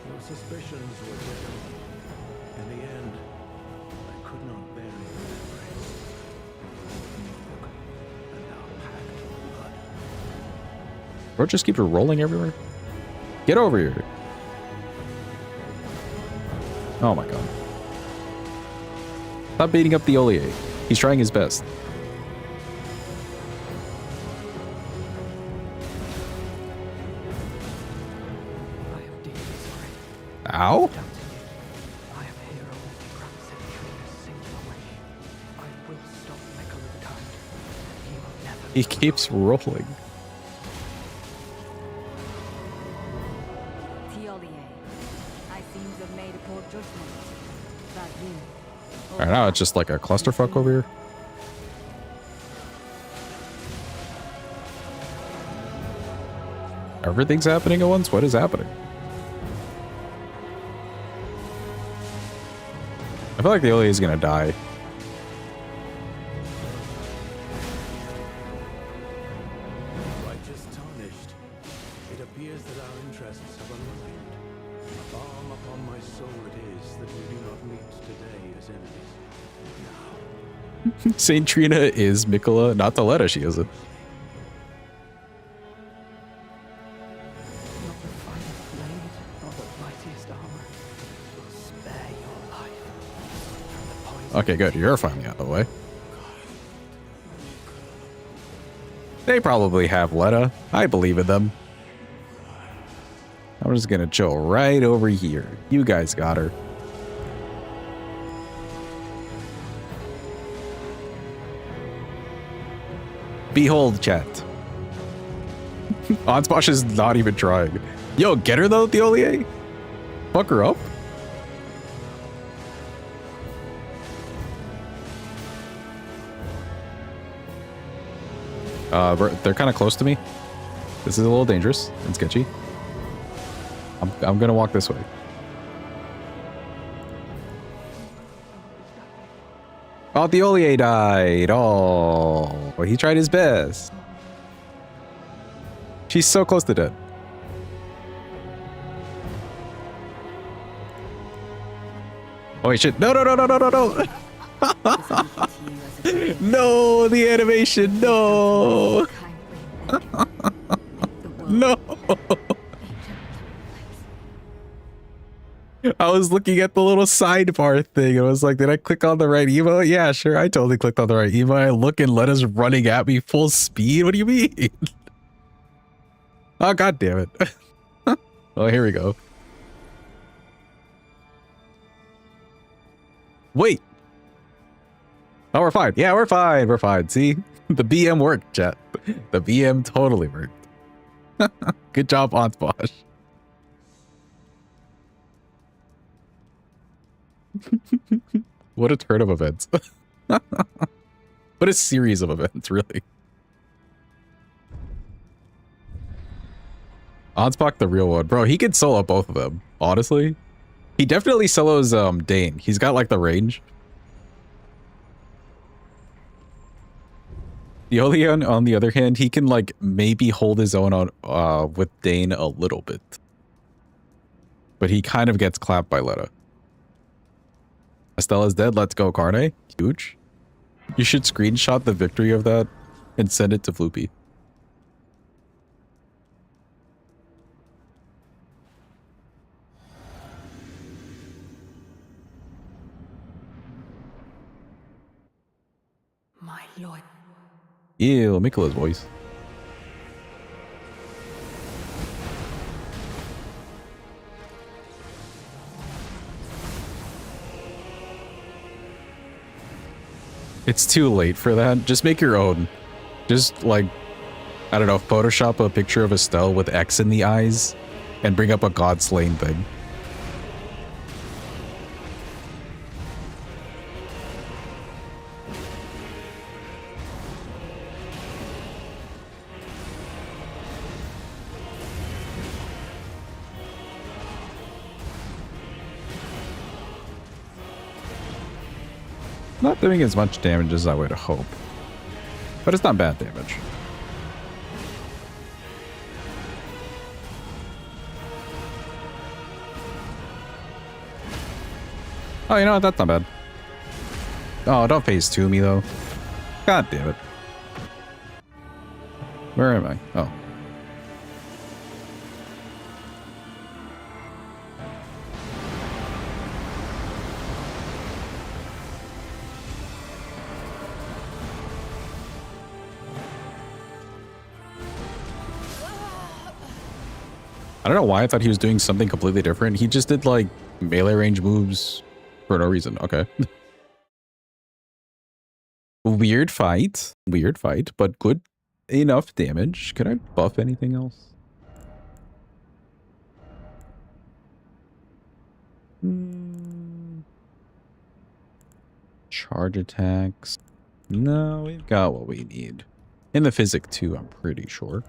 Your suspicions were different. In the end, I could not bear your embrace. And our pact of blood. Or just keep it rolling everywhere. Get over here. Oh my god. Stop beating up the Ollier. He's trying his best. I am deeply sorry. Ow? Doubting you. I am a hero who grants Sentry a singular wish. I will stop Michael the Kind. He will never He become keeps rolling. Tiolier, I seem to have made a poor judgment. That you. Alright, now it's just like a clusterfuck over here. Everything's happening at once? What is happening? I feel like the Ollier is gonna die. Quite just tarnished. It appears that our interests have aligned. A balm upon my soul it is that we do not meet today as enemies. Saint Trina is Mikola, not Toletta, she isn't. Not the finest blade, nor the mightiest armor will spare your life from the poison. Okay, good. You're finally out of the way. They probably have Letta. I believe in them. I'm just gonna chill right over here. You guys got her. Behold, chat. Ansposh is not even trying. Yo, get her though, the Ollier? Fuck her up? They're kind of close to me. This is a little dangerous and sketchy. I'm gonna walk this way. Oh, the Ollier died. Oh, he tried his best. She's so close to dead. Oh wait, shit! No! No, the animation. No. No. I was looking at the little sidebar thing. I was like, did I click on the right emote? Yeah, sure. I totally clicked on the right emote. I look and Letta's running at me full speed. What do you mean? Oh, god damn it. Oh, here we go. Wait. Oh, we're fine. Yeah, we're fine. We're fine. See? The BM worked, chat. The BM totally worked. Good job, Ansposh. What a turn of events. What a series of events, really. Ansposh, the real one. Bro, he could solo both of them, honestly. He definitely solos Dane. He's got like the range. The Oleon, on the other hand, he can like maybe hold his own on with Dane a little bit. But he kind of gets clapped by Letta. Estella's dead. Let's go, Carne. Huge. You should screenshot the victory of that and send it to Floopy. My lord. Ew, Mikola's voice. It's too late for that. Just make your own. Just like, I don't know, Photoshop a picture of Estelle with X in the eyes and bring up a God Slain thing. Not doing as much damage as I would hope. But it's not bad damage. Oh, you know what? That's not bad. Oh, don't phase 2 me, though. God damn it. Where am I? Oh. I don't know why I thought he was doing something completely different. He just did like melee range moves for no reason. Okay. Weird fight, but good enough damage. Can I buff anything else? Charge attacks. No, we've got what we need. In the physic too, I'm pretty sure.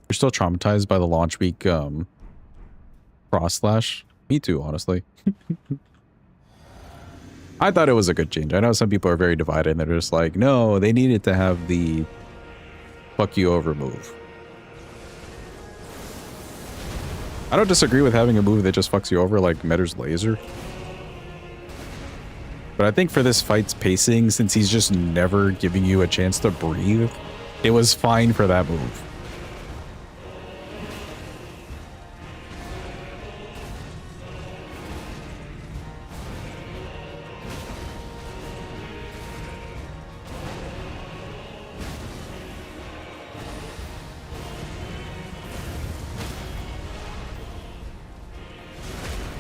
You're still traumatized by the launch week cross slash. Me too, honestly. I thought it was a good change. I know some people are very divided and they're just like, no, they needed to have the fuck you over move. I don't disagree with having a move that just fucks you over like Metter's laser. But I think for this fight's pacing, since he's just never giving you a chance to breathe, it was fine for that move.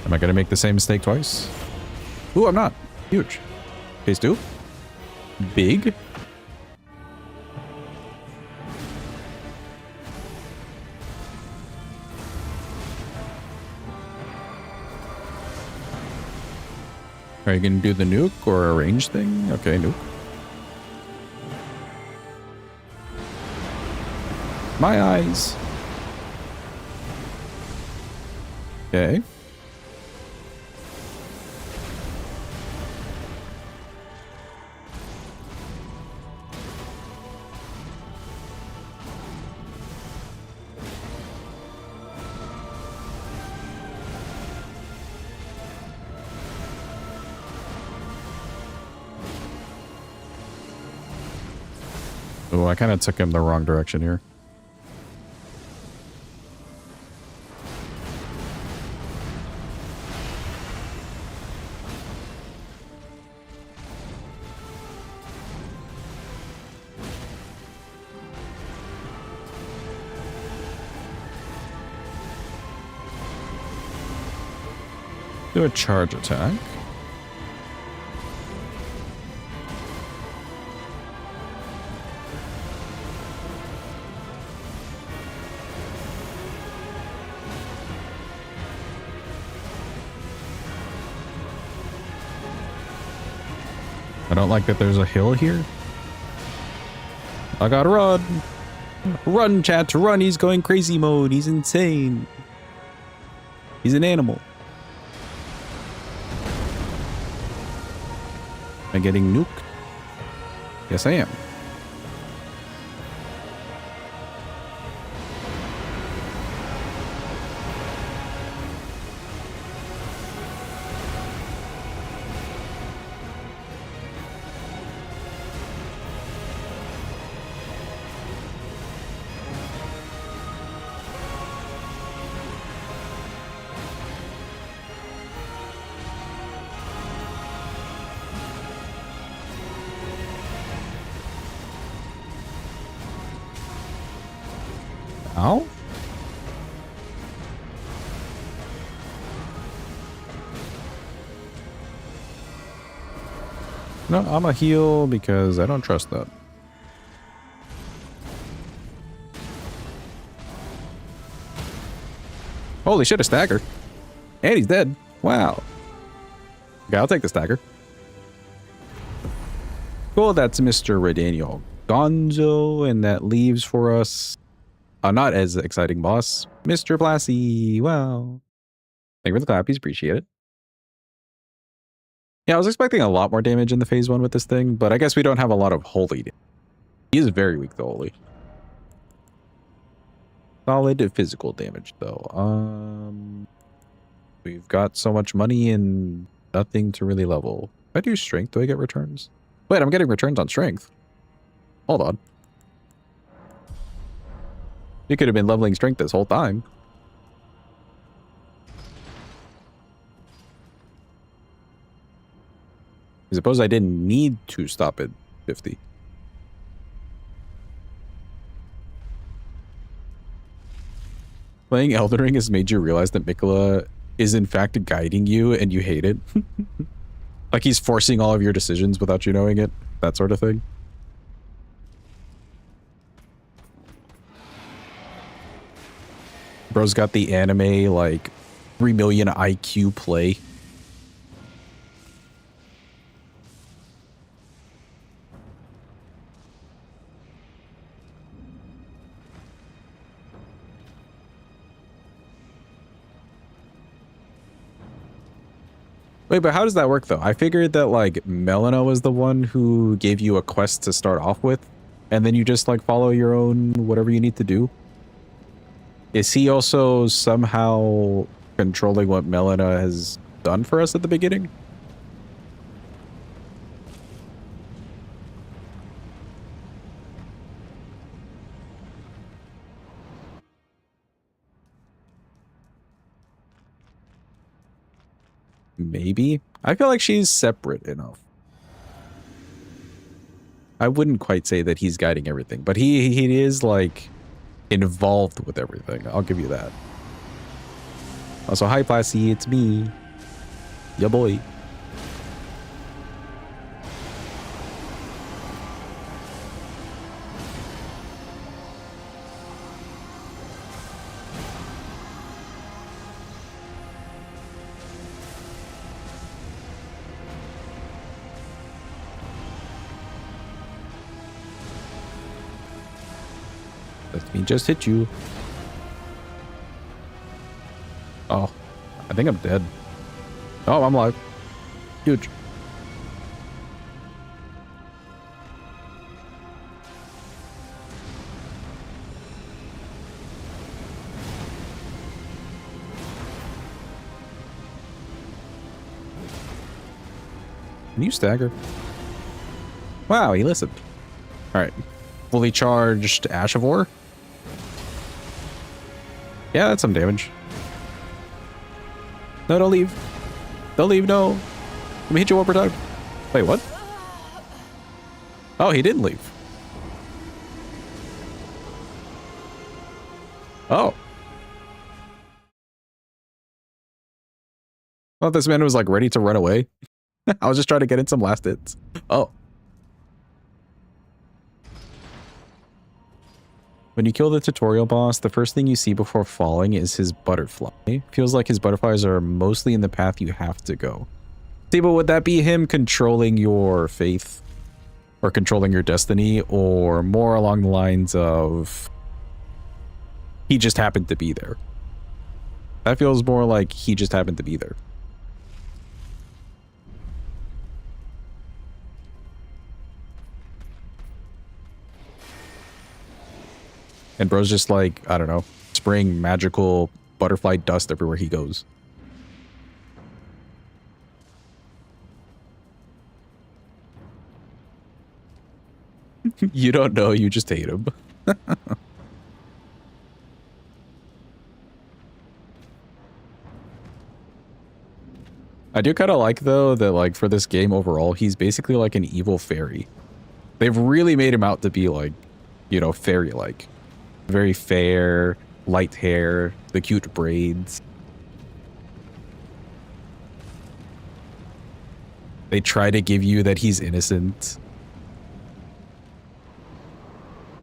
Am I going to make the same mistake twice? Ooh, I'm not. Huge. Phase 2. Big. Are you going to do the nuke or a range thing? Okay, nuke. My eyes. Okay. Oh, I kind of took him the wrong direction here. Do a charge attack. I don't like that there's a hill here. I gotta run. Run, chat, run. He's going crazy mode. He's insane. He's an animal. Am I getting nuked? Yes, I am. Ow? No, I'm a heal because I don't trust that. Holy shit, a stagger. And he's dead. Wow. Okay, I'll take the stagger. Cool, that's Mr. Redaniel Gonzo, and that leaves for us a not as exciting boss, Mr. Blassie. Wow. Thank you for the clappies, appreciate it. Yeah, I was expecting a lot more damage in the phase 1 with this thing, but I guess we don't have a lot of holy damage. He is very weak to holy. Solid physical damage, though. We've got so much money and nothing to really level. If I do strength, do I get returns? Wait, I'm getting returns on strength. Hold on. You could have been leveling strength this whole time. I suppose I didn't need to stop at 50. Playing Elden Ring has made you realize that Mikola is in fact guiding you and you hate it. Like he's forcing all of your decisions without you knowing it. That sort of thing. Bro's got the anime, like, 3 million IQ play. Wait, but how does that work, though? I figured that, like, Melina was the one who gave you a quest to start off with, and then you just, like, follow your own whatever you need to do. Is he also somehow controlling what Melina has done for us at the beginning? Maybe. I feel like she's separate enough. I wouldn't quite say that he's guiding everything, but he is like involved with everything. I'll give you that. Also, hi Plassy, it's me. Ya boy. Let me just hit you. Oh, I think I'm dead. Oh, I'm alive. Huge. Can you stagger? Wow, he listened. All right. Fully charged Ash of War. Yeah, that's some damage. No, don't leave. Don't leave, no. Let me hit you one more time. Wait, what? Oh, he didn't leave. Oh. I thought this man was like ready to run away. I was just trying to get in some last hits. Oh. When you kill the tutorial boss, the first thing you see before falling is his butterfly. Feels like his butterflies are mostly in the path you have to go. See, but would that be him controlling your faith? Or controlling your destiny? Or more along the lines of... he just happened to be there? That feels more like he just happened to be there. And bro's just like, I don't know, spraying magical butterfly dust everywhere he goes. You don't know, you just hate him. I do kind of like, though, that, like, for this game overall, he's basically like an evil fairy. They've really made him out to be, like, you know, fairy-like. Very fair, light hair, the cute braids. They try to give you that he's innocent.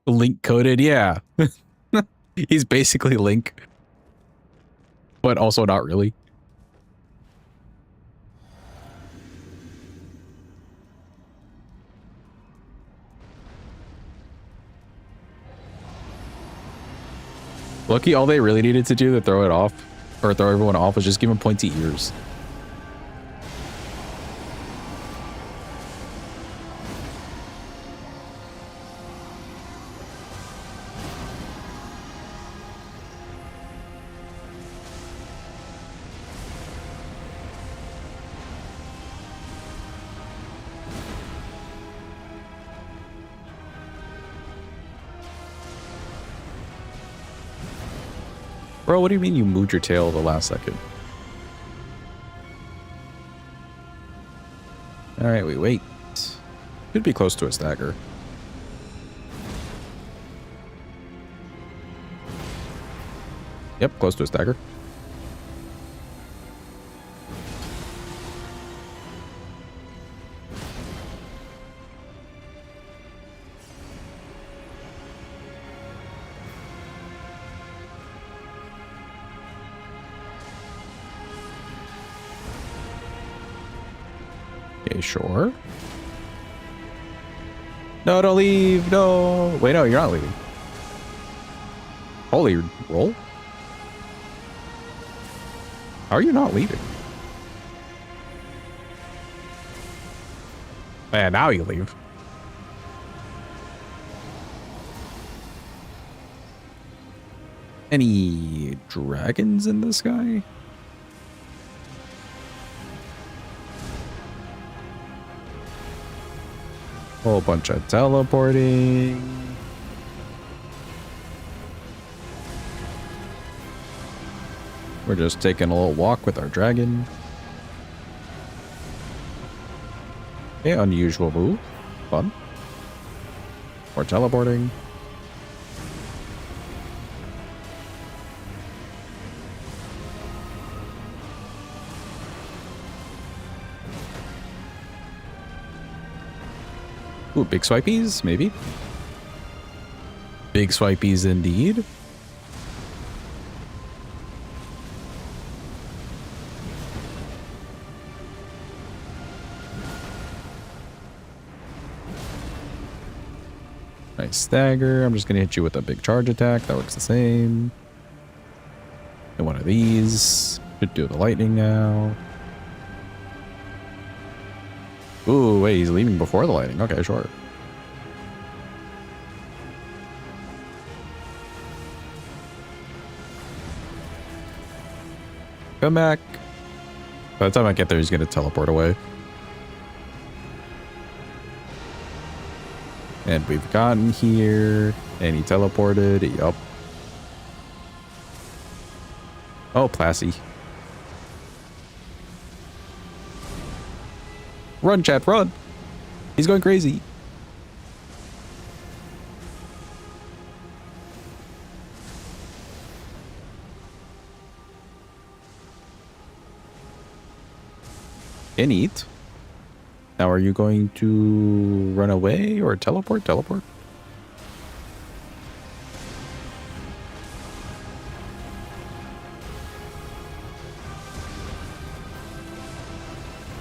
Link coded, yeah. He's basically Link. But also not really. Lucky all they really needed to do to throw it off, or throw everyone off, was just give him pointy ears. Bro, what do you mean you moved your tail the last second? Alright, we wait. Should be close to a stagger. Yep, close to a stagger. Okay, sure. No, don't leave. No. Wait, no, you're not leaving. Holy roll. How are you not leaving? Man, now you leave. Any dragons in the sky? Whole bunch of teleporting. We're just taking a little walk with our dragon. Okay, unusual move. Fun. More teleporting. Ooh, big swipies, maybe. Big swipies indeed. Nice stagger. I'm just going to hit you with a big charge attack. That works the same. And one of these. Should do the lightning now. Ooh, wait, he's leaving before the lightning. Okay, sure. Come back. By the time I get there, he's going to teleport away. And we've gotten here. And he teleported. Yup. Oh, Plassy. Run, chat, run. He's going crazy. And eat. Now, are you going to run away or teleport? Teleport.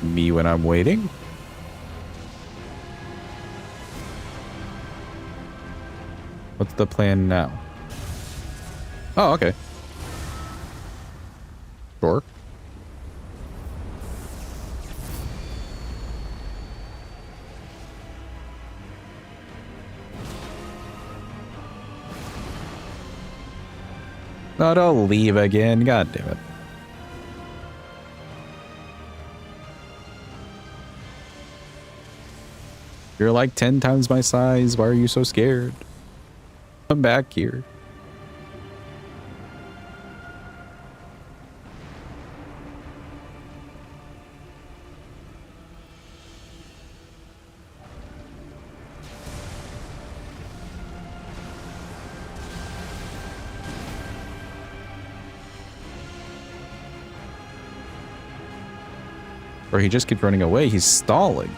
Me when I'm waiting. What's the plan now? Oh, okay. Sure. No, don't leave again. God damn it. You're like 10 times my size. Why are you so scared? Come back here. Or he just keeps running away. He's stalling.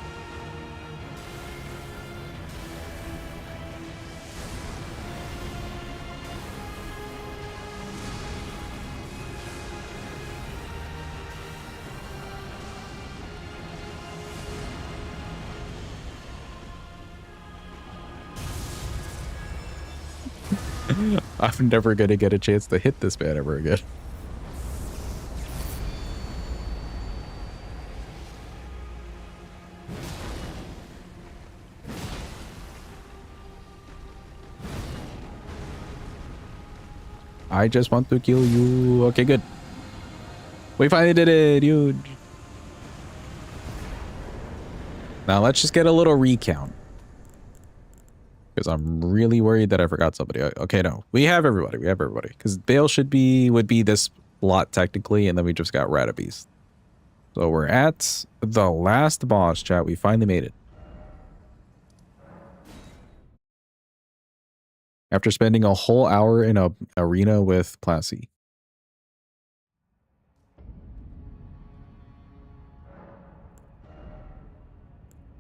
I'm never going to get a chance to hit this man ever again. I just want to kill you. Okay, good. We finally did it. Huge. Now let's just get a little recount. Because I'm really worried that I forgot somebody. Okay, no. We have everybody. We have everybody. Because Bale would be this lot technically, and then we just got Ratabeast. So we're at the last boss, chat. We finally made it. After spending a whole hour in a arena with Plassy.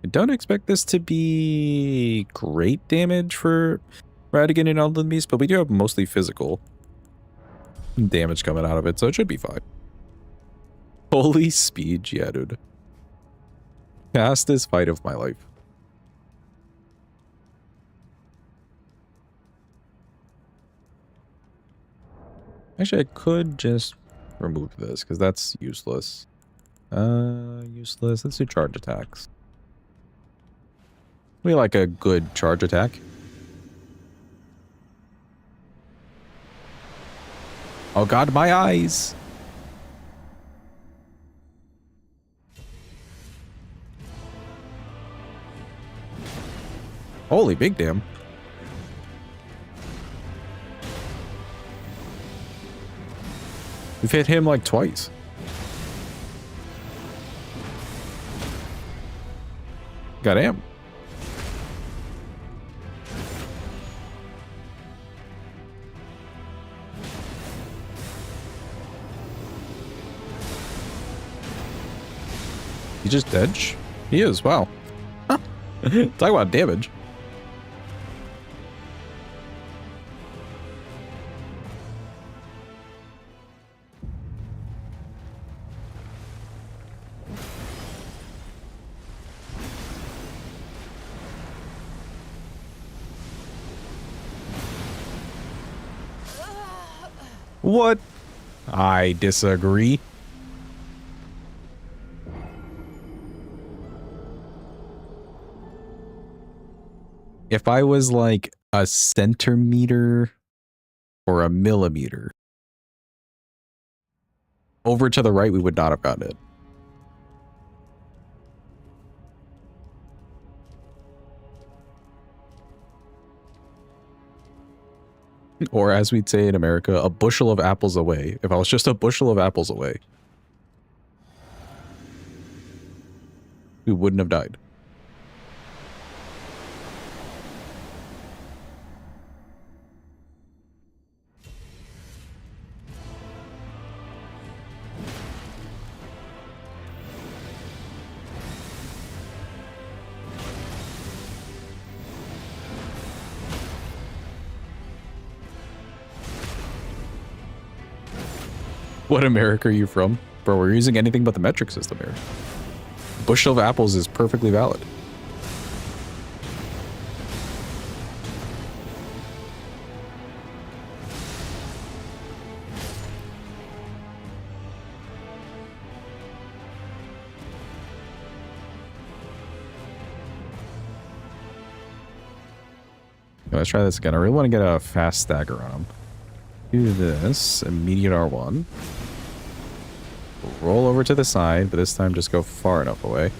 I don't expect this to be great damage for Radigan and Elden Beast, but we do have mostly physical damage coming out of it, so it should be fine. Holy speed, yeah, dude. Fastest fight of my life. Actually, I could just remove this, because that's useless. Useless. Let's do charge attacks. We like a good charge attack. Oh god, my eyes! Holy big damn. We've hit him like twice. Goddamn. He just dead? He is, wow. Huh. Talk about damage. What? I disagree. If I was like a centimeter or a millimeter over to the right, we would not have gotten it. Or as we'd say in America, a bushel of apples away. If I was just a bushel of apples away, we wouldn't have died. What America are you from? Bro, we're using anything but the metric system here. Bushel of apples is perfectly valid. Let's try this again. I really want to get a fast stagger on him. Do this. Immediate R1. Roll over to the side, but this time just go far enough away.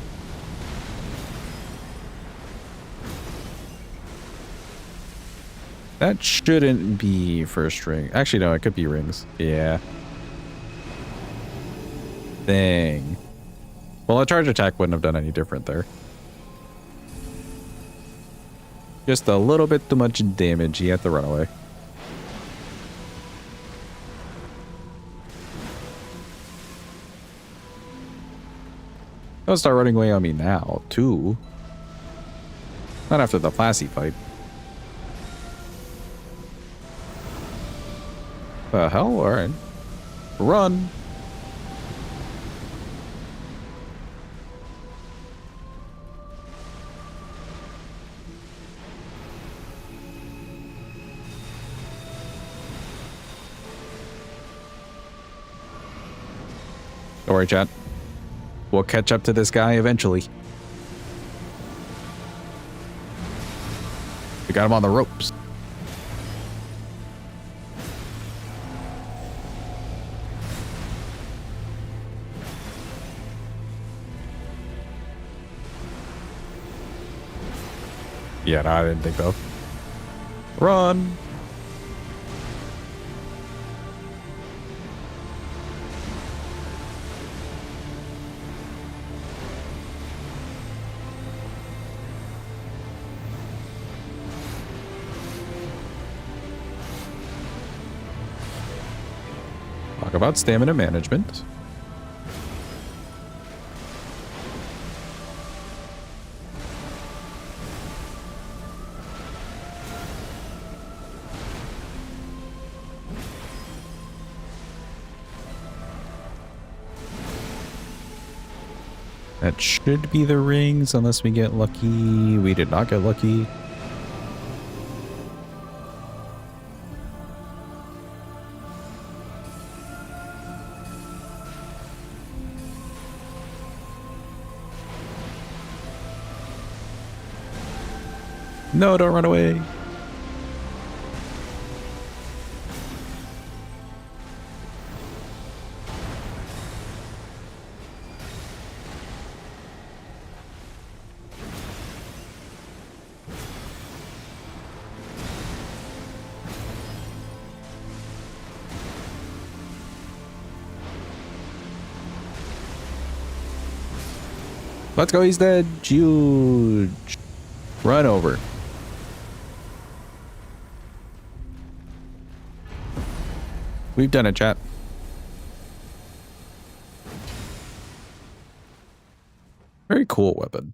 That shouldn't be first ring. Actually, no, it could be rings. Yeah. Dang. Well, a charge attack wouldn't have done any different there. Just a little bit too much damage. He had to run away. Don't start running away on me now, too. Not after the Flassy fight. The hell? Alright. Run! Don't worry, chat. We'll catch up to this guy eventually. We got him on the ropes. Yeah, no, I didn't think so. Run! Talk about stamina management. That should be the rings, unless we get lucky. We did not get lucky. No, don't run away. Let's go, he's dead. Huge. Run over. We've done it, chat. Very cool weapon.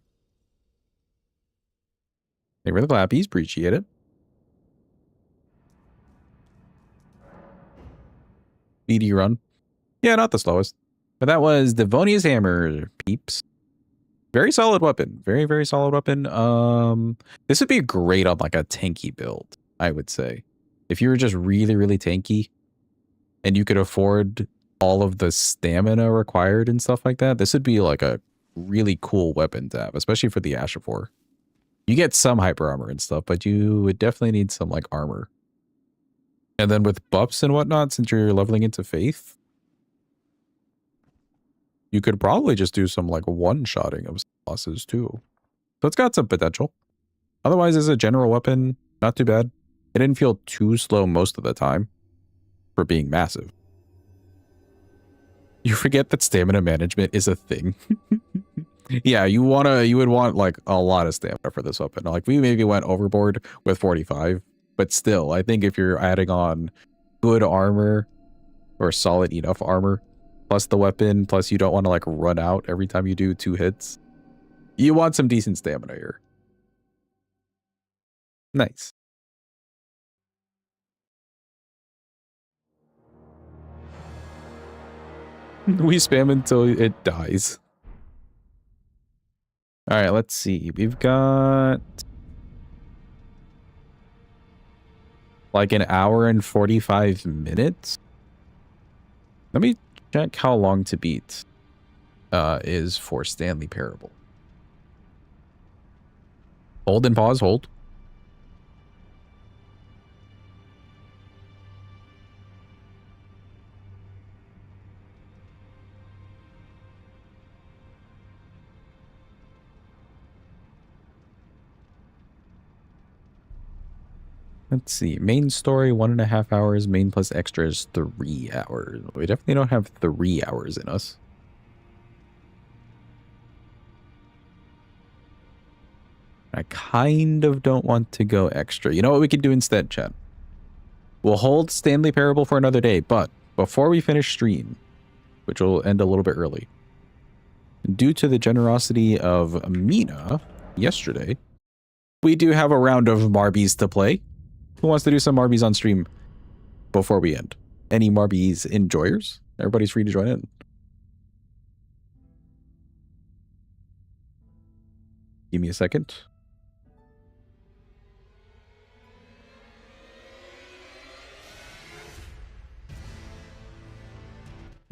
Thank you for the clappies. Appreciate it. BD run. Yeah, not the slowest. But that was Devonia's hammer, peeps. Very solid weapon. Very, very solid weapon. This would be great on like a tanky build, I would say. If you were just really, really tanky and you could afford all of the stamina required and stuff like that, this would be like a really cool weapon to have, especially for the Ashifor. You get some hyper armor and stuff, but you would definitely need some like armor. And then with buffs and whatnot, since you're leveling into Faith, you could probably just do some like one-shotting of bosses too. So it's got some potential. Otherwise, as a general weapon, not too bad. It didn't feel too slow most of the time for being massive. You forget that stamina management is a thing. Yeah, you would want like a lot of stamina for this weapon. Like we maybe went overboard with 45, but still, I think if you're adding on good armor or solid enough armor, plus the weapon, plus you don't want to like run out every time you do 2 hits, you want some decent stamina here. Nice. We spam until it dies. All right, let's see. We've got like an hour and 45 minutes. Let me check how long to beat is for Stanley Parable. Hold and pause, hold. Let's see. Main story, 1.5 hours. Main plus extras, 3 hours. We definitely don't have 3 hours in us. I kind of don't want to go extra. You know what we could do instead, chat? We'll hold Stanley Parable for another day, but before we finish stream, which will end a little bit early, due to the generosity of Mina yesterday, we do have a round of Marbies to play. Who wants to do some Marbies on stream before we end? Any Marbies enjoyers? Everybody's free to join in. Give me a second.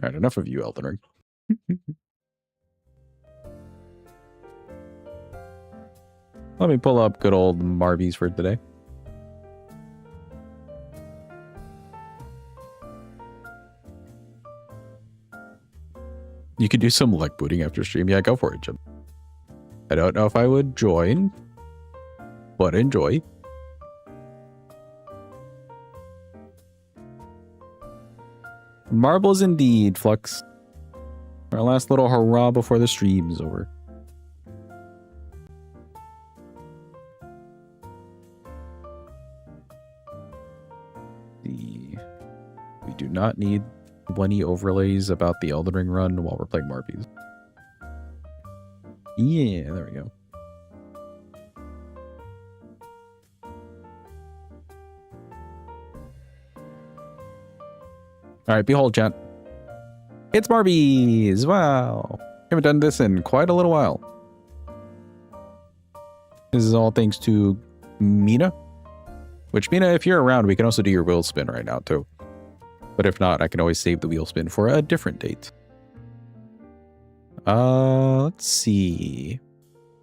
All right, enough of you, Elden Ring. Let me pull up good old Marbies for today. You could do some leg booting after stream. Yeah, go for it, Jim. I don't know if I would join, but enjoy. Marbles indeed, Flux. Our last little hurrah before the stream's over. We do not need 20 overlays about the Elden Ring run while we're playing Marbies. Yeah, there we go. All right, behold, chat. It's Marbies! Wow! Haven't done this in quite a little while. This is all thanks to Mina. Which, Mina, if you're around, we can also do your wheel spin right now, too. But if not, I can always save the wheel spin for a different date. Let's see.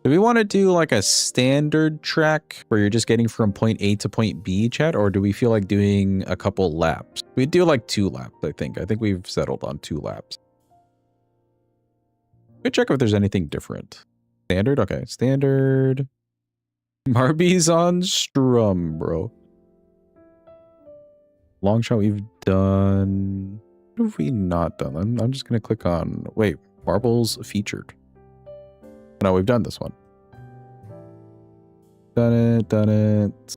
Do we want to do like a standard track where you're just getting from point A to point B, chat? Or do we feel like doing a couple laps? We do like 2 laps, I think. I think we've settled on 2 laps. Let me check if there's anything different. Standard? Okay, standard. Marby's on strum, bro. Long shot we've done. What have we not done? I'm just going to click on... Wait, marbles featured. No, we've done this one. Done it, done it.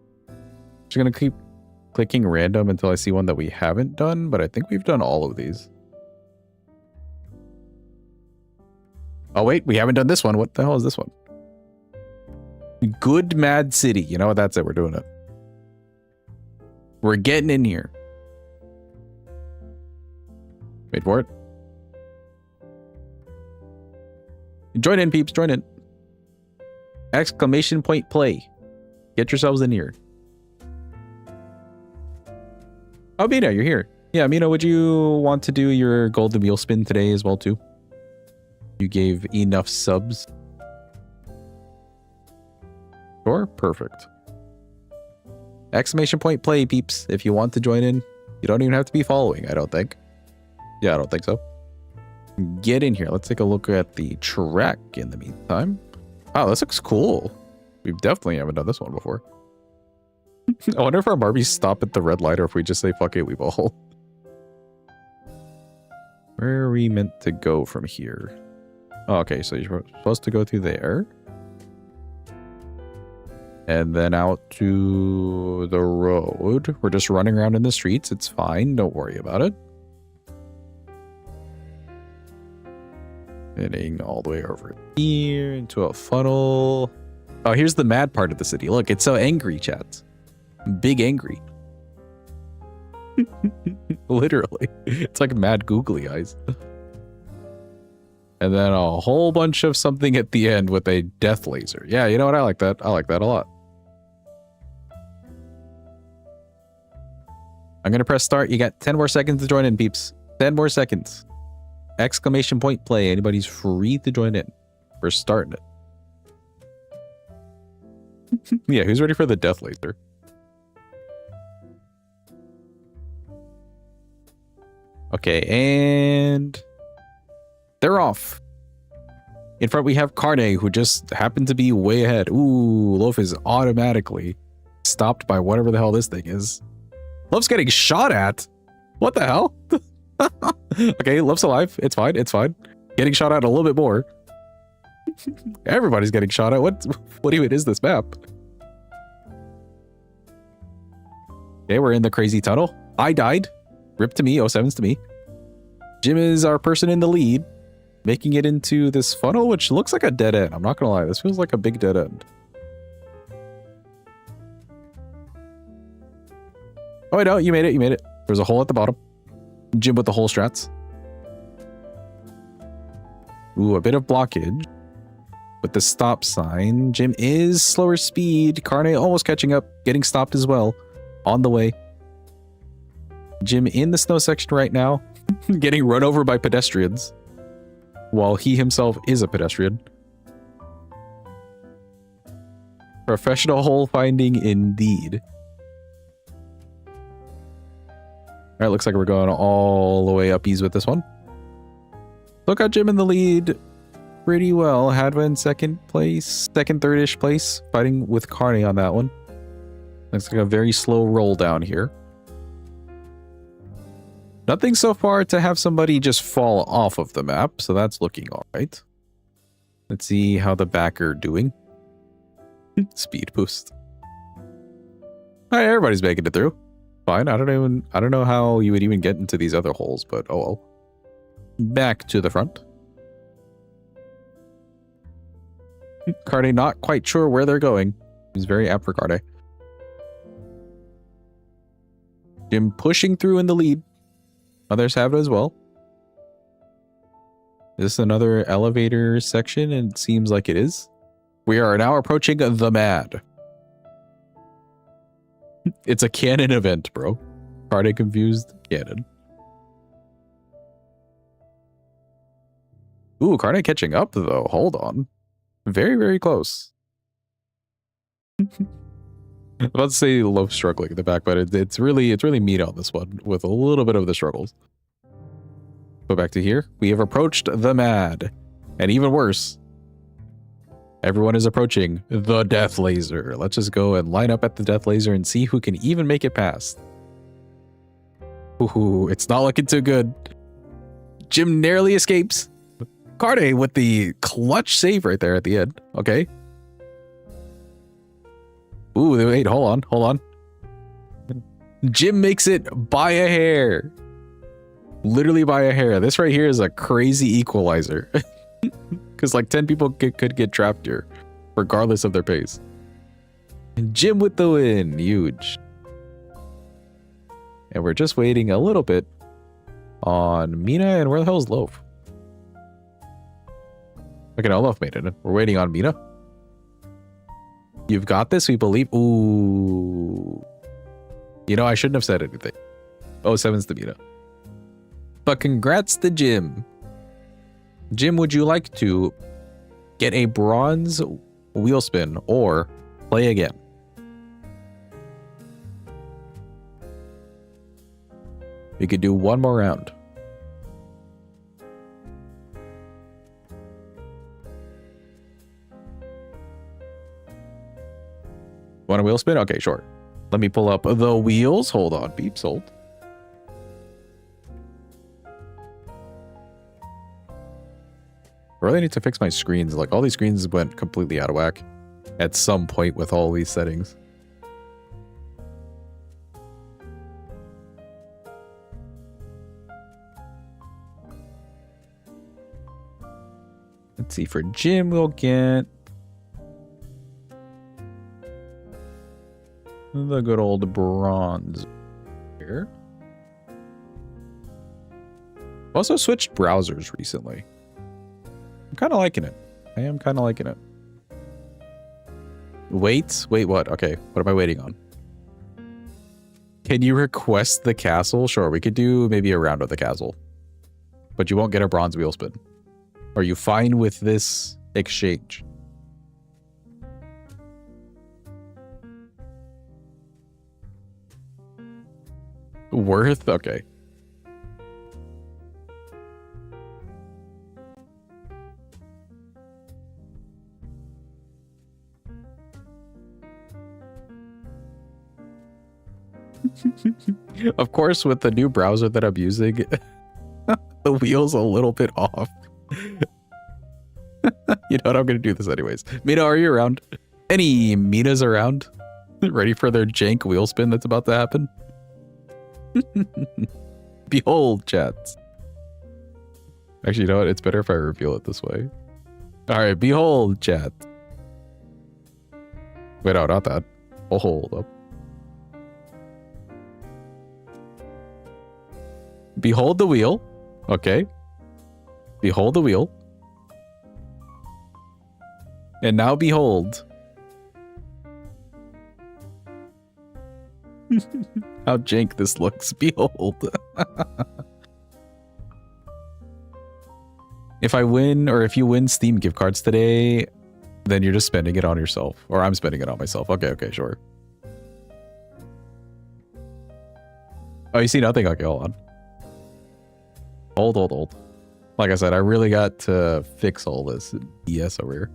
Just going to keep clicking random until I see one that we haven't done, but I think we've done all of these. Oh, wait, we haven't done this one. What the hell is this one? Good Mad City. You know what? That's it. We're doing it. We're getting in here. Wait for it. Join in, peeps. Join in. Exclamation point play. Get yourselves in here. Oh, Mina, you're here. Yeah, Mina, would you want to do your golden wheel spin today as well, too? You gave enough subs. Sure, perfect. Exclamation point play, peeps. If you want to join in, you don't even have to be following, I don't think. Yeah, I don't think so. Get in here. Let's take a look at the track in the meantime. Oh, this looks cool. We definitely haven't done this one before. I wonder if our Barbies stop at the red light or if we just say, fuck it, we ball. Where are we meant to go from here? Oh, okay, so you're supposed to go through there. And then out to the road. We're just running around in the streets. It's fine. Don't worry about it. Heading all the way over here into a funnel. Oh, here's the mad part of the city. Look, it's so angry, chat. Big angry. Literally. It's like mad googly eyes. And then a whole bunch of something at the end with a death laser. Yeah, you know what? I like that. I like that a lot. I'm going to press start. You got 10 more seconds to join in, peeps. 10 more seconds. Exclamation point play. Anybody's free to join in. We're starting it. Yeah, who's ready for the death laser? Okay, and they're off. In front, we have Carne, who just happened to be way ahead. Ooh, Loaf is automatically stopped by whatever the hell this thing is. Loaf's getting shot at. What the hell? Okay, Loaf's alive. It's fine. It's fine. Getting shot at a little bit more. Everybody's getting shot at. What even is this map? Okay, we're in the crazy tunnel. I died. Rip to me. 07's to me. Jim is our person in the lead, making it into this funnel, which looks like a dead end. I'm not gonna lie. This feels like a big dead end. Oh, no, you made it. You made it. There's a hole at the bottom. Jim with the hole strats. Ooh, a bit of blockage with the stop sign. Jim is slower speed. Carne almost catching up, getting stopped as well. On the way. Jim in the snow section right now, getting run over by pedestrians while he himself is a pedestrian. Professional hole finding indeed. All right, looks like we're going all the way uppies with this one. Look at Jim in the lead pretty well. Hadwin second place, second, third-ish place, fighting with Carney on that one. Looks like a very slow roll down here. Nothing so far to have somebody just fall off of the map, so that's looking all right. Let's see how the back are doing. Speed boost. All right, everybody's making it through. Fine. I don't know how you would even get into these other holes, but oh well. Back to the front. Carde not quite sure where they're going. He's very apt for Carde. Jim pushing through in the lead. Others have it as well. Is this another elevator section? And it seems like it is. We are now approaching the Mad. It's a canon event, bro. Are confused? Canon. Ooh, Carne catching up though. Hold on. Very, very close. I'm about to say low struggling in the back, but it's really meat on this one with a little bit of the struggles. Go back to here. We have approached the Mad. And even worse, everyone is approaching the Death Laser. Let's just go and line up at the Death Laser and see who can even make it past. Ooh, it's not looking too good. Jim narrowly escapes. Carne with the clutch save right there at the end. Okay. Ooh, wait, hold on. Jim makes it by a hair. Literally by a hair. This right here is a crazy equalizer. Because like 10 people could get trapped here, regardless of their pace. Jim with the win. Huge. And we're just waiting a little bit on Mina. And where the hell is Loaf? Okay, no, Loaf made it. We're waiting on Mina. You've got this, we believe. Ooh. You know, I shouldn't have said anything. Oh, 7's the Mina. But congrats to Jim. Jim, would you like to get a bronze wheel spin or play again? We could do one more round. Want a wheel spin? Okay, sure. Let me pull up the wheels. Hold on, beeps, hold. I really need to fix my screens. Like, all these screens went completely out of whack at some point with all these settings. Let's see, for Jim, we'll get the good old bronze here. Also switched browsers recently. I'm kind of liking it. I am kind of liking it. Wait, what? Okay, what am I waiting on? Can you request the castle? Sure, we could do maybe a round of the castle. But you won't get a bronze wheel spin. Are you fine with this exchange? Worth? Okay. Of course, with the new browser that I'm using, the wheel's a little bit off. You know what? I'm going to do this anyways. Mina, are you around? Any Minas around? Ready for their jank wheel spin that's about to happen? Behold, chats. Actually, you know what? It's better if I reveal it this way. All right, behold, chat. Wait, no, not that. Oh, hold up. Behold the wheel. Okay. Behold the wheel. And now behold. How jank this looks. Behold. If I win, or if you win Steam gift cards today, then you're just spending it on yourself. Or I'm spending it on myself. Okay, sure. Oh, you see nothing? Okay, hold on. Hold. Like I said, I really got to fix all this BS over here.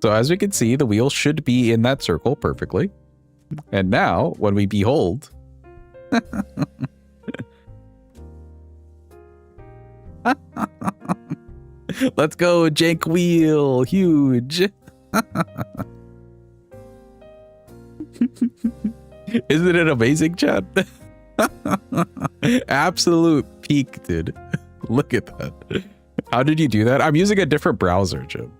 So as we can see, the wheel should be in that circle perfectly. And now, when we behold... Let's go, jank wheel! Huge! Isn't it amazing, chat? Absolute peak, dude. Look at that. How did you do that? I'm using a different browser, Jim.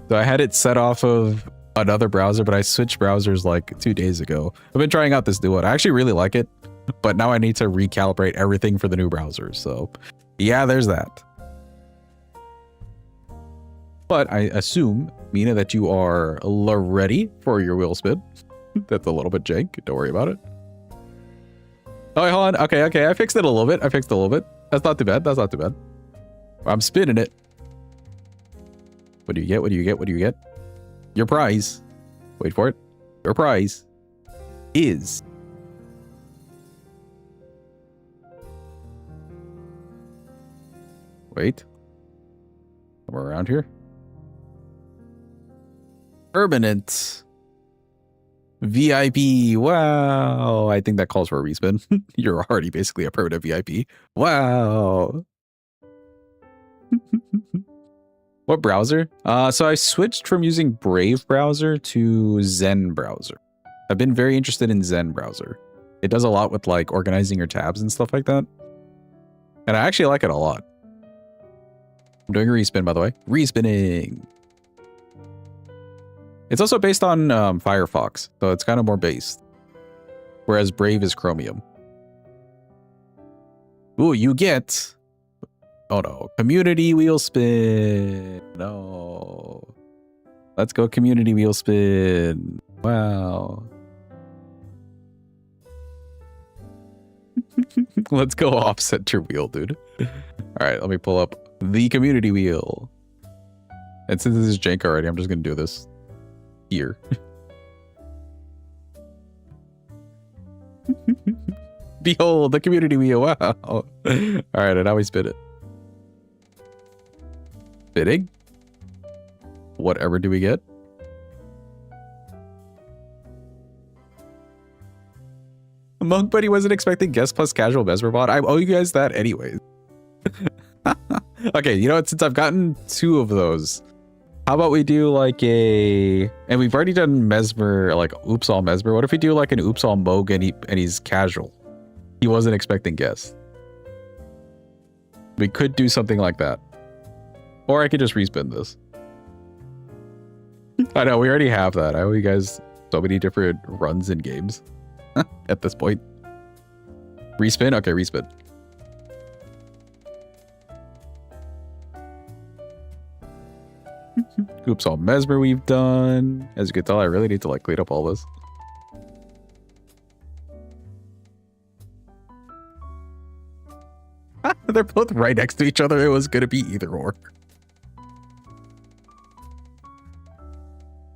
So I had it set off of another browser, but I switched browsers like 2 days ago. I've been trying out this new one. I actually really like it, but now I need to recalibrate everything for the new browser. So yeah, there's that. But I assume, Mina, that you are ready for your wheel spin. That's a little bit jank. Don't worry about it. Oh, wait, hold on. Okay. I fixed it a little bit. That's not too bad. I'm spinning it. What do you get? Your prize. Wait for it. Your prize is... Wait. Somewhere around here. Permanent VIP. Wow. I think that calls for a respin. You're already basically a permanent VIP. Wow. What browser? So I switched from using Brave browser to Zen browser. I've been very interested in Zen browser. It does a lot with like organizing your tabs and stuff like that. And I actually like it a lot. I'm doing a respin, by the way. Respinning. It's also based on Firefox, so it's kind of more based. Whereas Brave is Chromium. Ooh, you get... Oh no, community wheel spin. No. Let's go community wheel spin. Wow. Let's go off center wheel, dude. All right, let me pull up the community wheel. And since this is jank already, I'm just going to do this here. Behold, the community wheel. Wow. All right, and now we spin it. Spinning. Whatever do we get? Monk Buddy wasn't expecting guest plus casual Mesmerbot. I owe you guys that anyways. Okay, you know what? Since I've gotten 2 of those, how about we do like a... And we've already done Mesmer, like Oops All Mesmer. What if we do like an Oops All Moog and he's casual? He wasn't expecting guests. We could do something like that. Or I could just respin this. I know, we already have that. I owe you guys so many different runs in games at this point. Respin? Okay, respin. Oops, all Mesmer we've done. As you can tell, I really need to like clean up all this. They're both right next to each other. It was gonna be either or.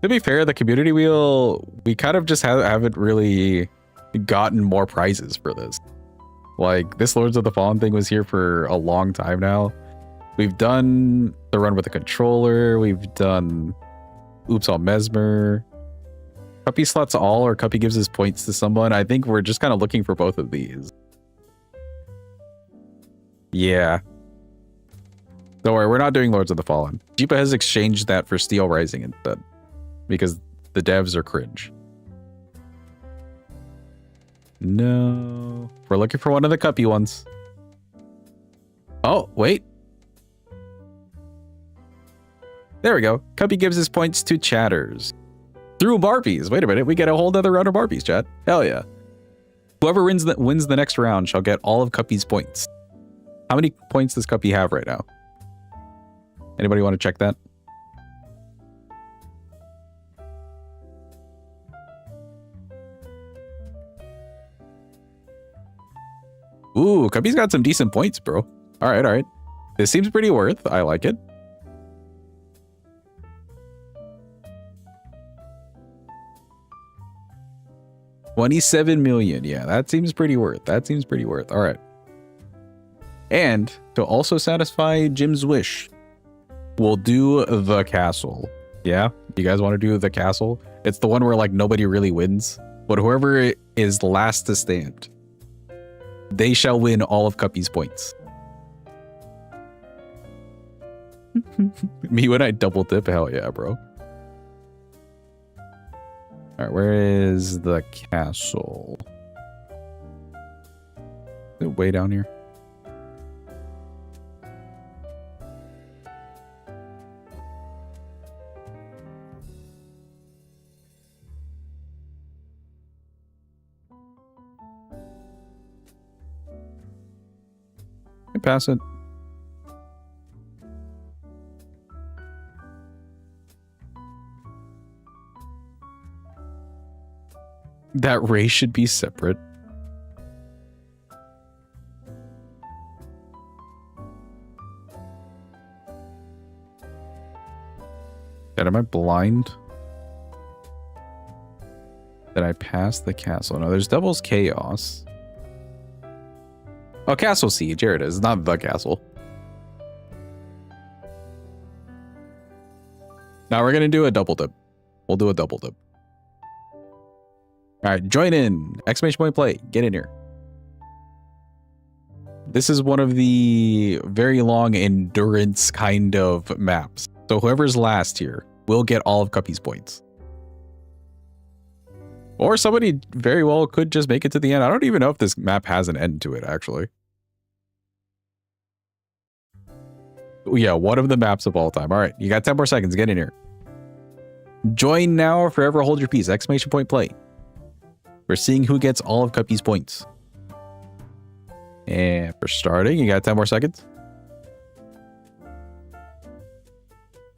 To be fair, the community wheel, we kind of just haven't really gotten more prizes for this. Like, this Lords of the Fallen thing was here for a long time now. We've done the run with the controller. We've done Oops All Mesmer. Cuppy slots all, or Cuppy gives his points to someone. I think we're just kind of looking for both of these. Yeah. Don't worry, we're not doing Lords of the Fallen. Jeepa has exchanged that for Steel Rising instead. Because the devs are cringe. No. We're looking for one of the Cuppy ones. Oh, wait. There we go. Cuppy gives his points to chatters. Through Barbies. Wait a minute. We get a whole nother round of Barbies, chat. Hell yeah. Whoever wins the next round shall get all of Cuppy's points. How many points does Cuppy have right now? Anybody want to check that? Ooh, Cuppy's got some decent points, bro. All right. This seems pretty worth. I like it. $27 million. Yeah, that seems pretty worth. All right. And to also satisfy Jim's wish, we'll do the castle. Yeah, you guys want to do the castle? It's the one where like nobody really wins, but whoever is last to stand, they shall win all of Cuppy's points. Me when I double dip? Hell yeah, bro. All right, where is the castle? Is it way down here? can pass it. That race should be separate. God, am I blind? Did I pass the castle? No, there's Devil's Chaos. Oh, Castle Siege. Here it is. Not the castle. Now we're going to do a double dip. We'll do a double dip. All right, join in. Exclamation point play. Get in here. This is one of the very long endurance kind of maps. So whoever's last here will get all of Cuppy's points. Or somebody very well could just make it to the end. I don't even know if this map has an end to it, actually. Yeah, one of the maps of all time. All right, you got 10 more seconds. Get in here. Join now or forever hold your peace. Exclamation point play. We're seeing who gets all of Cuppy's points. And for starting, you got 10 more seconds.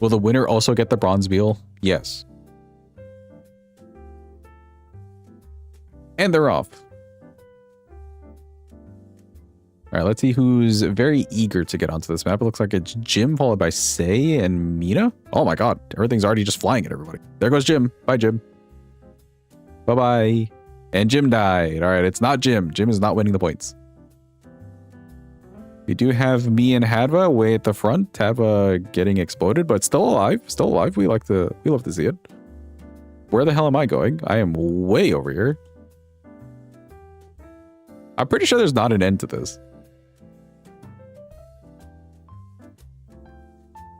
Will the winner also get the bronze wheel? Yes. And they're off. All right, let's see who's very eager to get onto this map. It looks like it's Jim, followed by Say and Mina. Oh my god, everything's already just flying at everybody. There goes Jim. Bye, Jim. Bye-bye. And Jim died. All right, it's not Jim. Jim is not winning the points. We do have me and Hadva way at the front. Hadva getting exploded, but still alive. Still alive. We love to see it. Where the hell am I going? I am way over here. I'm pretty sure there's not an end to this.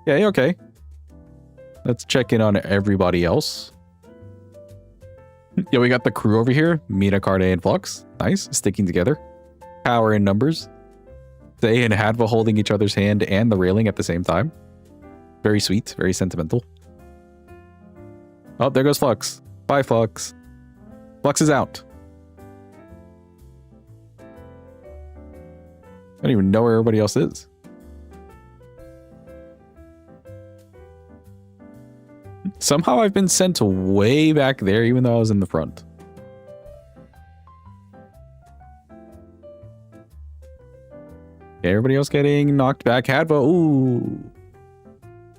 Yeah, okay. Let's check in on everybody else. Yeah, we got the crew over here. Mina, Carde, and Flux. Nice. Sticking together. Power in numbers. Say and Hadva holding each other's hand and the railing at the same time. Very sweet. Very sentimental. Oh, there goes Flux. Bye, Flux. Flux is out. I don't even know where everybody else is. Somehow I've been sent way back there, even though I was in the front. Okay, everybody else getting knocked back. Hadva, ooh.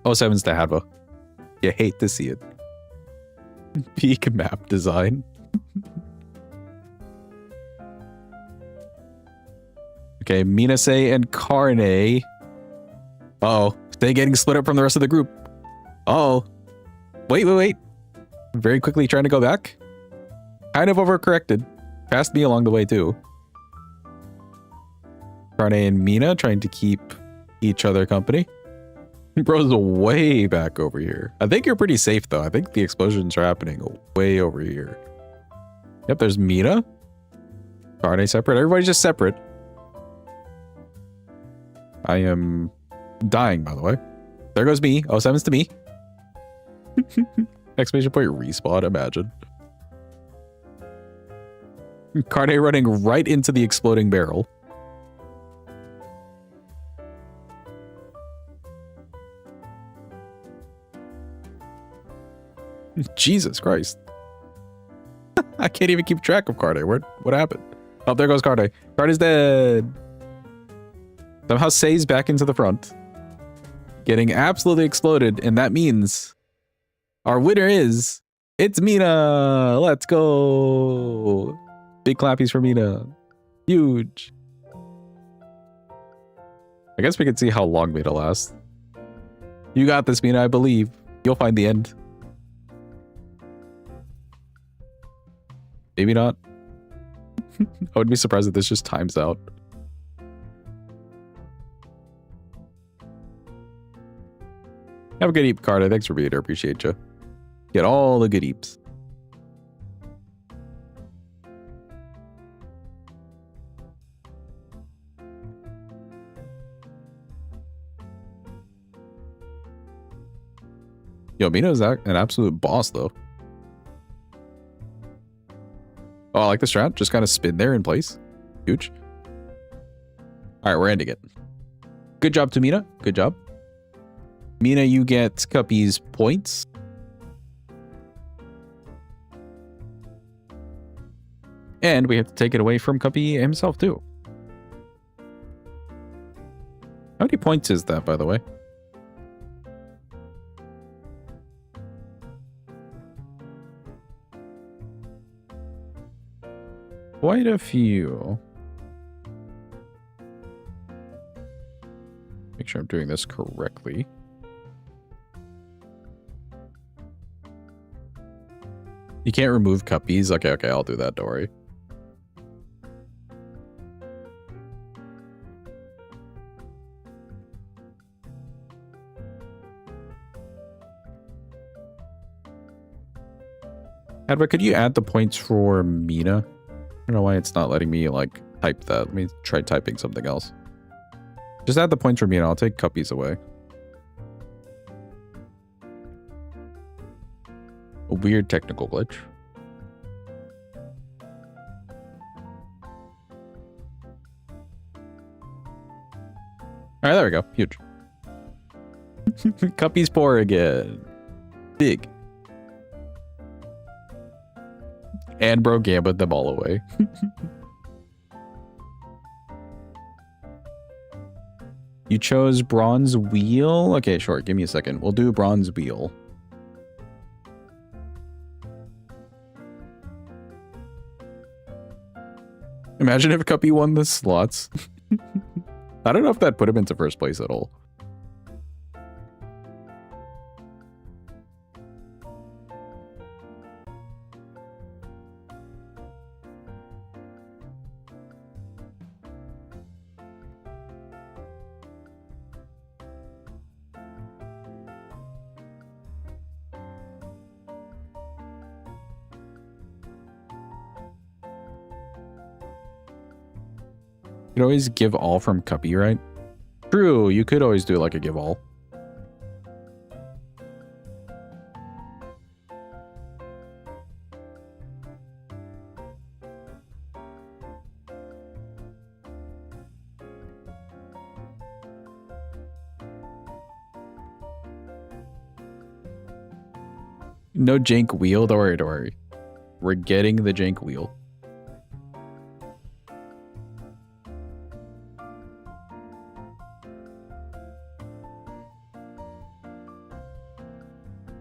Oh, 7's to Hadva. You hate to see it. Peak map design. Okay, Minase and Carne. Uh-oh. They getting split up from the rest of the group. Uh-oh. Wait. Very quickly trying to go back. Kind of overcorrected. Passed me along the way, too. Carne and Mina trying to keep each other company. Bro's way back over here. I think you're pretty safe, though. I think the explosions are happening way over here. Yep, there's Mina. Carne separate. Everybody's just separate. I am dying, by the way. There goes me. Oh, 7's to me. Exclamation point respawn, imagine. Carne running right into the exploding barrel. Jesus Christ. I can't even keep track of Carne. What happened? Oh, there goes Carne. Carne's dead. Somehow Say's back into the front. Getting absolutely exploded, and that means our winner is... It's Mina! Let's go! Big clappies for Mina. Huge. I guess we can see how long Mina lasts. You got this, Mina, I believe. You'll find the end. Maybe not. I would be surprised if this just times out. Have a good eep, Carter. Thanks for being here. Appreciate you. Get all the good eeps. Yo, Mina's an absolute boss, though. Oh, I like the strat. Just kind of spin there in place. Huge. All right, we're ending it. Good job to Mina. Good job. Mina, you get Cuppy's points. And we have to take it away from Cuppy himself, too. How many points is that, by the way? Quite a few. Make sure I'm doing this correctly. You can't remove Cuppies? Okay, okay, I'll do that, don't worry. Edward, could you add the points for Mina? I don't know why it's not letting me, like, type that. Let me try typing something else. Just add the points for Mina. I'll take Cuppies away. A weird technical glitch. Alright, there we go. Huge. Cuppies poor again. Big. And bro gambit them all away. You chose bronze wheel? Okay, sure. Give me a second. We'll do bronze wheel. Imagine if Cuppy won the slots. I don't know if that put him into first place at all. You could always give all from Cuppy, right? True, you could always do like a give all. No jank wheel, don't worry, don't worry. We're getting the jank wheel.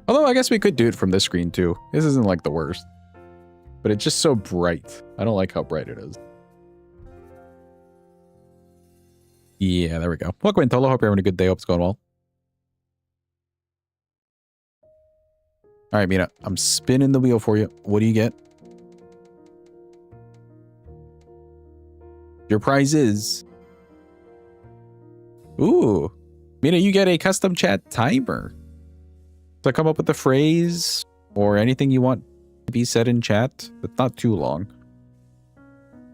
Although I guess we could do it from this screen too. This isn't like the worst. But it's just so bright. I don't like how bright it is. Yeah, there we go. Welcome in, Tolo. Hope you're having a good day. Hope it's going well. All right, Mina. I'm spinning the wheel for you. What do you get? Your prize is... Ooh. Mina, you get a custom chat timer. So come up with a phrase or anything you want to be said in chat. It's not too long.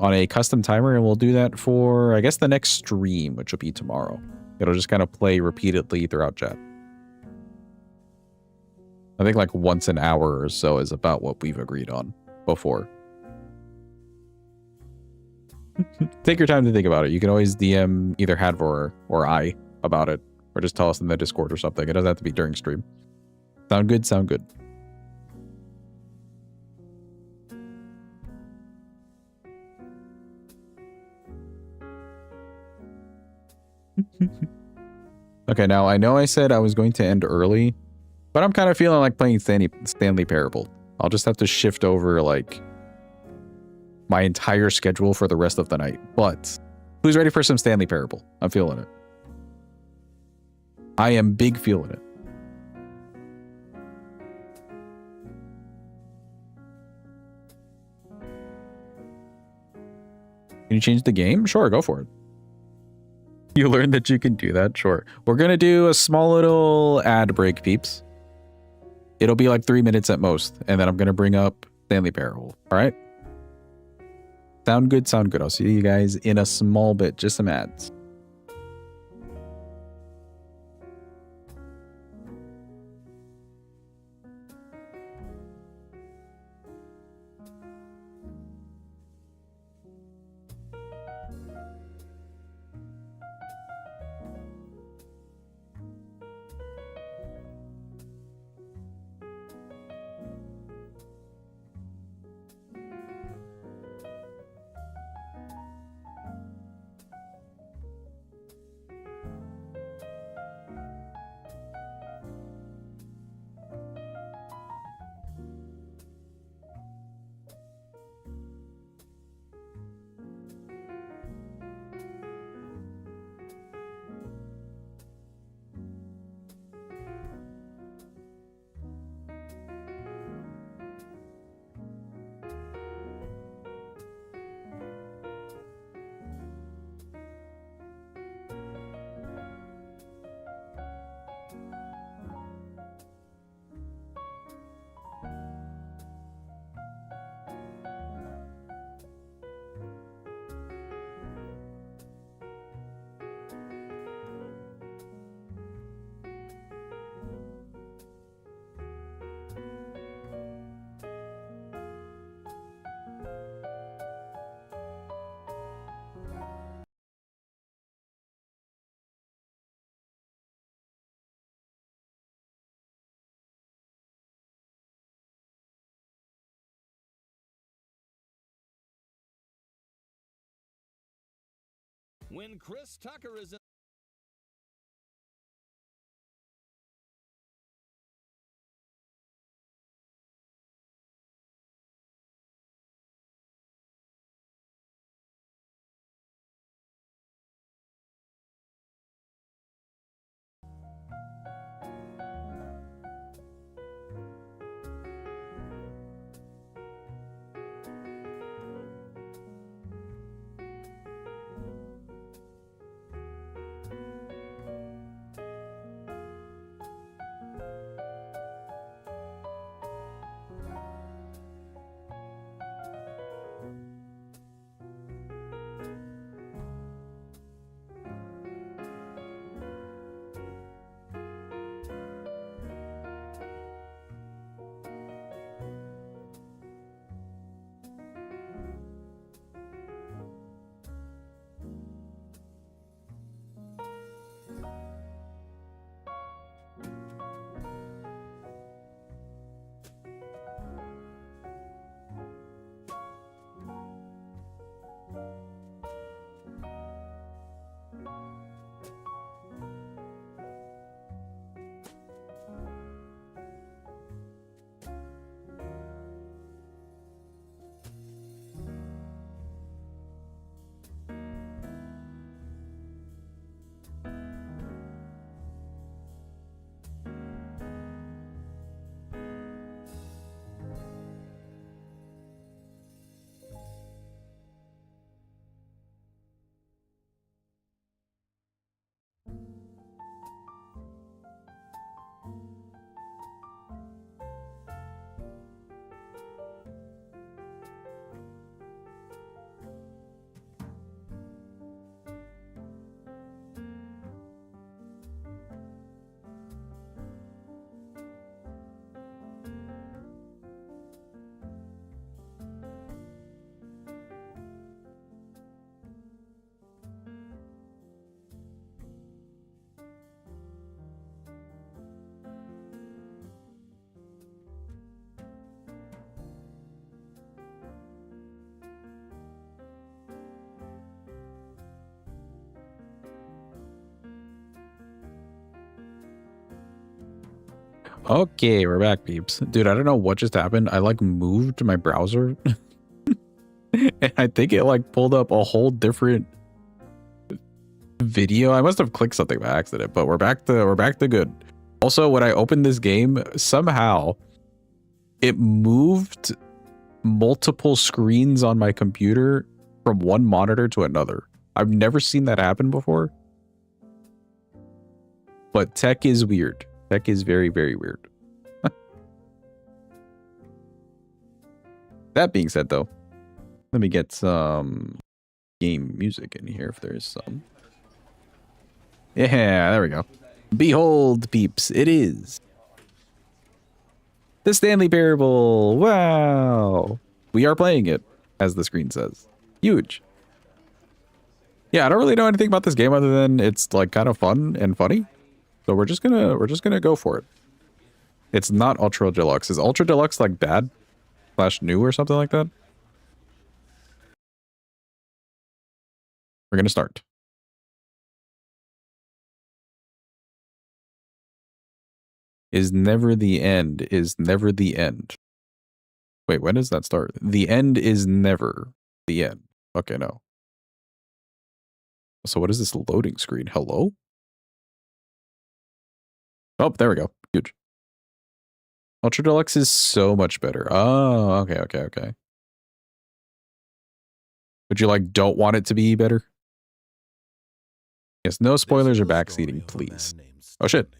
On a custom timer, and we'll do that for, I guess, the next stream, which will be tomorrow. It'll just kind of play repeatedly throughout chat. I think like once an hour or so is about what we've agreed on before. Take your time to think about it. You can always DM either Hadvor or I about it, or just tell us in the Discord or something. It doesn't have to be during stream. Sound good? Sound good. Okay, now I know I said I was going to end early, but I'm kind of feeling like playing Stanley Parable. I'll just have to shift over like my entire schedule for the rest of the night. But who's ready for some Stanley Parable? I'm feeling it. I am big feeling it. Can you change the game? Sure, go for it. You learned that you can do that? Sure. We're going to do a small little ad break, peeps. It'll be like 3 minutes at most, and then I'm going to bring up Stanley Parable. All right? Sound good? Sound good. I'll see you guys in a small bit. Just some ads. When Chris Tucker is in Okay, we're back, peeps. Dude, I don't know what just happened. I like moved my browser and I think it like pulled up a whole different video. I must have clicked something by accident, but we're back to good. Also, when I opened this game, somehow it moved multiple screens on my computer from one monitor to another. I've never seen that happen before. But tech is weird. Tech is very, very weird. That being said, though, let me get some game music in here if there's some. Yeah, there we go. Behold, peeps, it is the Stanley Parable. Wow. We are playing it, as the screen says. Huge. Yeah, I don't really know anything about this game other than it's like kind of fun and funny. So we're just gonna go for it. It's not Ultra Deluxe. Is Ultra Deluxe like bad / new or something like that? We're gonna start. Is never the end. Is never the end. Wait, when does that start? The end is never the end. Okay, no. So what is this loading screen? Hello? Oh, there we go. Huge. Ultra Deluxe is so much better. Oh, okay. But you like don't want it to be better? Yes, no spoilers or backseating, please. Oh shit.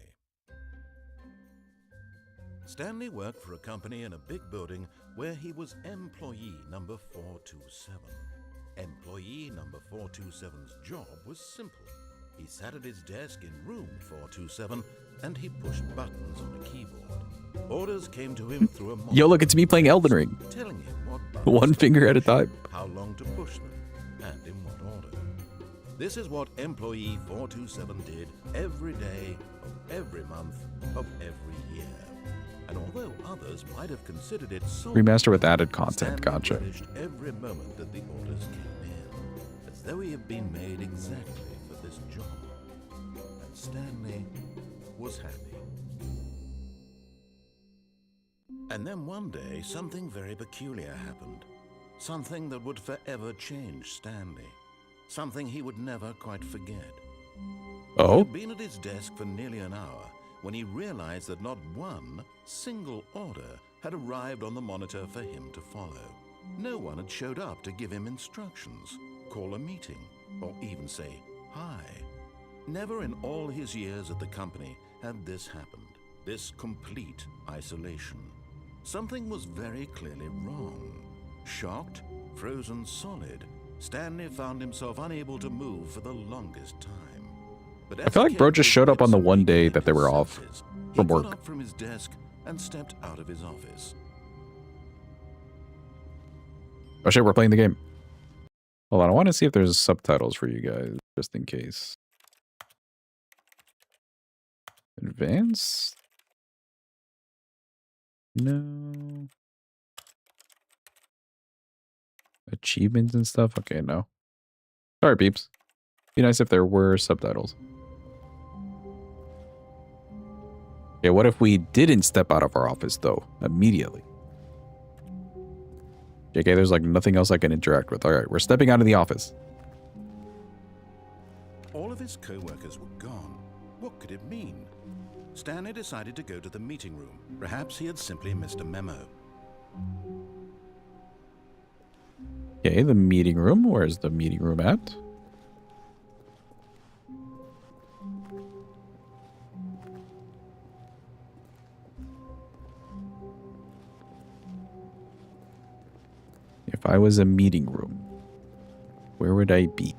Stanley worked for a company in a big building where he was employee number 427. Employee number 427's job was simple. He sat at his desk in room 427 and he pushed buttons on a keyboard. Orders came to him through a monitor. Yo, look, it's me playing Elden Ring. Telling him what one finger at a time. How long to push them, and in what order. This is what employee 427 did every day of every month of every year. And although others might have considered it so Remaster with added content, Stanley gotcha. relished every moment that the orders came in, as though he had been made exactly for this job. And Stanley was happy. And then one day, something very peculiar happened. Something that would forever change Stanley. Something he would never quite forget. He Oh? had been at his desk for nearly an hour when he realized that not one single order had arrived on the monitor for him to follow. No one had showed up to give him instructions, call a meeting, or even say hi. Never in all his years at the company had this happened, this complete isolation. Something was very clearly wrong. Shocked, frozen solid, Stanley found himself unable to move for the longest time. But I feel like bro just showed up on the one day that they were off from work. He got up from his desk and stepped out of his office. Oh shit, we're playing the game. Hold on, I want to see if there's subtitles for you guys, just in case. Advanced? No. Achievements and stuff? Okay, no. Sorry, peeps. Be nice if there were subtitles. Okay, what if we didn't step out of our office, though, immediately? Okay, there's like nothing else I can interact with. All right, we're stepping out of the office. All of his co-workers were gone. What could it mean? Stanley decided to go to the meeting room. Perhaps he had simply missed a memo. Okay, the meeting room. Where's the meeting room at? If I was a meeting room, where would I be?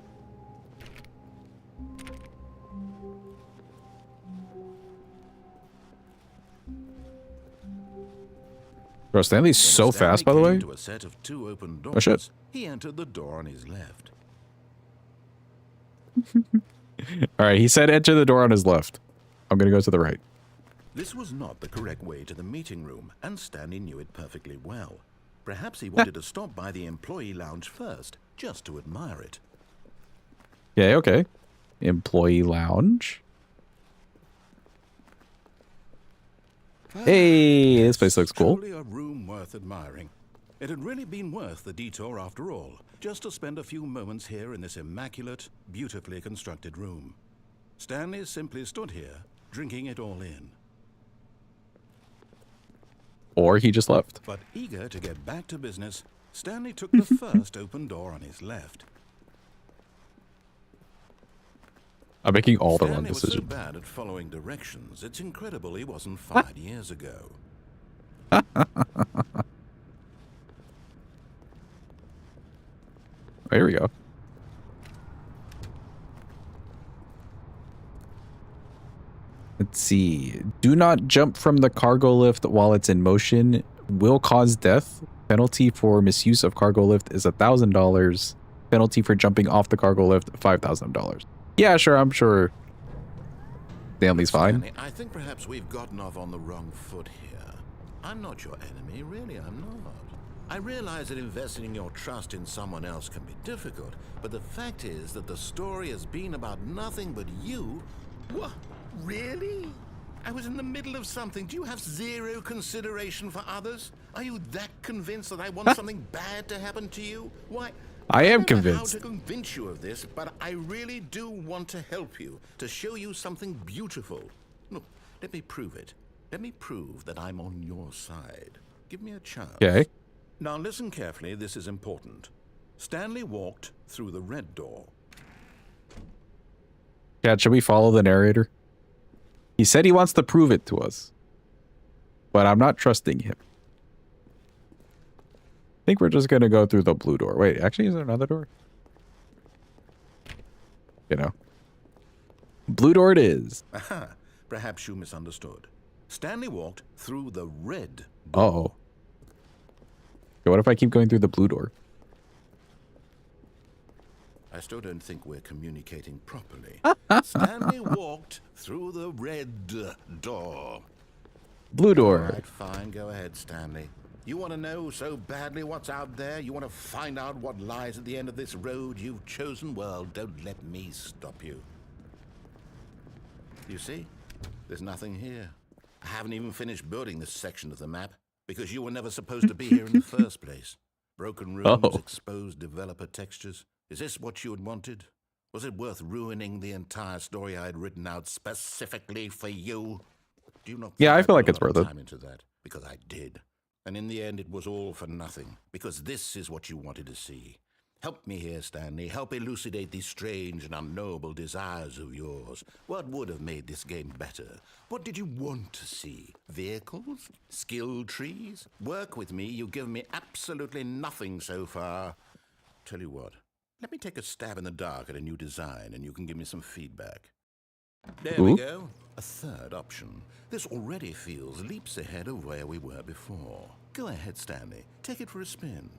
Bro, Stanley's so fast, by the way. To a set of two open doors, Oh, shit. He entered the door on his left. All right, he said enter the door on his left. I'm going to go to the right. This was not the correct way to the meeting room, and Stanley knew it perfectly well. Perhaps he wanted to stop by the employee lounge first, just to admire it. Yeah, okay. Employee lounge. Hey, this place looks cool. Truly a room worth admiring. It had really been worth the detour after all, just to spend a few moments here in this immaculate, beautifully constructed room. Stanley simply stood here, drinking it all in. Or he just left. But eager to get back to business, Stanley took the first open door on his left. I'm making all the wrong Stanley was so decisions. bad at following directions, it's incredible he wasn't fired years ago. Here we go. Let's see. Do not jump from the cargo lift while it's in motion. Will cause death. Penalty for misuse of cargo lift is $1,000. Penalty for jumping off the cargo lift, $5,000. Yeah, sure. I'm sure Stanley's fine. Stanley, I think perhaps we've gotten off on the wrong foot here. I'm not your enemy, really, I'm not. I realize that investing your trust in someone else can be difficult, but the fact is that the story has been about nothing but you. What? Really? I was in the middle of something. Do you have zero consideration for others? Are you that convinced that I want something bad to happen to you? Why? I am don't know convinced. how to convince you of this, but I really do want to help you, to show you something beautiful. Look, let me prove it. Let me prove that I'm on your side. Give me a chance. Okay. Now listen carefully, this is important. Stanley walked through the red door. Cat, should we follow the narrator? He said he wants to prove it to us. But I'm not trusting him. I think we're just going to go through the blue door. Wait, actually, is there another door? You know. Blue door it is. Aha, perhaps you misunderstood. Stanley walked through the red door. Uh-oh. Okay, what if I keep going through the blue door? I still don't think we're communicating properly. Stanley walked through the red door. Blue door. All right, fine, go ahead, Stanley. You want to know so badly what's out there? You want to find out what lies at the end of this road you've chosen? Well, don't let me stop you. You see? There's nothing here. I haven't even finished building this section of the map because you were never supposed to be here in the first place. Broken rooms, exposed developer textures. Is this what you had wanted? Was it worth ruining the entire story I had written out specifically for you? Do you not Yeah, I think feel put like a it's lot of worth it. time into that? Because I did. And in the end, it was all for nothing. Because this is what you wanted to see. Help me here, Stanley. Help elucidate these strange and unknowable desires of yours. What would have made this game better? What did you want to see? Vehicles? Skill trees? Work with me. You've given me absolutely nothing so far. Tell you what. Let me take a stab in the dark at a new design, and you can give me some feedback. There we go. A third option. This already feels leaps ahead of where we were before. Go ahead, Stanley. Take it for a spin.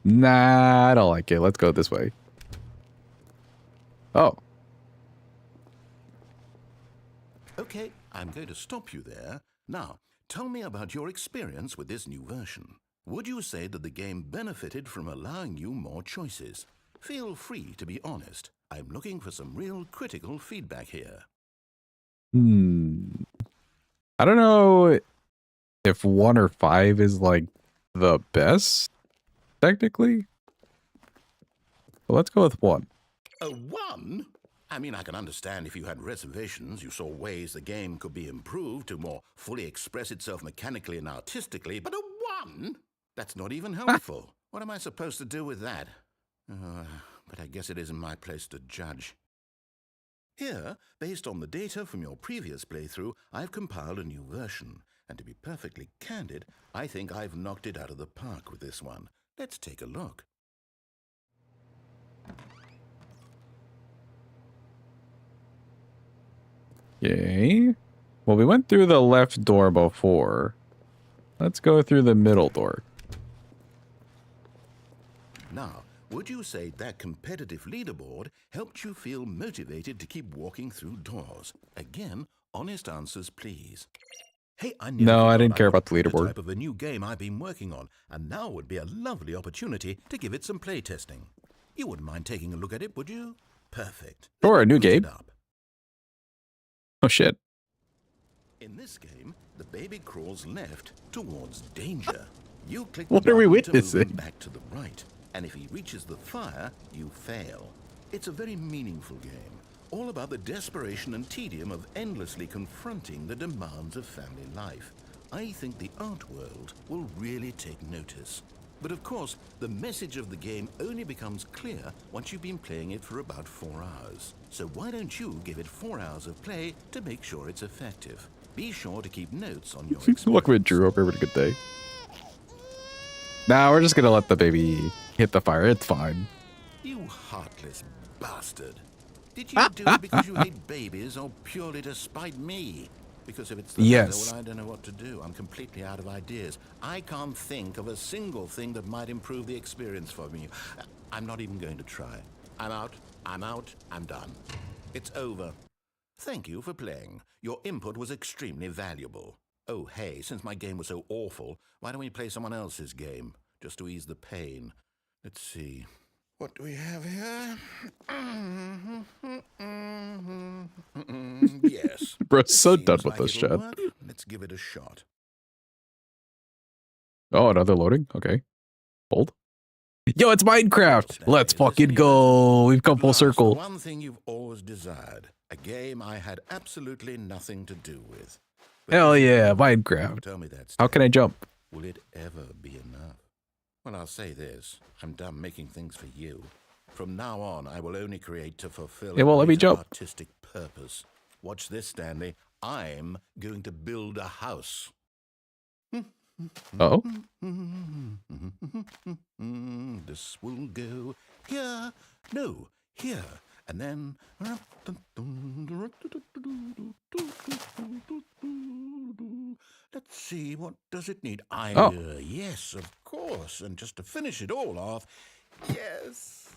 Nah, I don't like it. Let's go this way. Oh. Okay, I'm going to stop you there. Now, tell me about your experience with this new version. Would you say that the game benefited from allowing you more choices? Feel free to be honest. I'm looking for some real critical feedback here. I don't know if 1 or 5 is like the best, technically. But let's go with 1. A 1? I mean, I can understand if you had reservations, you saw ways the game could be improved to more fully express itself mechanically and artistically, but a 1? That's not even helpful. What am I supposed to do with that? But I guess it isn't my place to judge. Here, based on the data from your previous playthrough, I've compiled a new version. And to be perfectly candid, I think I've knocked it out of the park with this one. Let's take a look. Okay. Well, we went through the left door before. Let's go through the middle door. Now, would you say that competitive leaderboard helped you feel motivated to keep walking through doors? Again, honest answers, please. Hey, No, I didn't care about the leaderboard. Type of a new game I've been working on, and now would be a lovely opportunity to give it some playtesting. You wouldn't mind taking a look at it, would you? Perfect. Sure, a new Boot it game. up. Oh, shit. In this game, the baby crawls left towards danger. You click What the are we button to move witnessing? him back to the right, and if he reaches the fire, you fail. It's a very meaningful game, all about the desperation and tedium of endlessly confronting the demands of family life. I think the art world will really take notice. But of course, the message of the game only becomes clear once you've been playing it for about 4 hours. So why don't you give it 4 hours of play to make sure it's effective? Be sure to keep notes on your experience. Look at Drew. Hope you're having a good day. Nah, we're just gonna let the baby hit the fire. It's fine. You heartless bastard. Did you do it because you hate babies or purely to spite me? Because if it's the Yes. latter, well, I don't know what to do. I'm completely out of ideas. I can't think of a single thing that might improve the experience for me. I'm not even going to try. I'm out. I'm done. It's over. Thank you for playing. Your input was extremely valuable. Oh, hey, since my game was so awful, why don't we play someone else's game? Just to ease the pain. Let's see. What do we have here? Yes. Bro's so Seems done with like this it'll chat. work. Let's give it a shot. Oh, another loading? Okay. Hold. Yo, it's Minecraft! Stanley, Let's is this fucking any go! We've come At full last, circle. The one thing you've always desired. A game I had absolutely nothing to do with. But Hell is it yeah, enough? Minecraft. Tell me that, How can I Stanley. jump? Will it ever be enough? Well, I'll say this. I'm done making things for you. From now on, I will only create to fulfill It won't let me greater jump. artistic purpose. Watch this, Stanley. I'm going to build a house. Oh? This will go here. No, here. And then... Let's see, what does it need? Yes, of course. And just to finish it all off, yes,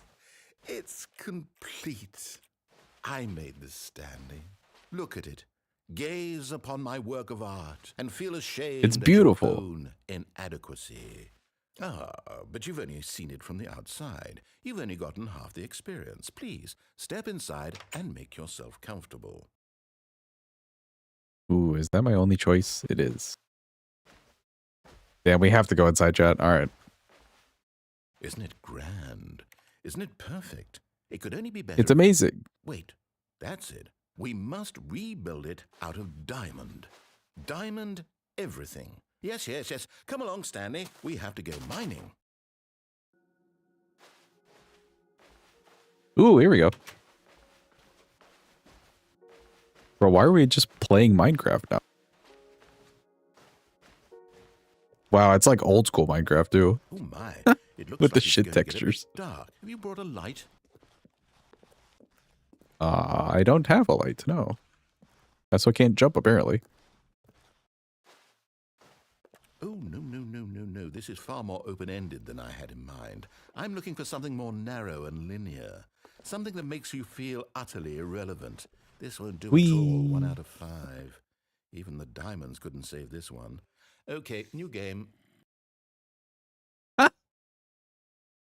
it's complete. I made this, Stanley. Look at it. Gaze upon my work of art and feel ashamed It's at your beautiful. own inadequacy. Ah, but you've only seen it from the outside. You've only gotten half the experience. Please, step inside and make yourself comfortable. Ooh, is that my only choice? It is. Damn, we have to go inside, chat. All right. Isn't it grand? Isn't it perfect? It could only be better. It's amazing. Wait, that's it. We must rebuild it out of diamond. Diamond everything. Yes, yes, yes. Come along, Stanley. We have to go mining. Ooh, here we go. Bro, why are we just playing Minecraft now? Wow, it's like old school Minecraft too. Oh my. It looks With the like it's shit going to get a bit textures. dark. Have you brought a light? I don't have a light, no. That's why I can't jump, apparently. Oh, no, no, no, no, no. This is far more open-ended than I had in mind. I'm looking for something more narrow and linear. Something that makes you feel utterly irrelevant. This won't do at all. 1 out of 5. Even the diamonds couldn't save this one. Okay, new game.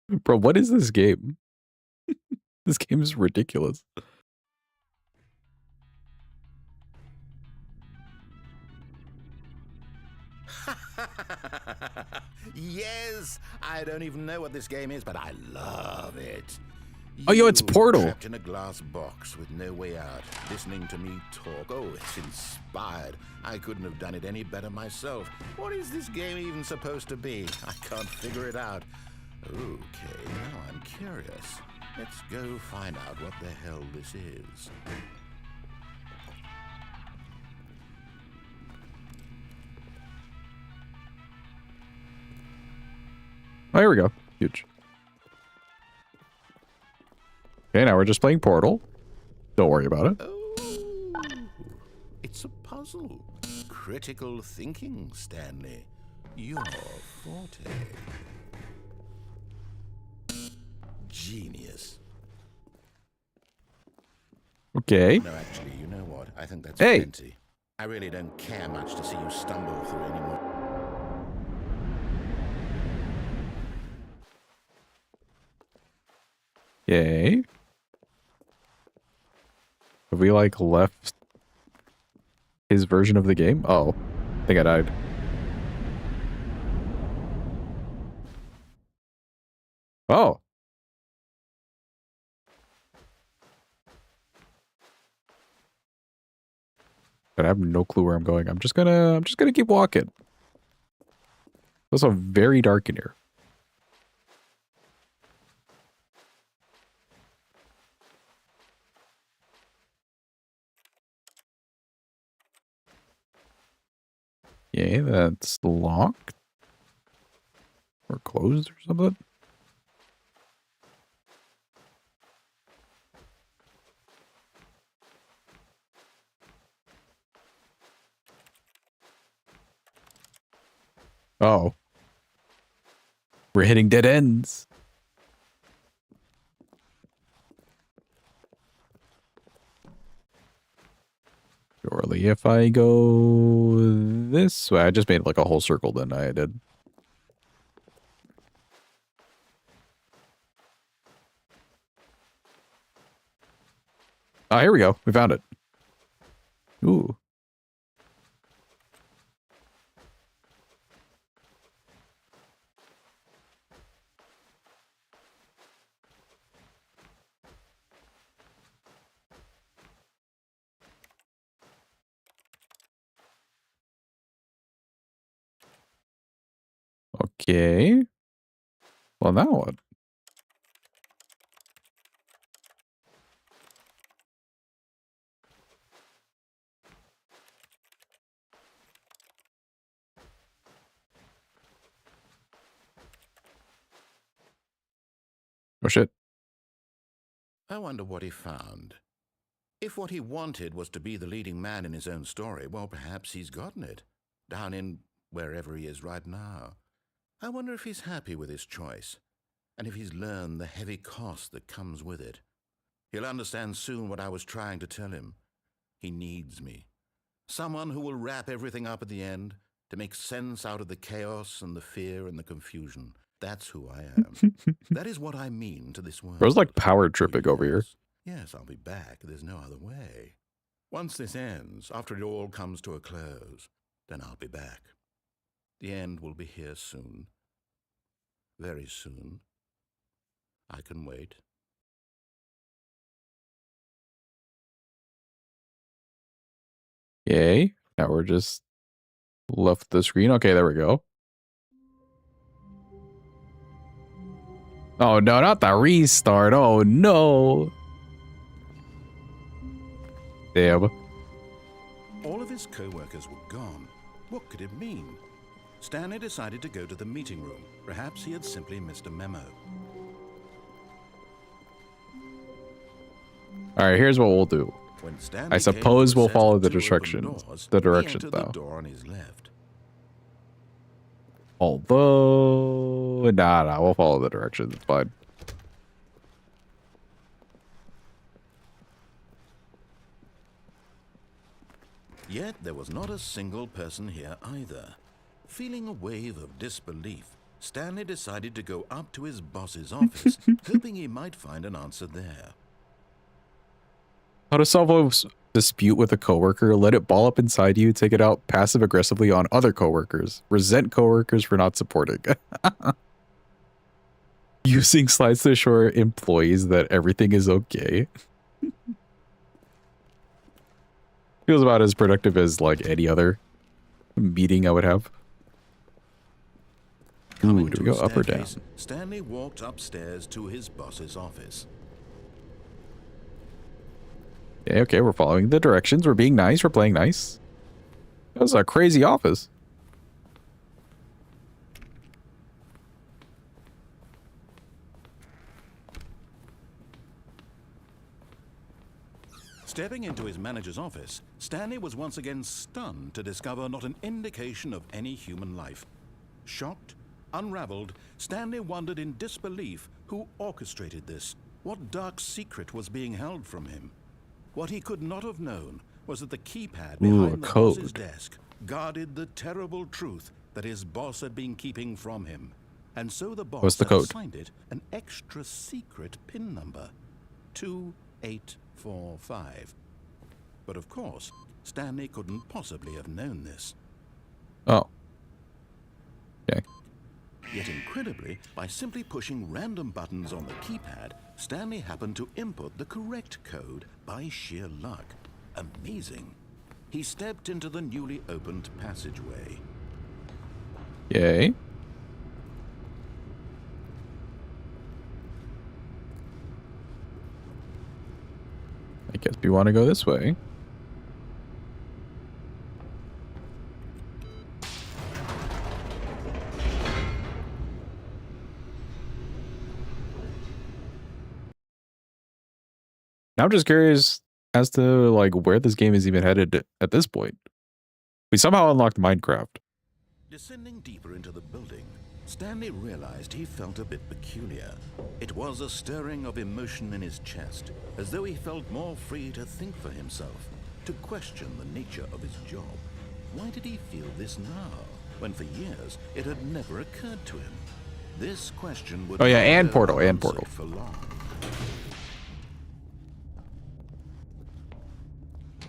Bro, what is this game? This game is ridiculous. Yes! I don't even know what this game is, but I love it. Oh, yo, it's You, Portal. Trapped in a glass box with no way out, listening to me talk. Oh, it's inspired. I couldn't have done it any better myself. What is this game even supposed to be? I can't figure it out. Okay, now I'm curious. Let's go find out what the hell this is. Oh, here we go. Huge. Okay, now we're just playing Portal. Don't worry about it. Oh, it's a puzzle. Critical thinking, Stanley. Your forte. Genius. Okay. No, actually, you know what? I think that's Hey. plenty. I really don't care much to see you stumble through anymore. Yay. Have we, like, left his version of the game? Oh, I think I died. Oh. But I have no clue where I'm going. I'm just gonna keep walking. It's also very dark in here. Yeah, that's locked. Or closed or something. Oh. We're hitting dead ends. Surely if I go this way, I just made like a whole circle then I did. Oh, here we go. We found it. Ooh. Okay. Well, now what? Oh, shit. I wonder what he found. If what he wanted was to be the leading man in his own story, well, perhaps he's gotten it. Down in wherever he is right now. I wonder if he's happy with his choice, and if he's learned the heavy cost that comes with it. He'll understand soon what I was trying to tell him. He needs me. Someone who will wrap everything up at the end to make sense out of the chaos and the fear and the confusion. That's who I am. That is what I mean to this world. Bro's like power tripping over here. Yes, I'll be back. There's no other way. Once this ends, after it all comes to a close, then I'll be back. The end will be here soon. Very soon. I can wait. Yay. Now we're just left the screen. Okay, there we go. Oh no, not the restart. Oh no. Damn. All of his co-workers were gone. What could it mean? Stanley decided to go to the meeting room. Perhaps he had simply missed a memo. All right, here's what we'll do. When Stanley I suppose came for a we'll set follow of the two open directions. doors, The he directions, entered though. the door on his left. Although, nah, we'll follow the directions. It's fine. Yet there was not a single person here either. Feeling a wave of disbelief, Stanley decided to go up to his boss's office, hoping he might find an answer there. How to solve a dispute with a coworker? Let it ball up inside you. Take it out passive aggressively on other coworkers. Resent coworkers for not supporting. Using slides to assure employees that everything is okay. Feels about as productive as like any other meeting I would have. Ooh, do we go up or down? Stanley walked upstairs to his boss's office. Yeah, okay, we're following the directions. We're being nice. We're playing nice. That was a crazy office. Stepping into his manager's office, Stanley was once again stunned to discover not an indication of any human life. Shocked, unraveled, Stanley wondered in disbelief who orchestrated this, what dark secret was being held from him. What he could not have known was that the keypad behind the boss's desk guarded the terrible truth that his boss had been keeping from him. And so the boss had assigned it an extra secret PIN number, 2845. But of course, Stanley couldn't possibly have known this. Oh. Okay. Yet incredibly, by simply pushing random buttons on the keypad, Stanley happened to input the correct code by sheer luck. Amazing. He stepped into the newly opened passageway. Yay. I guess we want to go this way. Now I'm just curious as to like where this game is even headed at this point. We somehow unlocked Minecraft. Descending deeper into the building, Stanley realized he felt a bit peculiar. It was a stirring of emotion in his chest, as though he felt more free to think for himself, to question the nature of his job. Why did he feel this now, when for years it had never occurred to him? This question would Oh yeah, not and go Portal, and unanswered Portal. for long.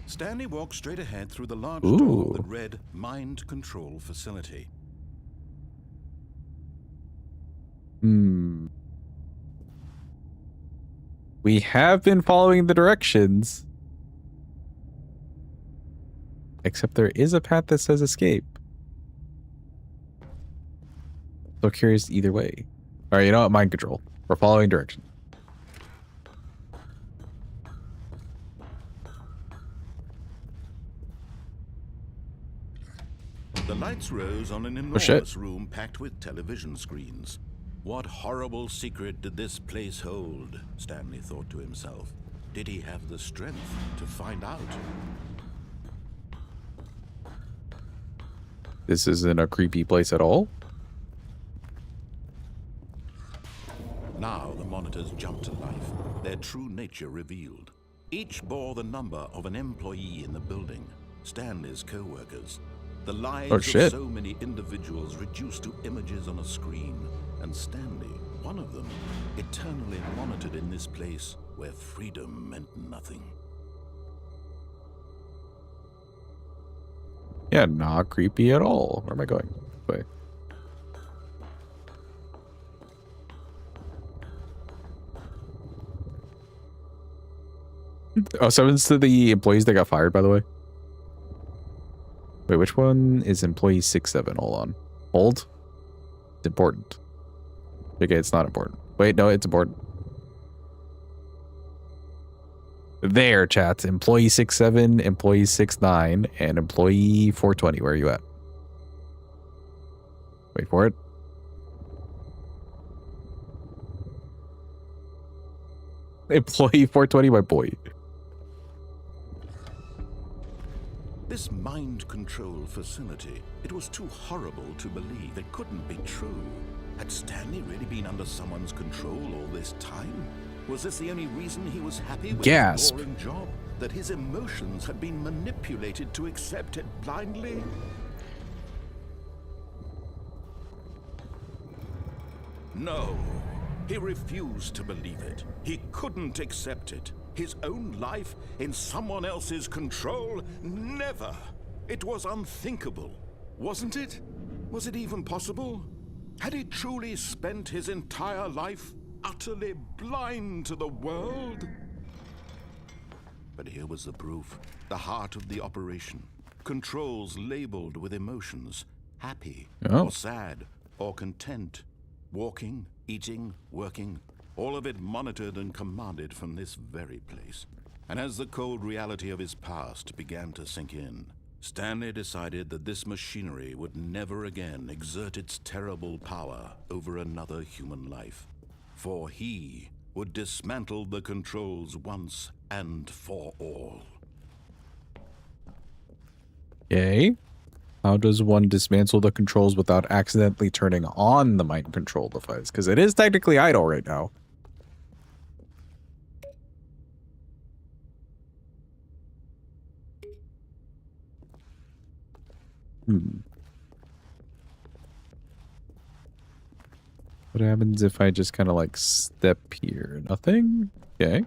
Stanley walked straight ahead through the large door that read Mind Control Facility. We have been following the directions. Except there is a path that says escape. So curious either way. Alright, you know what? Mind control. We're following directions. The lights rose on an enormous room packed with television screens. What horrible secret did this place hold? Stanley thought to himself. Did he have the strength to find out? This isn't a creepy place at all. Now the monitors jumped to life, their true nature revealed. Each bore the number of an employee in the building. Stanley's co-workers. The lives Oh, of shit. so many individuals reduced to images on a screen, and Stanley, one of them, eternally monitored in this place where freedom meant nothing. Yeah, not creepy at all. Where am I going? Wait. Oh, seven's to the employees that got fired, by the way. Wait, which one is employee 6-7? Hold on. Hold. It's important. Okay, it's not important. Wait, no, it's important. There, chat. Employee 6-7, employee 6-9, and employee 420. Where are you at? Wait for it. Employee 420, my boy. This mind control facility, it was too horrible to believe. It couldn't be true. Had Stanley really been under someone's control all this time? Was this the only reason he was happy with his boring job? That his emotions had been manipulated to accept it blindly? No. He refused to believe it. He couldn't accept it. His own life in someone else's control? Never! It was unthinkable, wasn't it? Was it even possible? Had he truly spent his entire life utterly blind to the world? But here was the proof. The heart of the operation. Controls labeled with emotions. Happy, or sad, or content. Walking, eating, working. All of it monitored and commanded from this very place. And as the cold reality of his past began to sink in, Stanley decided that this machinery would never again exert its terrible power over another human life. For he would dismantle the controls once and for all. Okay. How does one dismantle the controls without accidentally turning on the mind control device? Because it is technically idle right now. What happens if I just kind of like step here? Nothing? Okay.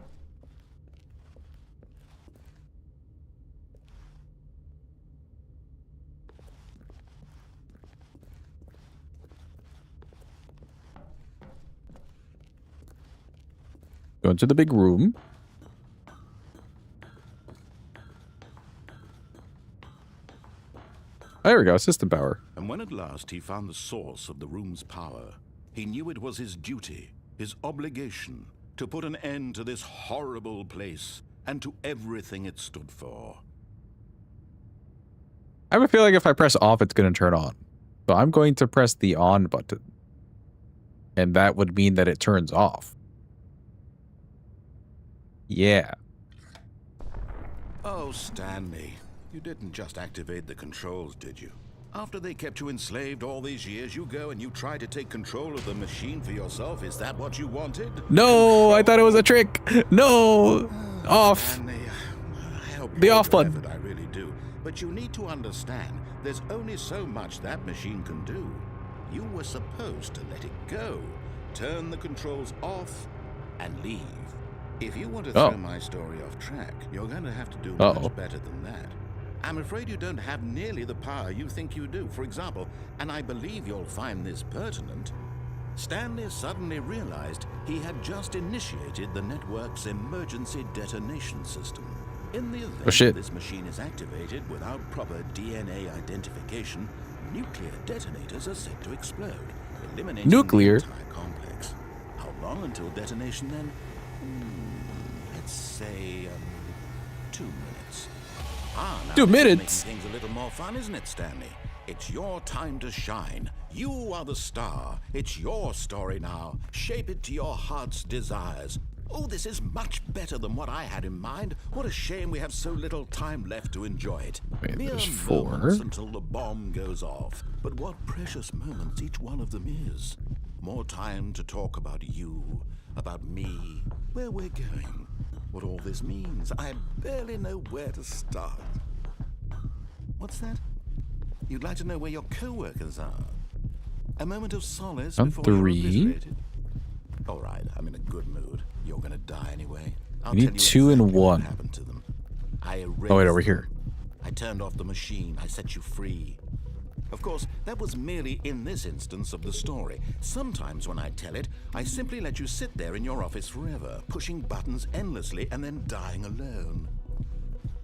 Go into the big room. There we go, system power. And when at last he found the source of the room's power, he knew it was his duty, his obligation, to put an end to this horrible place and to everything it stood for. I have a feeling if I press off, it's going to turn on. So I'm going to press the on button. And that would mean that it turns off. Yeah. Oh, Stanley, you didn't just activate the controls, did you? After they kept you enslaved all these years, you go and you try to take control of the machine for yourself. Is that what you wanted? No, I thought it was a trick. No. Off. Stanley, I hope The you off do your button. effort, I really do. But you need to understand, there's only so much that machine can do. You were supposed to let it go, turn the controls off, and leave. If you want to throw my story off track, you're going to have to do much better than that. I'm afraid you don't have nearly the power you think you do. For example, and I believe you'll find this pertinent, Stanley suddenly realized he had just initiated the network's emergency detonation system. In the event this machine is activated without proper DNA identification, nuclear detonators are set to explode, eliminating the entire complex. How long until detonation then? Let's say 2 minutes. Now 2 minutes? Making things a little more fun, isn't it, Stanley? It's your time to shine. You are the star. It's your story now. Shape it to your heart's desires. Oh, this is much better than what I had in mind. What a shame we have so little time left to enjoy it. Wait, Mere there's 4. moments until the bomb goes off. But what precious moments each one of them is. More time to talk about you, about me, where we're going, what all this means. I barely know where to start. What's that? You'd like to know where your co-workers are? A moment of solace On before you're 3. obliterated? All right, I'm in a good mood. You're gonna die anyway. I'll You tell need you 2 and exactly what 1. happened to them. I Oh, wait, erased over here. them. I turned off the machine. I set you free. Of course, that was merely in this instance of the story. Sometimes when I tell it, I simply let you sit there in your office forever, pushing buttons endlessly and then dying alone.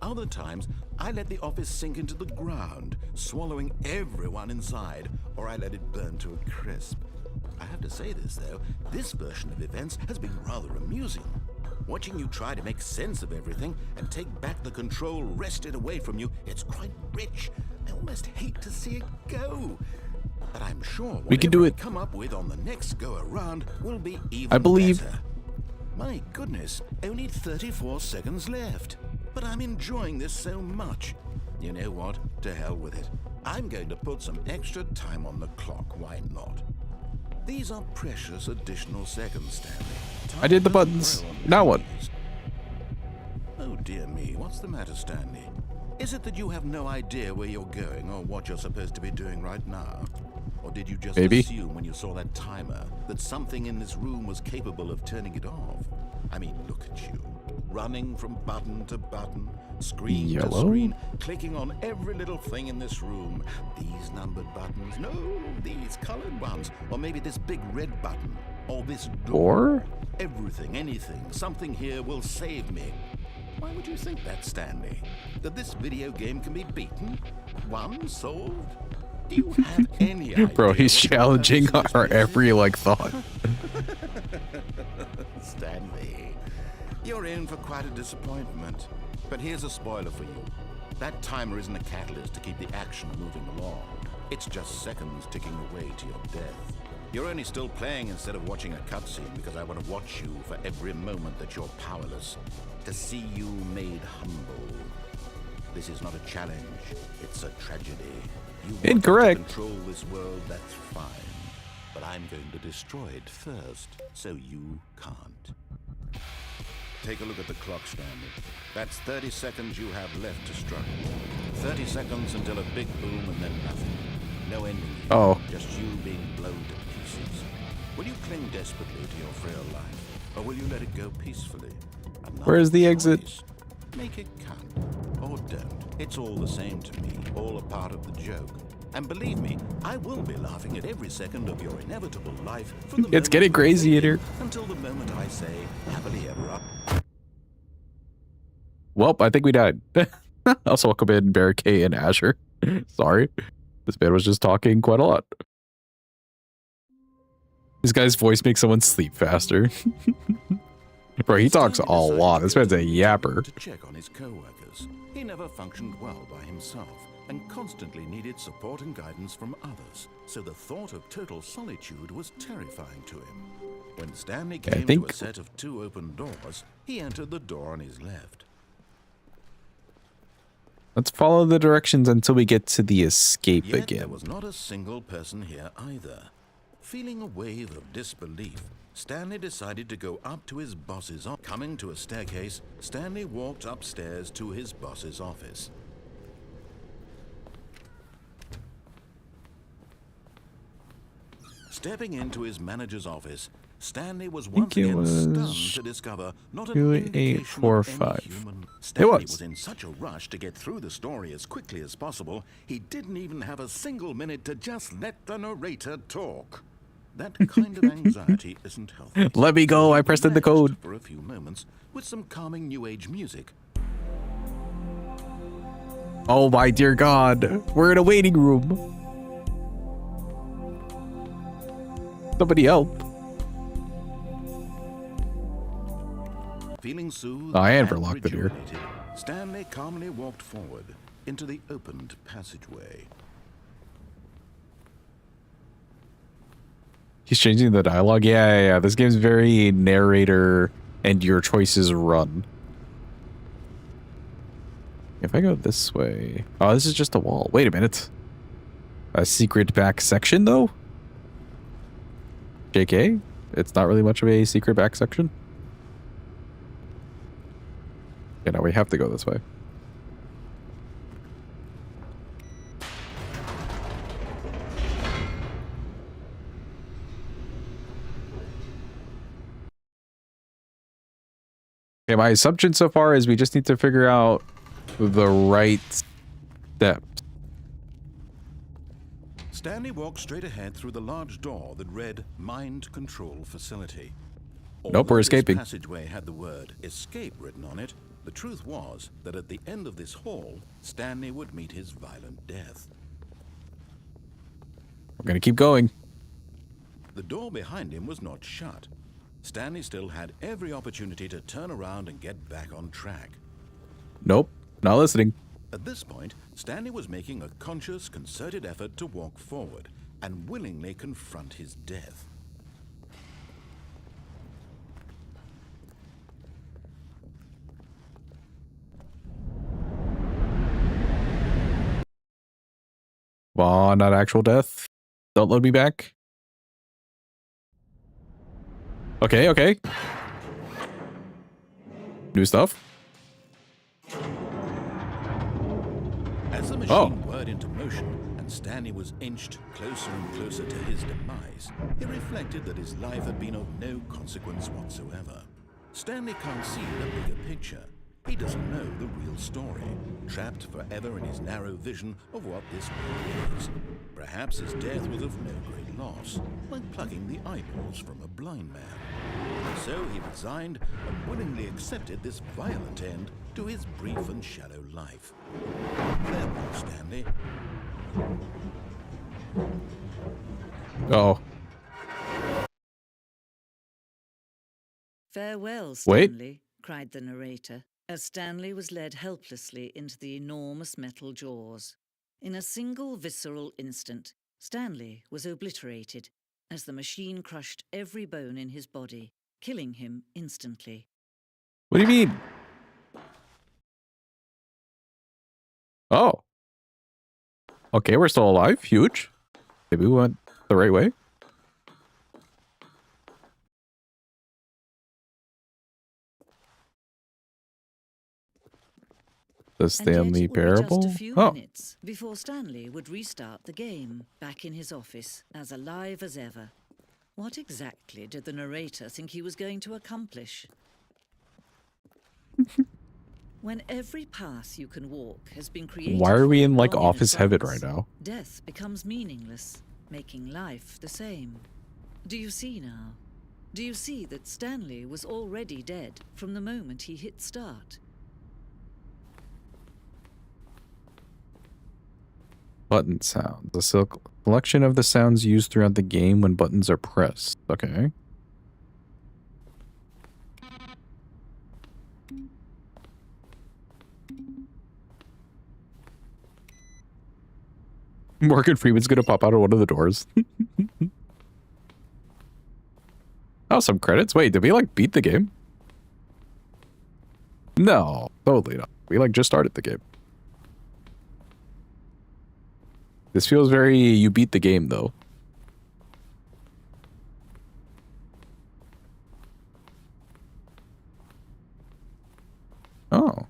Other times, I let the office sink into the ground, swallowing everyone inside, or I let it burn to a crisp. I have to say this, though, this version of events has been rather amusing. Watching you try to make sense of everything and take back the control wrested away from you, it's quite rich. I almost hate to see it go. But I'm sure We can do whatever it. I come up with on the next go around will be even I believe. better. My goodness, only 34 seconds left. But I'm enjoying this so much. You know what? To hell with it. I'm going to put some extra time on the clock. Why not? These are precious additional seconds, Stanley. I did the Time buttons. doesn't grow on Now what? trees. Oh dear me, what's the matter, Stanley? Is it that you have no idea where you're going or what you're supposed to be doing right now? Or did you just Maybe. assume when you saw that timer that something in this room was capable of turning it off? I mean, look at you. Running from button to button, screen to Yellow? screen, clicking on every little thing in this room. These numbered buttons, no, these colored ones. Or maybe this big red button. Or this door. Or? Everything, anything, something here will save me. Why would you think that, Stanley? That this video game can be beaten? Won? Solved? Do you have any idea? Bro, he's what your challenging purpose our is? every, like, thought. Stanley, you're in for quite a disappointment. But here's a spoiler for you. That timer isn't a catalyst to keep the action moving along. It's just seconds ticking away to your death. You're only still playing instead of watching a cutscene because I want to watch you for every moment that you're powerless. To see you made humble. This is not a challenge. It's a tragedy. You want Incorrect. to control this world, that's fine. But I'm going to destroy it first, so you can't. Take a look at the clock, Stanley. That's 30 seconds you have left to struggle. 30 seconds until a big boom and then nothing. No ending. Oh. Just you being blown to pieces. Will you cling desperately to your frail life, or will you let it go peacefully? Another Where's the exit? choice. Make it count, or don't. It's all the same to me, all a part of the joke. And believe me, I will be laughing at every second of your inevitable life from the It's moment getting you crazy in begin here. until the moment I say happily ever after. Well, I think we died. Also, welcome in Barricade and Azure. Sorry. This man was just talking quite a lot. This guy's voice makes someone sleep faster. Bro, he talks a Stanley decided lot. to This go man's to a the yapper. To check on his co-workers. He never functioned well by himself and constantly needed support and guidance from others. So the thought of total solitude was terrifying to him. When Stanley I came to think- a set of 2 open doors, he entered the door on his left. Let's follow the directions until we get to the escape Yet again. there was not a single person here either. Feeling a wave of disbelief, Stanley decided to go up to his boss's office. Coming to a staircase, Stanley walked upstairs to his boss's office. Stepping into his manager's office, Stanley was once it again was stunned to discover not an 28845. human. Stanley was. was in such a rush to get through the story as quickly as possible, he didn't even have a single minute to just let the narrator talk. That kind of anxiety isn't healthy. Let me go, So he I pressed in the relaxed code. for a few moments with some calming new age music. Oh my dear God. We're in a waiting room. Somebody help. Feeling soothed Oh, I am and locked in here. rejuvenated, Stanley calmly walked forward into the opened passageway. He's changing the dialogue. Yeah. This game's very narrator and your choices run. If I go this way. Oh, this is just a wall. Wait a minute. A secret back section, though? JK? It's not really much of a secret back section. Yeah, no, we have to go this way. Okay, my assumption so far is we just need to figure out the right step. Stanley walked straight ahead through the large door that read Mind Control Facility. Nope, we're Although escaping. This passageway had the word escape written on it, the truth was that at the end of this hall, Stanley would meet his violent death. We're gonna keep going. The door behind him was not shut. Stanley still had every opportunity to turn around and get back on track. Nope, not listening. At this point, Stanley was making a conscious, concerted effort to walk forward and willingly confront his death. Well, not actual death. Don't load me back. Okay, okay. New stuff. As the machine whirred into motion and Stanley was inched closer and closer to his demise, he reflected that his life had been of no consequence whatsoever. Stanley can't see the bigger picture. He doesn't know the real story, trapped forever in his narrow vision of what this world is. Perhaps his death was of no great loss, like plucking the eyeballs from a blind man. So he resigned and willingly accepted this violent end to his brief and shallow life. Farewell, Stanley. Oh, Farewell, Wait. Stanley, cried the narrator, as Stanley was led helplessly into the enormous metal jaws. In a single visceral instant, Stanley was obliterated as the machine crushed every bone in his body, killing him instantly. what do you mean? Oh. Okay, we're still alive. Huge. Maybe we went the right way. The And Stanley yet it would be Parable? just a few Oh, minutes before Stanley would restart the game, back in his office, as alive as ever. What exactly did the narrator think he was going to accomplish? When every path you can walk has been created why are we for in you like long in office heaven advance, right now? death becomes meaningless, making life the same. Do you see now? Do you see that Stanley was already dead from the moment he hit start? Button sounds. A selection of the sounds used throughout the game when buttons are pressed. Okay. Morgan Freeman's gonna pop out of one of the doors. Oh, some credits. Wait, did we like beat the game? No, totally not. We like just started the game. This feels very you beat the game though. Oh.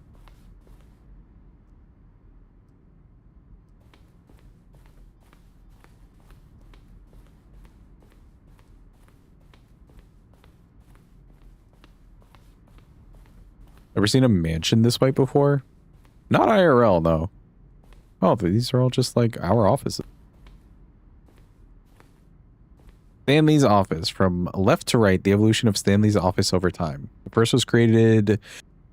Ever seen a mansion this white before? Not IRL, no. Oh, these are all just like our offices. Stanley's office. From left to right, the evolution of Stanley's office over time. The first was created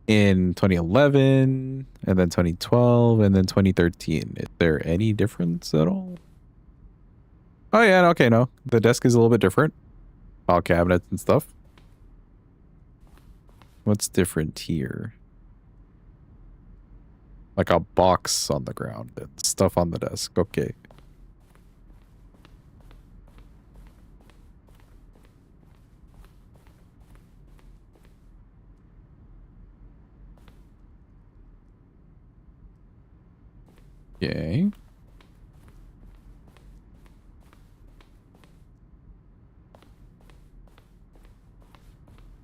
in 2011, and then 2012, and then 2013. Is there any difference at all? Oh yeah, okay, no. The desk is a little bit different. File cabinets and stuff. What's different here? Like a box on the ground and stuff on the desk. Okay. Okay.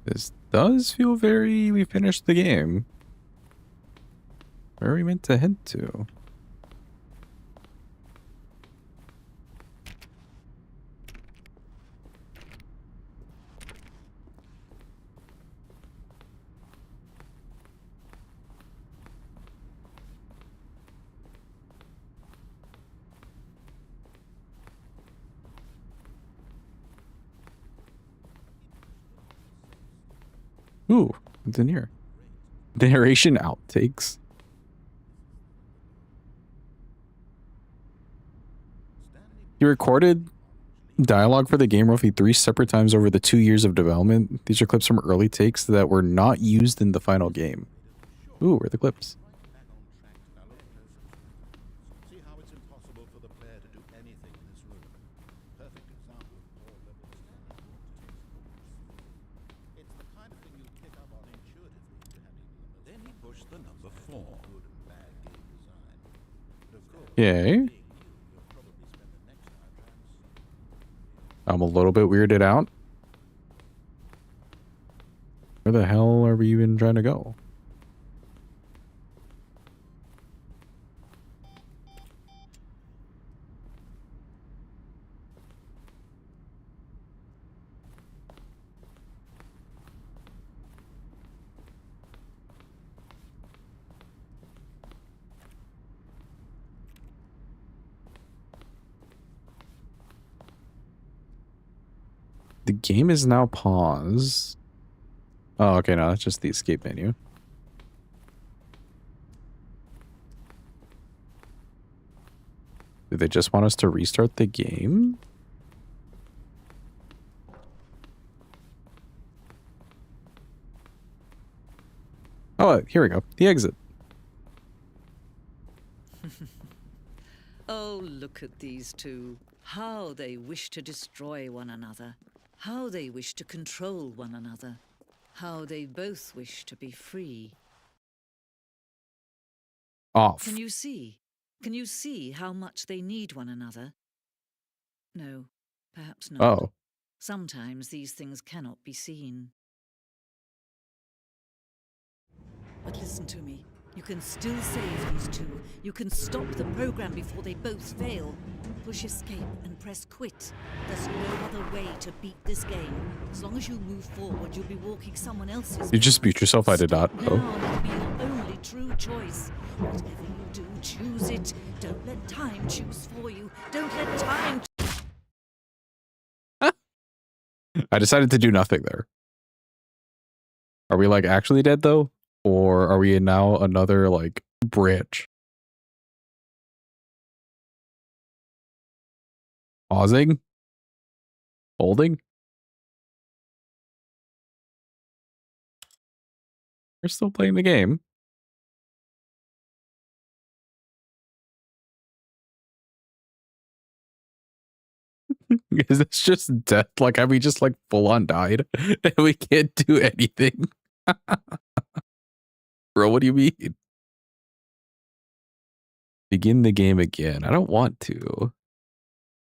This does feel very, we finished the game. Where are we meant to head to? Ooh, what's in here? Narration outtakes. He recorded dialogue for the game roughly 3 separate times over the 2 years of development. These are clips from early takes that were not used in the final game. Ooh, where are the clips? See how it's impossible for the player to do anything in this room. Perfect example of all level standing. It's the kind of thing you pick up on intuitively if you haven't even the. Then he pushed the number 4. Good and bad game design. But of course, Yay. you'll probably spend the next 5 rounds. I'm a little bit weirded out. Where the hell are we even trying to go? The game is now paused. Oh, okay, no, that's just the escape menu. Do they just want us to restart the game? Oh, here we go. The exit. Oh, look at these two. How they wish to destroy one another. How they wish to control one another. How they both wish to be free. Off. Can you see? Can you see how much they need one another? No, perhaps not. Oh. Sometimes these things cannot be seen. But listen to me. You can still save these two. You can stop the program before they both fail. Push escape and press quit. There's no other way to beat this game. As long as you move forward, you'll be walking someone else's. You just mute yourself. I did not. Stop now, and it'll be your only true choice. Whatever you do, choose it. Don't let time choose for you. Don't let time. I decided to do nothing there. Are we like actually dead though? Or are we now another like bridge? Pausing? Holding? We're still playing the game. Is this just death? Like, have we just like full on died and we can't do anything? Bro, what do you mean? Begin the game again. I don't want to.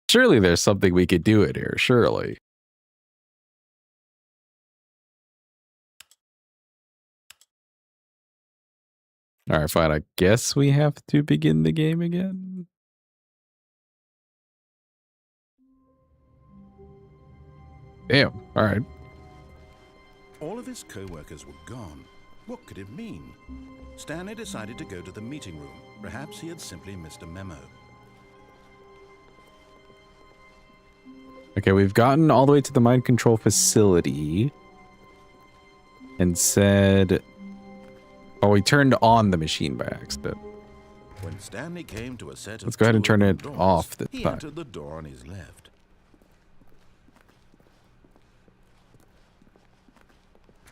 Surely there's something we could do in here. Surely. All right, fine. I guess we have to begin the game again. Damn. All right. All of his co-workers were gone. What could it mean? Stanley decided to go to the meeting room. Perhaps he had simply missed a memo. Okay, we've gotten all the way to the mind control facility and said, oh, we turned on the machine by accident. When Stanley came to a set of Let's go ahead and turn it doors, off this he time. entered the door on his left.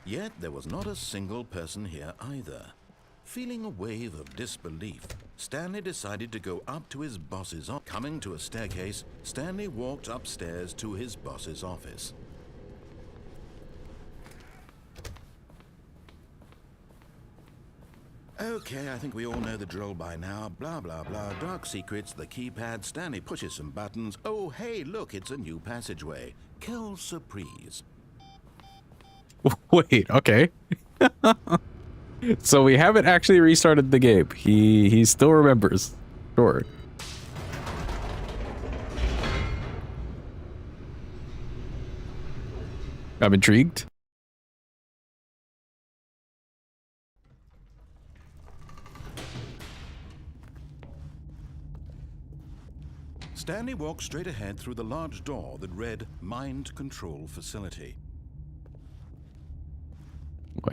Yet there was not a single person here either. Feeling a wave of disbelief, Stanley decided to go up to his boss's office. Coming to a staircase, Stanley walked upstairs to his boss's office. Okay, I think we all know the drill by now. Blah, blah, blah. Dark secrets, the keypad. Stanley pushes some buttons. Oh, hey, look, it's a new passageway. Quelle surprise. Wait, okay. So we haven't actually restarted the game. He still remembers. Sure. I'm intrigued. Stanley walked straight ahead through the large door that read Mind Control Facility.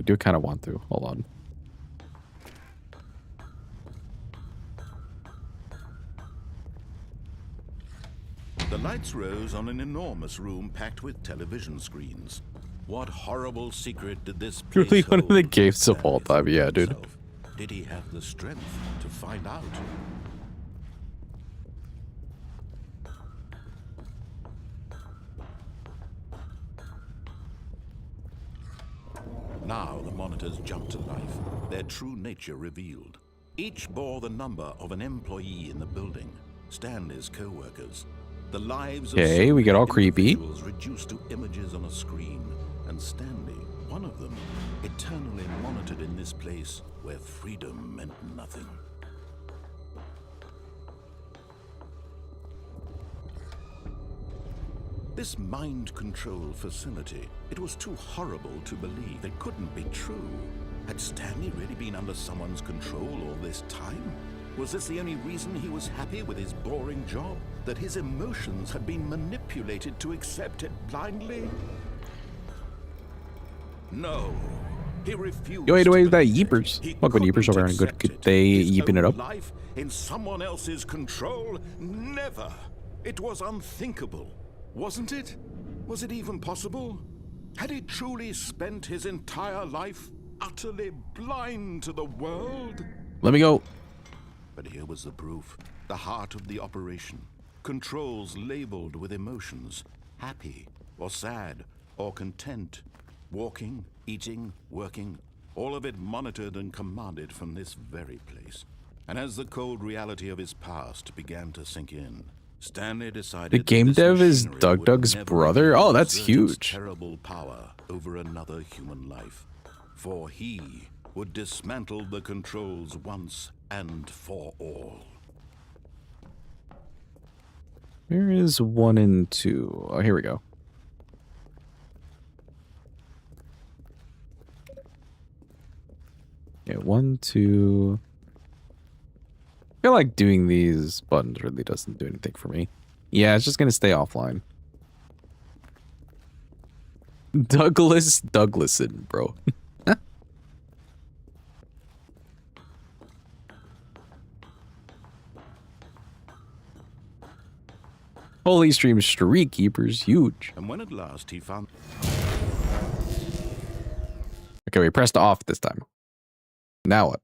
do kind of want to. Hold on. The lights rose on an enormous room packed with television screens. What horrible secret did this place Really one of the hold? games of all Stanley time, thought yeah, to dude. himself. Did he have the strength to find out? Now the monitors jumped to life, their true nature revealed. Each bore the number of an employee in the building, Stanley's co-workers. The lives of Okay, so we get many all creepy. individuals reduced to images on a screen, and Stanley, one of them, eternally monitored in this place where freedom meant nothing. This mind control facility, it was too horrible to believe. It couldn't be true. Had Stanley really been under someone's control all this time? Was this the only reason he was happy with his boring job? That his emotions had been manipulated to accept it blindly? No. He refused. Yo, anyway, to that believe it. Yeepers. He Welcome, Yeepers, couldn't over here in accept good it. day, His yeeping it own up. life in someone else's control? Never. It was unthinkable, wasn't it? Was it even possible? Had he truly spent his entire life utterly blind to the world? Let me go. But here was the proof. The heart of the operation. Controls labeled with emotions. Happy, or sad, or content. Walking, eating, working. All of it monitored and commanded from this very place. And as the cold reality of his past began to sink in, Stanley decided The game that this dev is machinery Doug would Doug's never brother? again Oh, that's exert its huge. terrible power over another human life. For he would dismantle the controls once and for all. Where is 1 and 2? Oh, here we go. Yeah, 1, 2. I feel like doing these buttons really doesn't do anything for me. Yeah, it's just gonna stay offline. Douglason, bro. Holy stream streak keepers, huge. And when at last he found... Okay, we pressed off this time. Now what?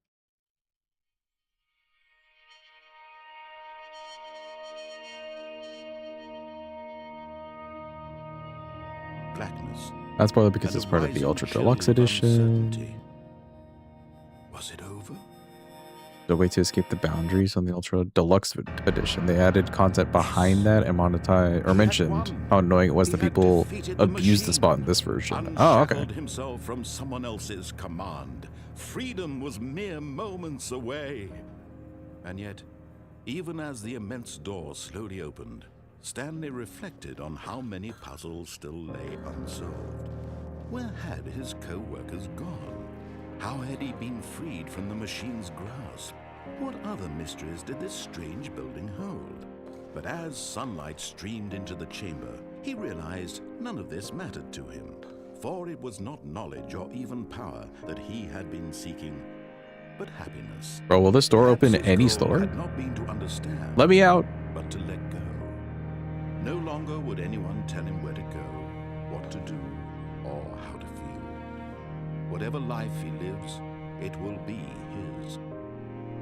blackness. That's probably because and it's a part of the rising Ultra chill Deluxe of Edition. uncertainty. Was it over? The way to escape the boundaries on the Ultra Deluxe Edition. They added content behind that and monetized or mentioned how annoying it was that people abused the spot in this version. Oh, okay. Unshackled himself from someone else's command. Freedom was mere moments away. And yet, even as the immense door slowly opened, Stanley reflected on how many puzzles still lay unsolved. Where had his co-workers gone? How had he been freed from the machine's grasp? What other mysteries did this strange building hold? But as sunlight streamed into the chamber, he realized none of this mattered to him. For it was not knowledge or even power that he had been seeking, but happiness. Bro, will this door Perhaps open his any goal slower? had not been to understand, Let me out. but to let go. No longer would anyone tell him where to go, what to do, or how to feel. Whatever life he lives, it will be his.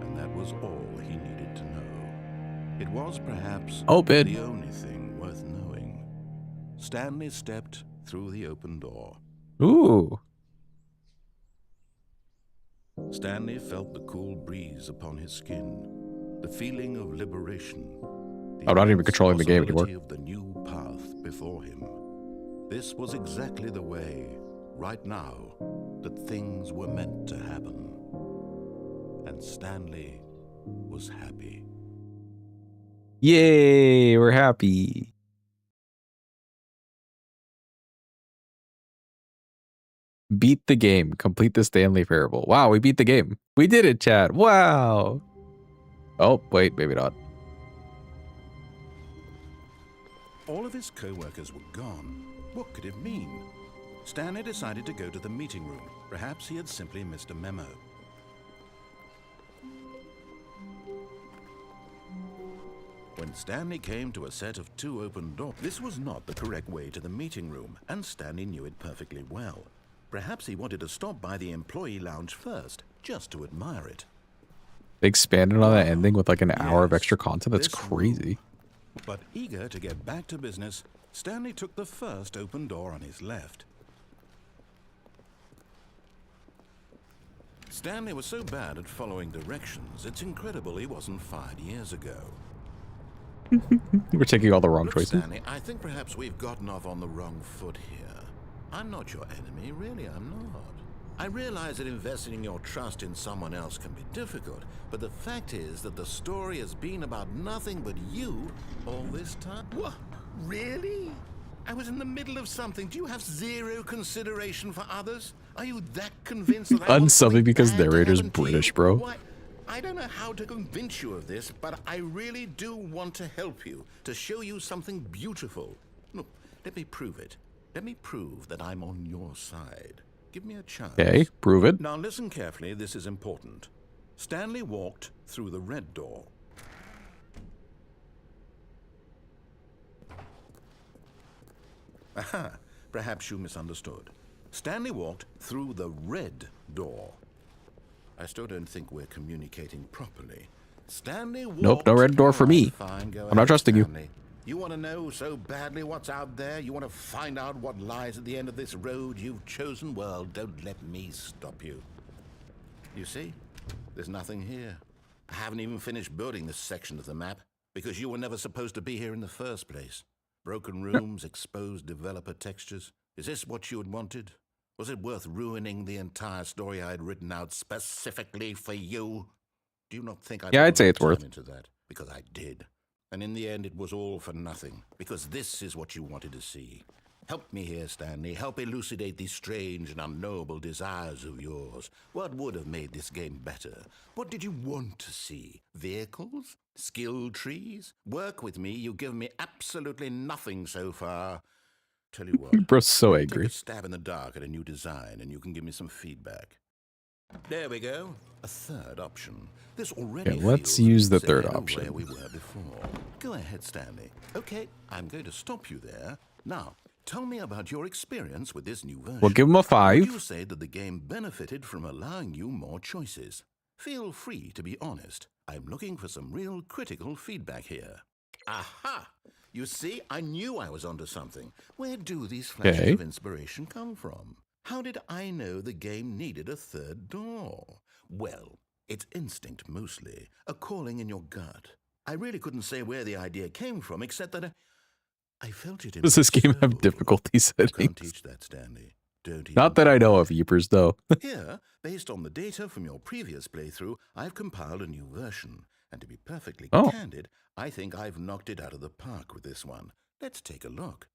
And that was all he needed to know. It was perhaps Open. the only thing worth knowing. Stanley stepped through the open door. Ooh. Stanley felt the cool breeze upon his skin, the feeling of liberation. I'm not even immense controlling the game anymore. possibility of the new path before him. This was exactly the way, right now, that things were meant to happen. And Stanley was happy. Yay, we're happy. Beat the game. Complete the Stanley Parable. Wow, we beat the game. We did it, chat. Wow. Oh, wait, maybe not. All of his co-workers were gone. What could it mean? Stanley decided to go to the meeting room. Perhaps he had simply missed a memo. When Stanley came to a set of 2 open doors, this was not the correct way to the meeting room, and Stanley knew it perfectly well. Perhaps he wanted to stop by the employee lounge first, just to admire it. They expanded on that ending with like an hour of Yes, extra content. That's this crazy. But eager to get back to business, Stanley took the first open door on his left. Stanley was so bad at following directions, it's incredible he wasn't fired years ago. We're taking all the wrong Look, choices. Stanley, I think perhaps we've gotten off on the wrong foot here. I'm not your enemy, really, I'm not. I realize that investing your trust in someone else can be difficult, but the fact is that the story has been about nothing but you all this time. What? Really? I was in the middle of something. Do you have zero consideration for others? Are you that convinced that I want Unsubbing something because bad to narrator's happen to you? British, bro. Why? I don't know how to convince you of this, but I really do want to help you, to show you something beautiful. Look, let me prove it. Let me prove that I'm on your side. Give me a chance. Okay, prove it. Now listen carefully, this is important. Stanley walked through the red door. Aha, perhaps you misunderstood. Stanley walked through the red door. I still don't think we're communicating properly. Stanley walked... Nope, no red door for me. Fine, go I'm not ahead, trusting you. Stanley. You want to know so badly what's out there? You want to find out what lies at the end of this road you've chosen? Well, don't let me stop you. You see? There's nothing here. I haven't even finished building this section of the map, because you were never supposed to be here in the first place. Broken rooms, exposed developer textures. Is this what you had wanted? Was it worth ruining the entire story I had written out specifically for you? Do you not think I Yeah, I'd put say a it's lot of worth. time into that? Because I did. And in the end, it was all for nothing. Because this is what you wanted to see. Help me here, Stanley. Help elucidate these strange and unknowable desires of yours. What would have made this game better? What did you want to see? Vehicles? Skill trees? Work with me. You've given me absolutely nothing so far. Tell you what. Bro's so Take angry. a stab in the dark at a new design, and you can give me some feedback. There we go. A third option. This already Okay, let's feels use the instead third of option. where we were before. Go ahead, Stanley. Okay, I'm going to stop you there. Now, tell me about your experience with this new version. We'll give him a Would 5. you say that the game benefited from allowing you more choices? Feel free to be honest. I'm looking for some real critical feedback here. Aha! You see, I knew I was onto something. Where do these flashes Okay. of inspiration come from? How did I know the game needed a third door? Well, it's instinct mostly, a calling in your gut. I really couldn't say where the idea came from, except that I felt it in Does my this game have soul. difficulty You can't settings? teach that, Stanley. Don't Not even that I know try. of, Yeepers, though. Here, based on the data from your previous playthrough, I've compiled a new version. And to be perfectly Oh. candid, I think I've knocked it out of the park with this one. Let's take a look.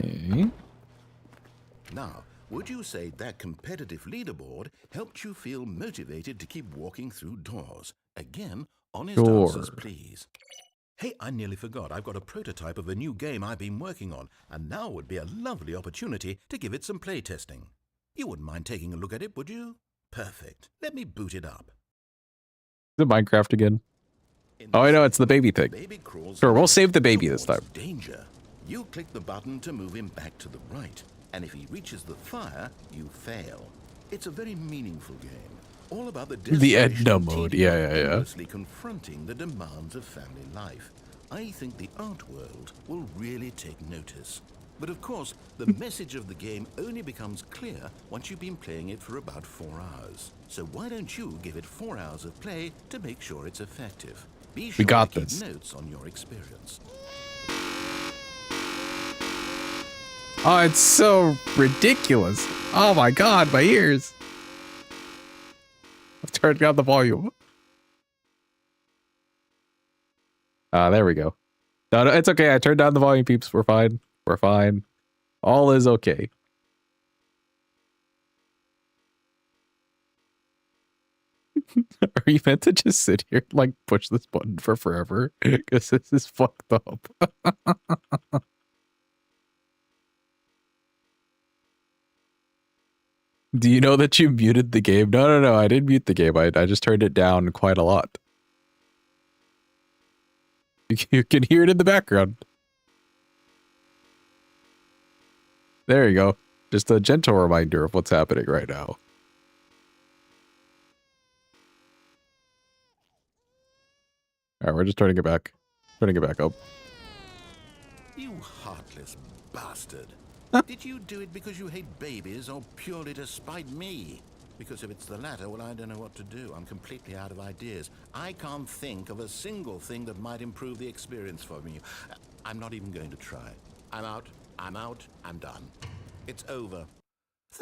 Okay. Now, would you say that competitive leaderboard helped you feel motivated to keep walking through doors? Again, honest Sure. answers, please. Hey, I nearly forgot. I've got a prototype of a new game I've been working on, and now would be a lovely opportunity to give it some playtesting. You wouldn't mind taking a look at it, would you? Perfect. Let me boot it up. Is it Minecraft again? In Oh, I this know, it's the game, baby thing. Baby crawls Sure, we'll left save the baby this towards time. Danger. You click the button to move him back to the right, and if he reaches the fire, you fail. It's a very meaningful game, all about the The Edna desperation and mode, tedium yeah, of yeah, yeah. endlessly confronting the demands of family life. I think the art world will really take notice. But of course, the message of the game only becomes clear once you've been playing it for about 4 hours. So why don't you give it 4 hours of play to make sure it's effective? Be sure got to keep this. notes on your experience. Oh, it's so ridiculous. Oh my god, my ears. I've turned down the volume. There we go. No, it's okay. I turned down the volume, peeps. We're fine. We're fine. All is okay. Are you meant to just sit here and, like, push this button for forever? Because this is fucked up. Do you know that you muted the game? No, I didn't mute the game. I just turned it down quite a lot. You can hear it in the background. There you go. Just a gentle reminder of what's happening right now. Alright, we're just turning it back. Turning it back up. You heartless bastard. Huh? Did you do it because you hate babies or purely to spite me? Because if it's the latter, well, I don't know what to do. I'm completely out of ideas. I can't think of a single thing that might improve the experience for me. I'm not even going to try. I'm out. I'm done. It's over.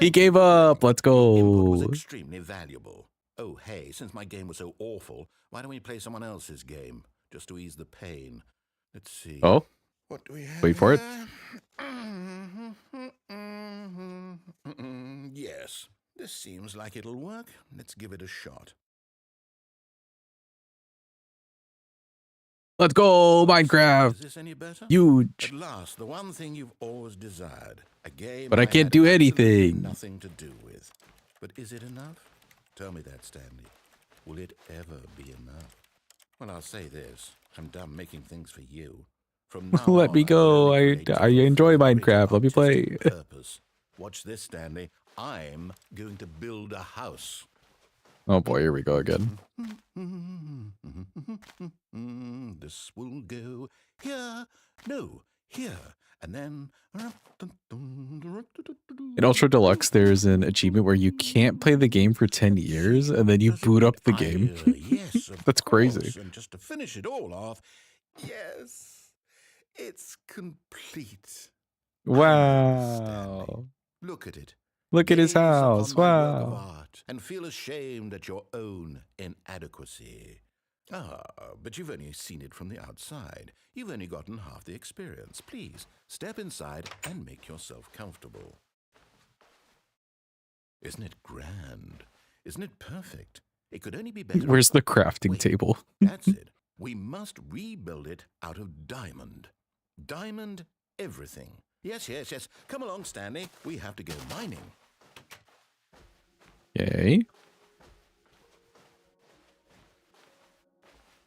He gave up. Let's Your input was go. extremely valuable. Oh, hey, since my game was so awful, why don't we play someone else's game? Just to ease the pain. Let's see. Oh, What do we have? wait for it. Yes, this seems like it'll work. Let's give it a shot. Let's go, Minecraft. Is this any better? Huge. At last, the one thing you've always desired. A game But I can't had do absolutely anything. nothing to do with. But is it enough? Tell me that, Stanley. Will it ever be enough? Well, I'll say this. I'm done making things for you. From now Let on, me I'm go. only I creating enjoy for a greater Minecraft. Let me play. artistic purpose. Watch this, Stanley. I'm going to build a house. Oh boy, here we go again. This will go here. No, here. And then... In Ultra Deluxe, there's an achievement where you can't play the game for 10 years, and then you boot up the game. Yes, of That's crazy. course. And just to finish it all off, yes, it's complete. Wow. Look at it. Look at his Gaze upon house. my work of Wow. art and feel ashamed at your own inadequacy. Ah, but you've only seen it from the outside. You've only gotten half the experience. Please, step inside and make yourself comfortable. Isn't it grand? Isn't it perfect? It could only be better. Where's the crafting Wait, table? That's it. We must rebuild it out of diamond. Diamond everything. Yes. Come along, Stanley. We have to go mining. Yay.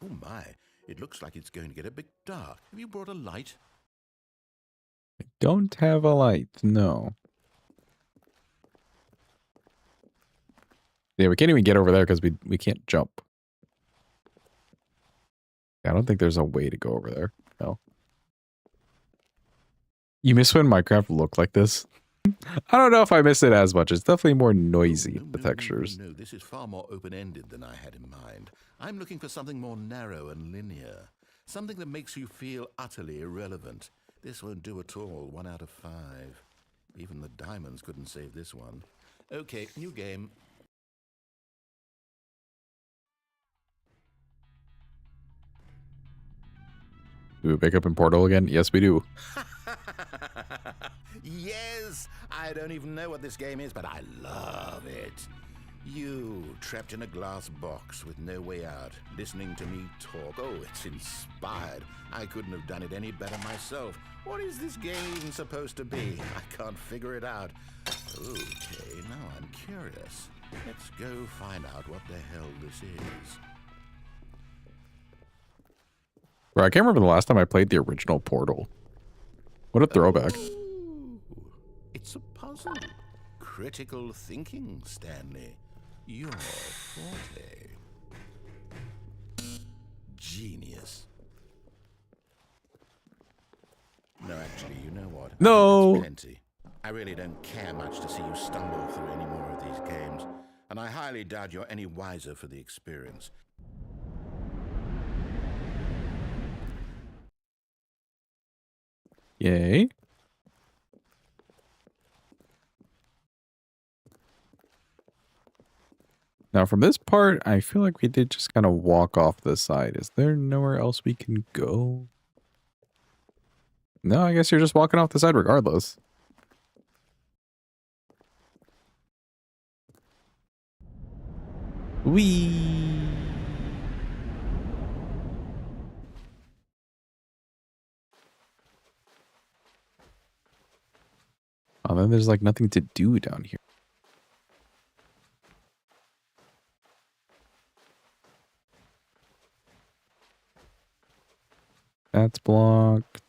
Oh my, it looks like it's going to get a bit dark. Have you brought a light? I don't have a light. No. Yeah, we can't even get over there because we can't jump. I don't think there's a way to go over there. No. You miss when Minecraft looked like this? I don't know if I miss it as much. It's definitely more noisy, the textures. No, this is far more open-ended than I had in mind. I'm looking for something more narrow and linear. Something that makes you feel utterly irrelevant. This won't do at all. 1 out of 5. Even the diamonds couldn't save this one. Okay, new game. Do we pick up in Portal again? Yes, we do. Yes! I don't even know what this game is, but I love it. You, trapped in a glass box with no way out, listening to me talk. Oh, it's inspired. I couldn't have done it any better myself. What is this game supposed to be? I can't figure it out. Okay, now I'm curious. Let's go find out what the hell this is. Bro, I can't remember the last time I played the original Portal. What a throwback. Oh, it's a puzzle. Critical thinking, Stanley. Your forte. Genius. No, actually, you know what? No. That's plenty. I really don't care much to see you stumble through any more of these games, and I highly doubt you're any wiser for the experience. Yay. Now from this part, I feel like we did just kind of walk off the side. Is there nowhere else we can go? No, I guess you're just walking off the side regardless. Whee! Oh, then there's like nothing to do down here. That's blocked.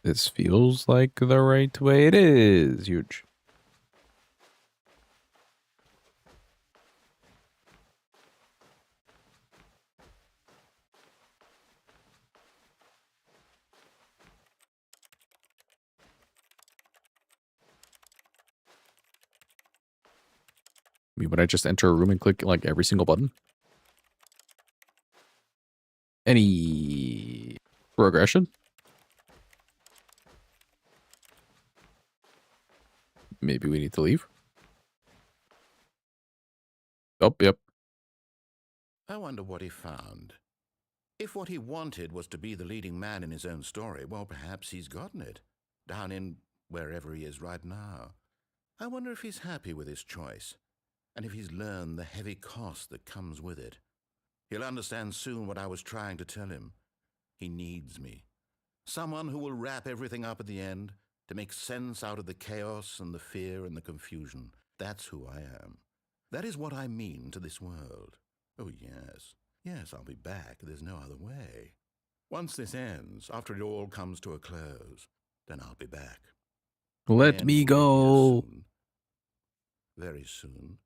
This feels like the right way. It is huge. I mean, would I just enter a room and click like every single button? Any progression? Maybe we need to leave. Oh, yep. I wonder what he found. If what he wanted was to be the leading man in his own story, well, perhaps he's gotten it. Down in wherever he is right now. I wonder if he's happy with his choice, and if he's learned the heavy cost that comes with it. He'll understand soon what I was trying to tell him. He needs me. Someone who will wrap everything up at the end, to make sense out of the chaos and the fear and the confusion. That's who I am. That is what I mean to this world. Oh, yes. Yes, I'll be back. There's no other way. Once this ends, after it all comes to a close, then I'll be back. Let The me end will be here go. soon. Very soon.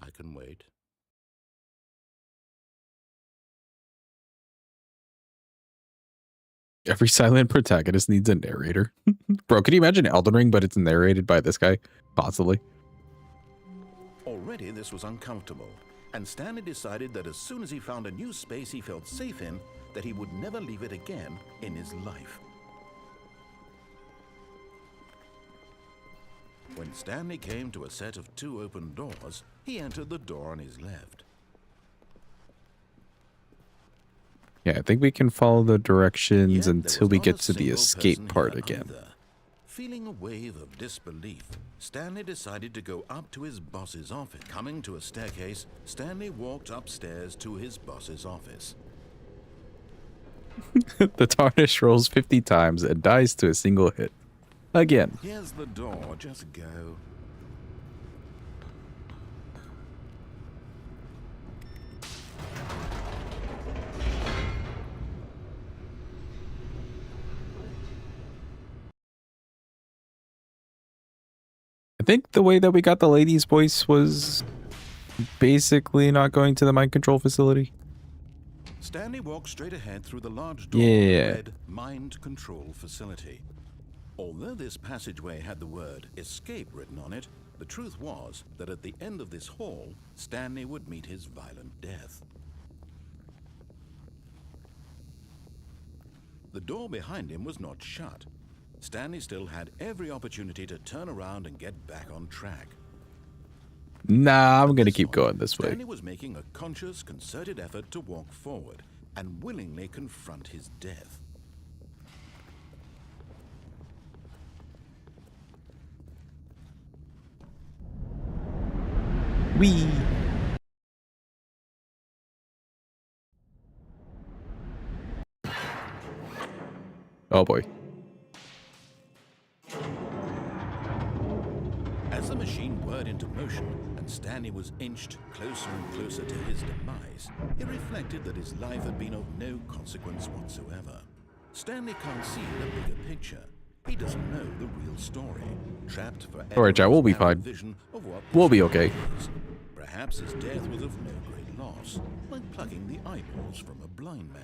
I can wait. Every silent protagonist needs a narrator. Bro, can you imagine Elden Ring, but it's narrated by this guy? Possibly. Already this was uncomfortable, and Stanley decided that as soon as he found a new space he felt safe in, that he would never leave it again in his life. When Stanley came to a set of 2 open doors, he entered the door on his left. Yeah, I think we can follow the directions Yet there until was we not get a to the single escape person part here again. either. Feeling a wave of disbelief, Stanley decided to go up to his boss's office. Coming to a staircase, Stanley walked upstairs to his boss's office. The tarnish rolls 50 times and dies to a single hit. Again. Here's the door, just go. I think the way that we got the lady's voice was basically not going to the mind control facility. Stanley walked straight ahead through the large door Yeah. that read Mind Control Facility. Although this passageway had the word escape written on it, the truth was that at the end of this hall, Stanley would meet his violent death. The door behind him was not shut. Stanley still had every opportunity to turn around and get back on track. Nah, I'm At gonna this keep point, going this way. Stanley was making a conscious, concerted effort to walk forward and willingly confront his death. Wee. Oh boy. As the machine whirred into motion and Stanley was inched closer and closer to his demise, he reflected that his life had been of no consequence whatsoever. Stanley can't see the bigger picture. He doesn't know the real story. Trapped forever. Alright, Jack, we'll be in his narrow fine. vision of what We'll this be world okay. is. Perhaps his death was of no great loss, like plucking the eyeballs from a blind man.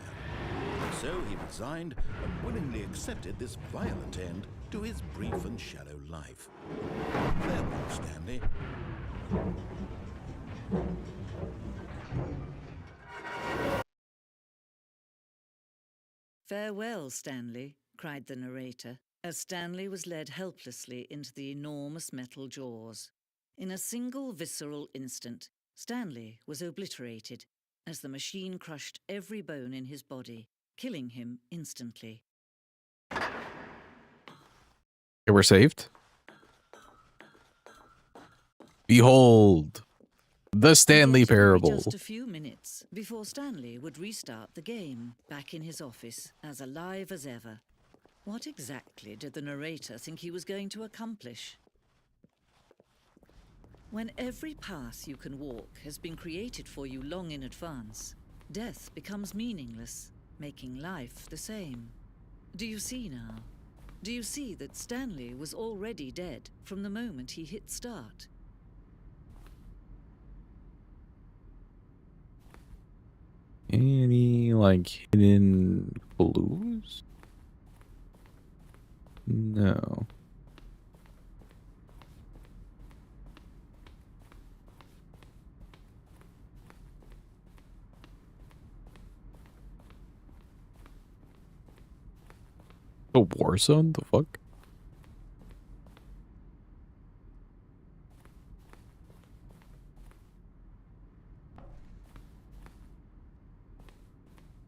So he resigned and willingly accepted this violent end to his brief and shallow life. Farewell, Stanley. Farewell, Stanley, cried the narrator, as Stanley was led helplessly into the enormous metal jaws. In a single visceral instant, Stanley was obliterated as the machine crushed every bone in his body, killing him instantly. Okay, we're saved. Behold, the Stanley Yet it would be Parable. just a few minutes before Stanley would restart the game, back in his office, as alive as ever. What exactly did the narrator think he was going to accomplish? When every path you can walk has been created for you long in advance, death becomes meaningless, making life the same. Do you see now? Do you see that Stanley was already dead from the moment he hit start? Any, like, hidden clues? No. A war zone? The fuck?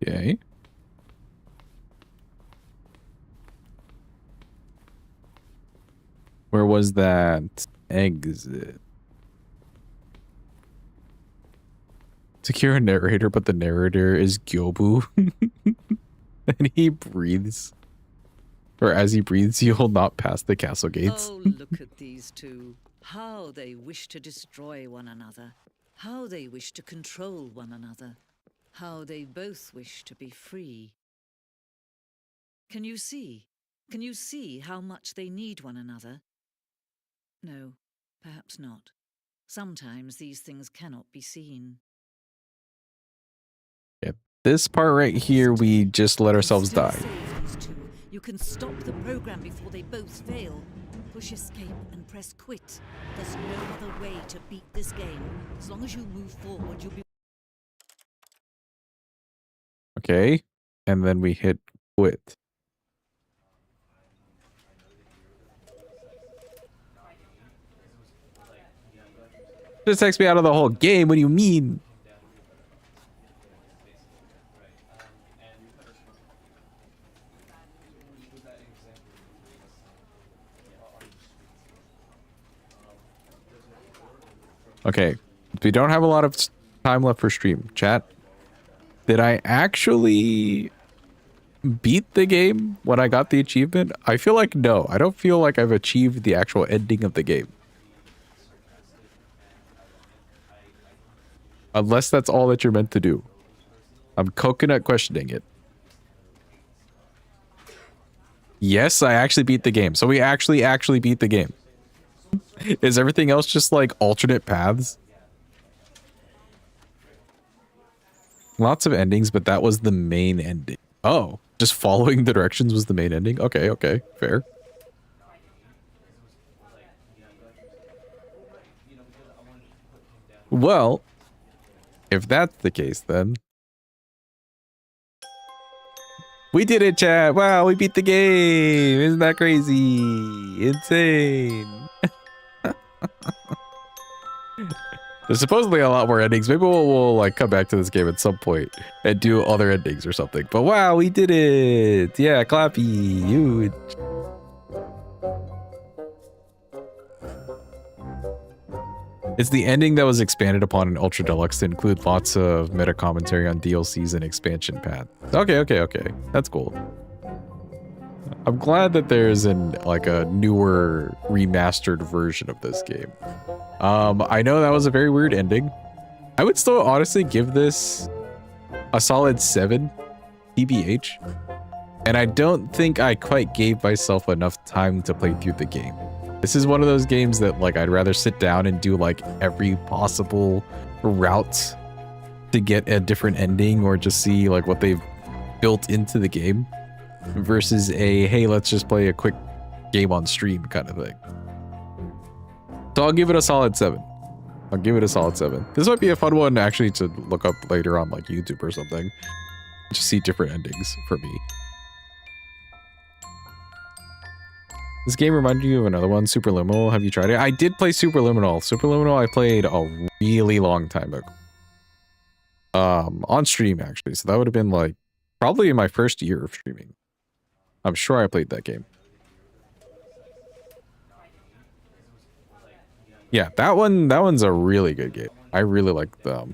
Okay. Where was that exit? Secure a narrator, but the narrator is Gyobu. And he breathes. Or as he breathes, you'll not pass the castle gates. Oh, look at these two. How they wish to destroy one another. How they wish to control one another. How they both wish to be free. Can you see? Can you see how much they need one another? No, perhaps not. Sometimes these things cannot be seen. Yep. This part right here, we just let ourselves Still die. save these two. You can stop the program before they both fail. Push escape and press quit. There's no other way to beat this game. As long as you move forward, you'll be... Okay. And then we hit quit. This takes me out of the whole game. What do you mean? Okay. We don't have a lot of time left for stream. Chat. Did I actually beat the game when I got the achievement? I feel like no. I don't feel like I've achieved the actual ending of the game. Unless that's all that you're meant to do. I'm coconut questioning it. Yes, I actually beat the game. So we actually beat the game. Is everything else just like alternate paths? Lots of endings, but that was the main ending. Oh, just following the directions was the main ending? Okay, okay, fair. Well, if that's the case, then we did it, chat. Wow, we beat the game. Isn't that crazy? Insane. There's supposedly a lot more endings. Maybe we'll like come back to this game at some point and do other endings or something. But wow, we did it. Yeah, clappy. Huge. It's the ending that was expanded upon in Ultra Deluxe to include lots of meta commentary on DLCs and expansion paths. Okay, okay, okay. That's cool. I'm glad that there's a newer remastered version of this game. I know that was a very weird ending. I would still honestly give this a solid 7 TBH. And I don't think I quite gave myself enough time to play through the game. This is one of those games that like I'd rather sit down and do like every possible route to get a different ending or just see like what they've built into the game versus a hey, let's just play a quick game on stream kind of thing. So I'll give it a solid 7. I'll give it a solid 7. This might be a fun one actually to look up later on like YouTube or something. Just see different endings for me. This game reminded you of another one, Superliminal. Have you tried it? I did play Superliminal. Superliminal I played a really long time ago. On stream actually. So that would have been like Probably in my first year of streaming. I'm sure I played that game. Yeah, that one's a really good game. I really like the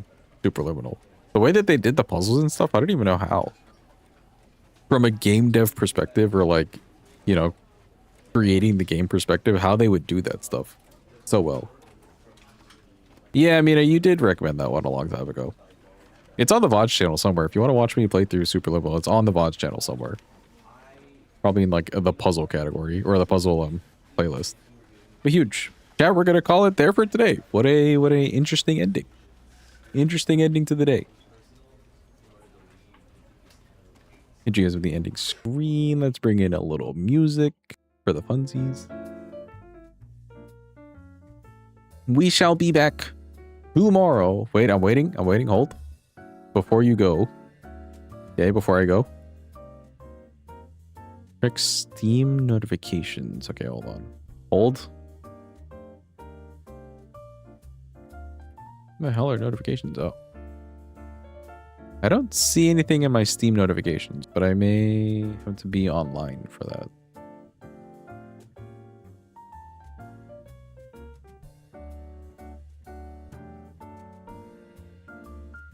Superliminal. The way that they did the puzzles and stuff, I don't even know how. From a game dev perspective, or like, you know, creating the game perspective, how they would do that stuff so well. Yeah, I mean, you did recommend that one a long time ago. It's on the Vods channel somewhere. If you want to watch me play through Superliminal, it's on the Vods channel somewhere. Probably in like the puzzle category or the puzzle playlist. But huge. Yeah, we're gonna call it there for today. What a interesting ending. Interesting ending to the day. Hit you guys with the ending screen. Let's bring in a little music for the funsies. We shall be back tomorrow. Wait, I'm waiting. Hold. Before you go. Okay, before I go. Check Steam notifications. Okay, hold on. Hold. What the hell are notifications? Oh. I don't see anything in my Steam notifications, but I may have to be online for that.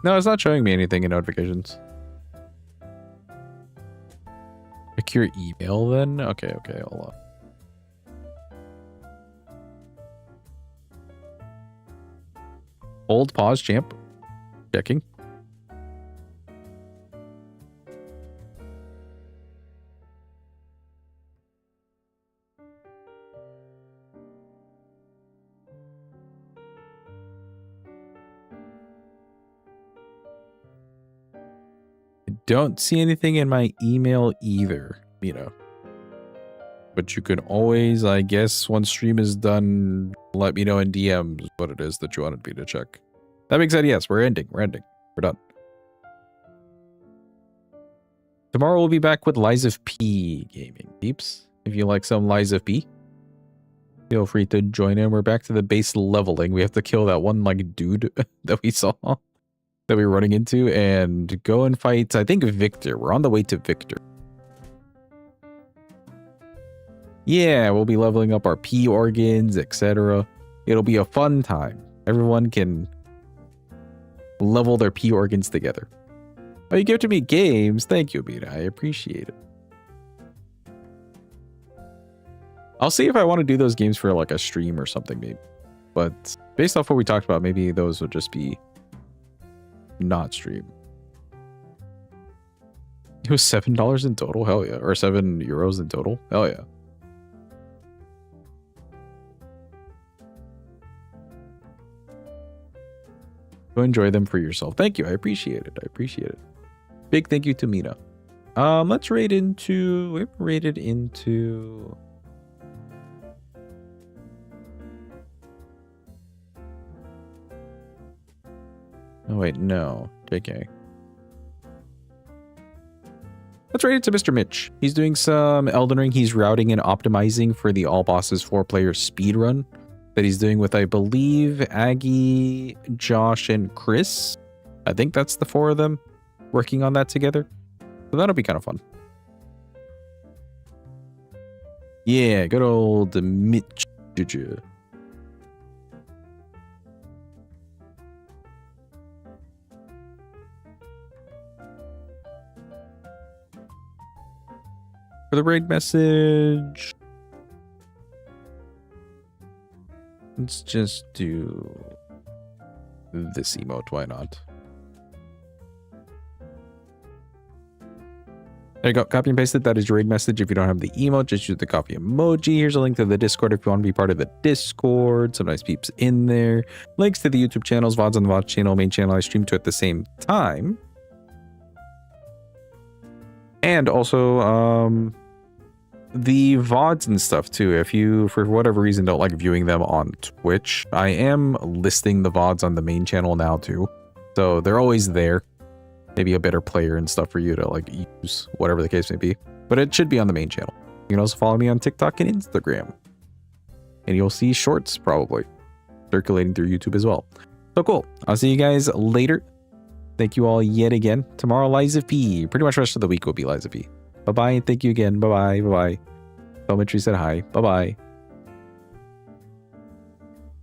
No, it's not showing me anything in notifications. Check your email then? Okay, hold on. Hold, pause, champ. Checking. I don't see anything in my email either, you know. But you can always, I guess, once stream is done, let me know in DMs what it is that you wanted me to check. That being said, yes, we're ending. We're done. Tomorrow we'll be back with Lies of P gaming, peeps. If you like some Lies of P, feel free to join in. We're back to the base leveling. We have to kill that one, like, dude that we saw, that we were running into, and go and fight, I think, Victor. We're on the way to Victor. Yeah, we'll be leveling up our P organs, etc. It'll be a fun time. Everyone can level their P organs together. Oh, you give to me games. Thank you, Mina. I appreciate it. I'll see if I want to do those games for like a stream or something, maybe. But based off what we talked about, maybe those would just be not stream. It was $7 in total? Hell yeah. Or €7 in total? Hell yeah. Go enjoy them for yourself. Thank you. I appreciate it. Big thank you to Mina. Let's rate into... We've rated into... Oh, wait. No. JK. Let's rate it to Mr. Mitch. He's doing some Elden Ring. He's routing and optimizing for the All Bosses 4-player speedrun that he's doing with, I believe, Aggie, Josh, and Chris. I think that's the 4 of them working on that together. So that'll be kind of fun. Yeah, good old Mitch. For the raid message, let's just do this emote. Why not? There you go. Copy and paste it. That is your raid message. If you don't have the emote, just use the coffee emoji. Here's a link to the Discord if you want to be part of the Discord. Some nice peeps in there. Links to the YouTube channels, VODs on the Vods channel, main channel I stream to at the same time. And also, the VODs and stuff too. If you, for whatever reason, don't like viewing them on Twitch, I am listing the VODs on the main channel now too. So they're always there. Maybe a better player and stuff for you to like use, whatever the case may be. But it should be on the main channel. You can also follow me on TikTok and Instagram. And you'll see shorts probably circulating through YouTube as well. So cool. I'll see you guys later. Thank you all yet again. Tomorrow, Liza P. Pretty much the rest of the week will be Liza P. Bye-bye, and thank you again. Bye-bye. Bye-bye. Elementary said hi. Bye-bye.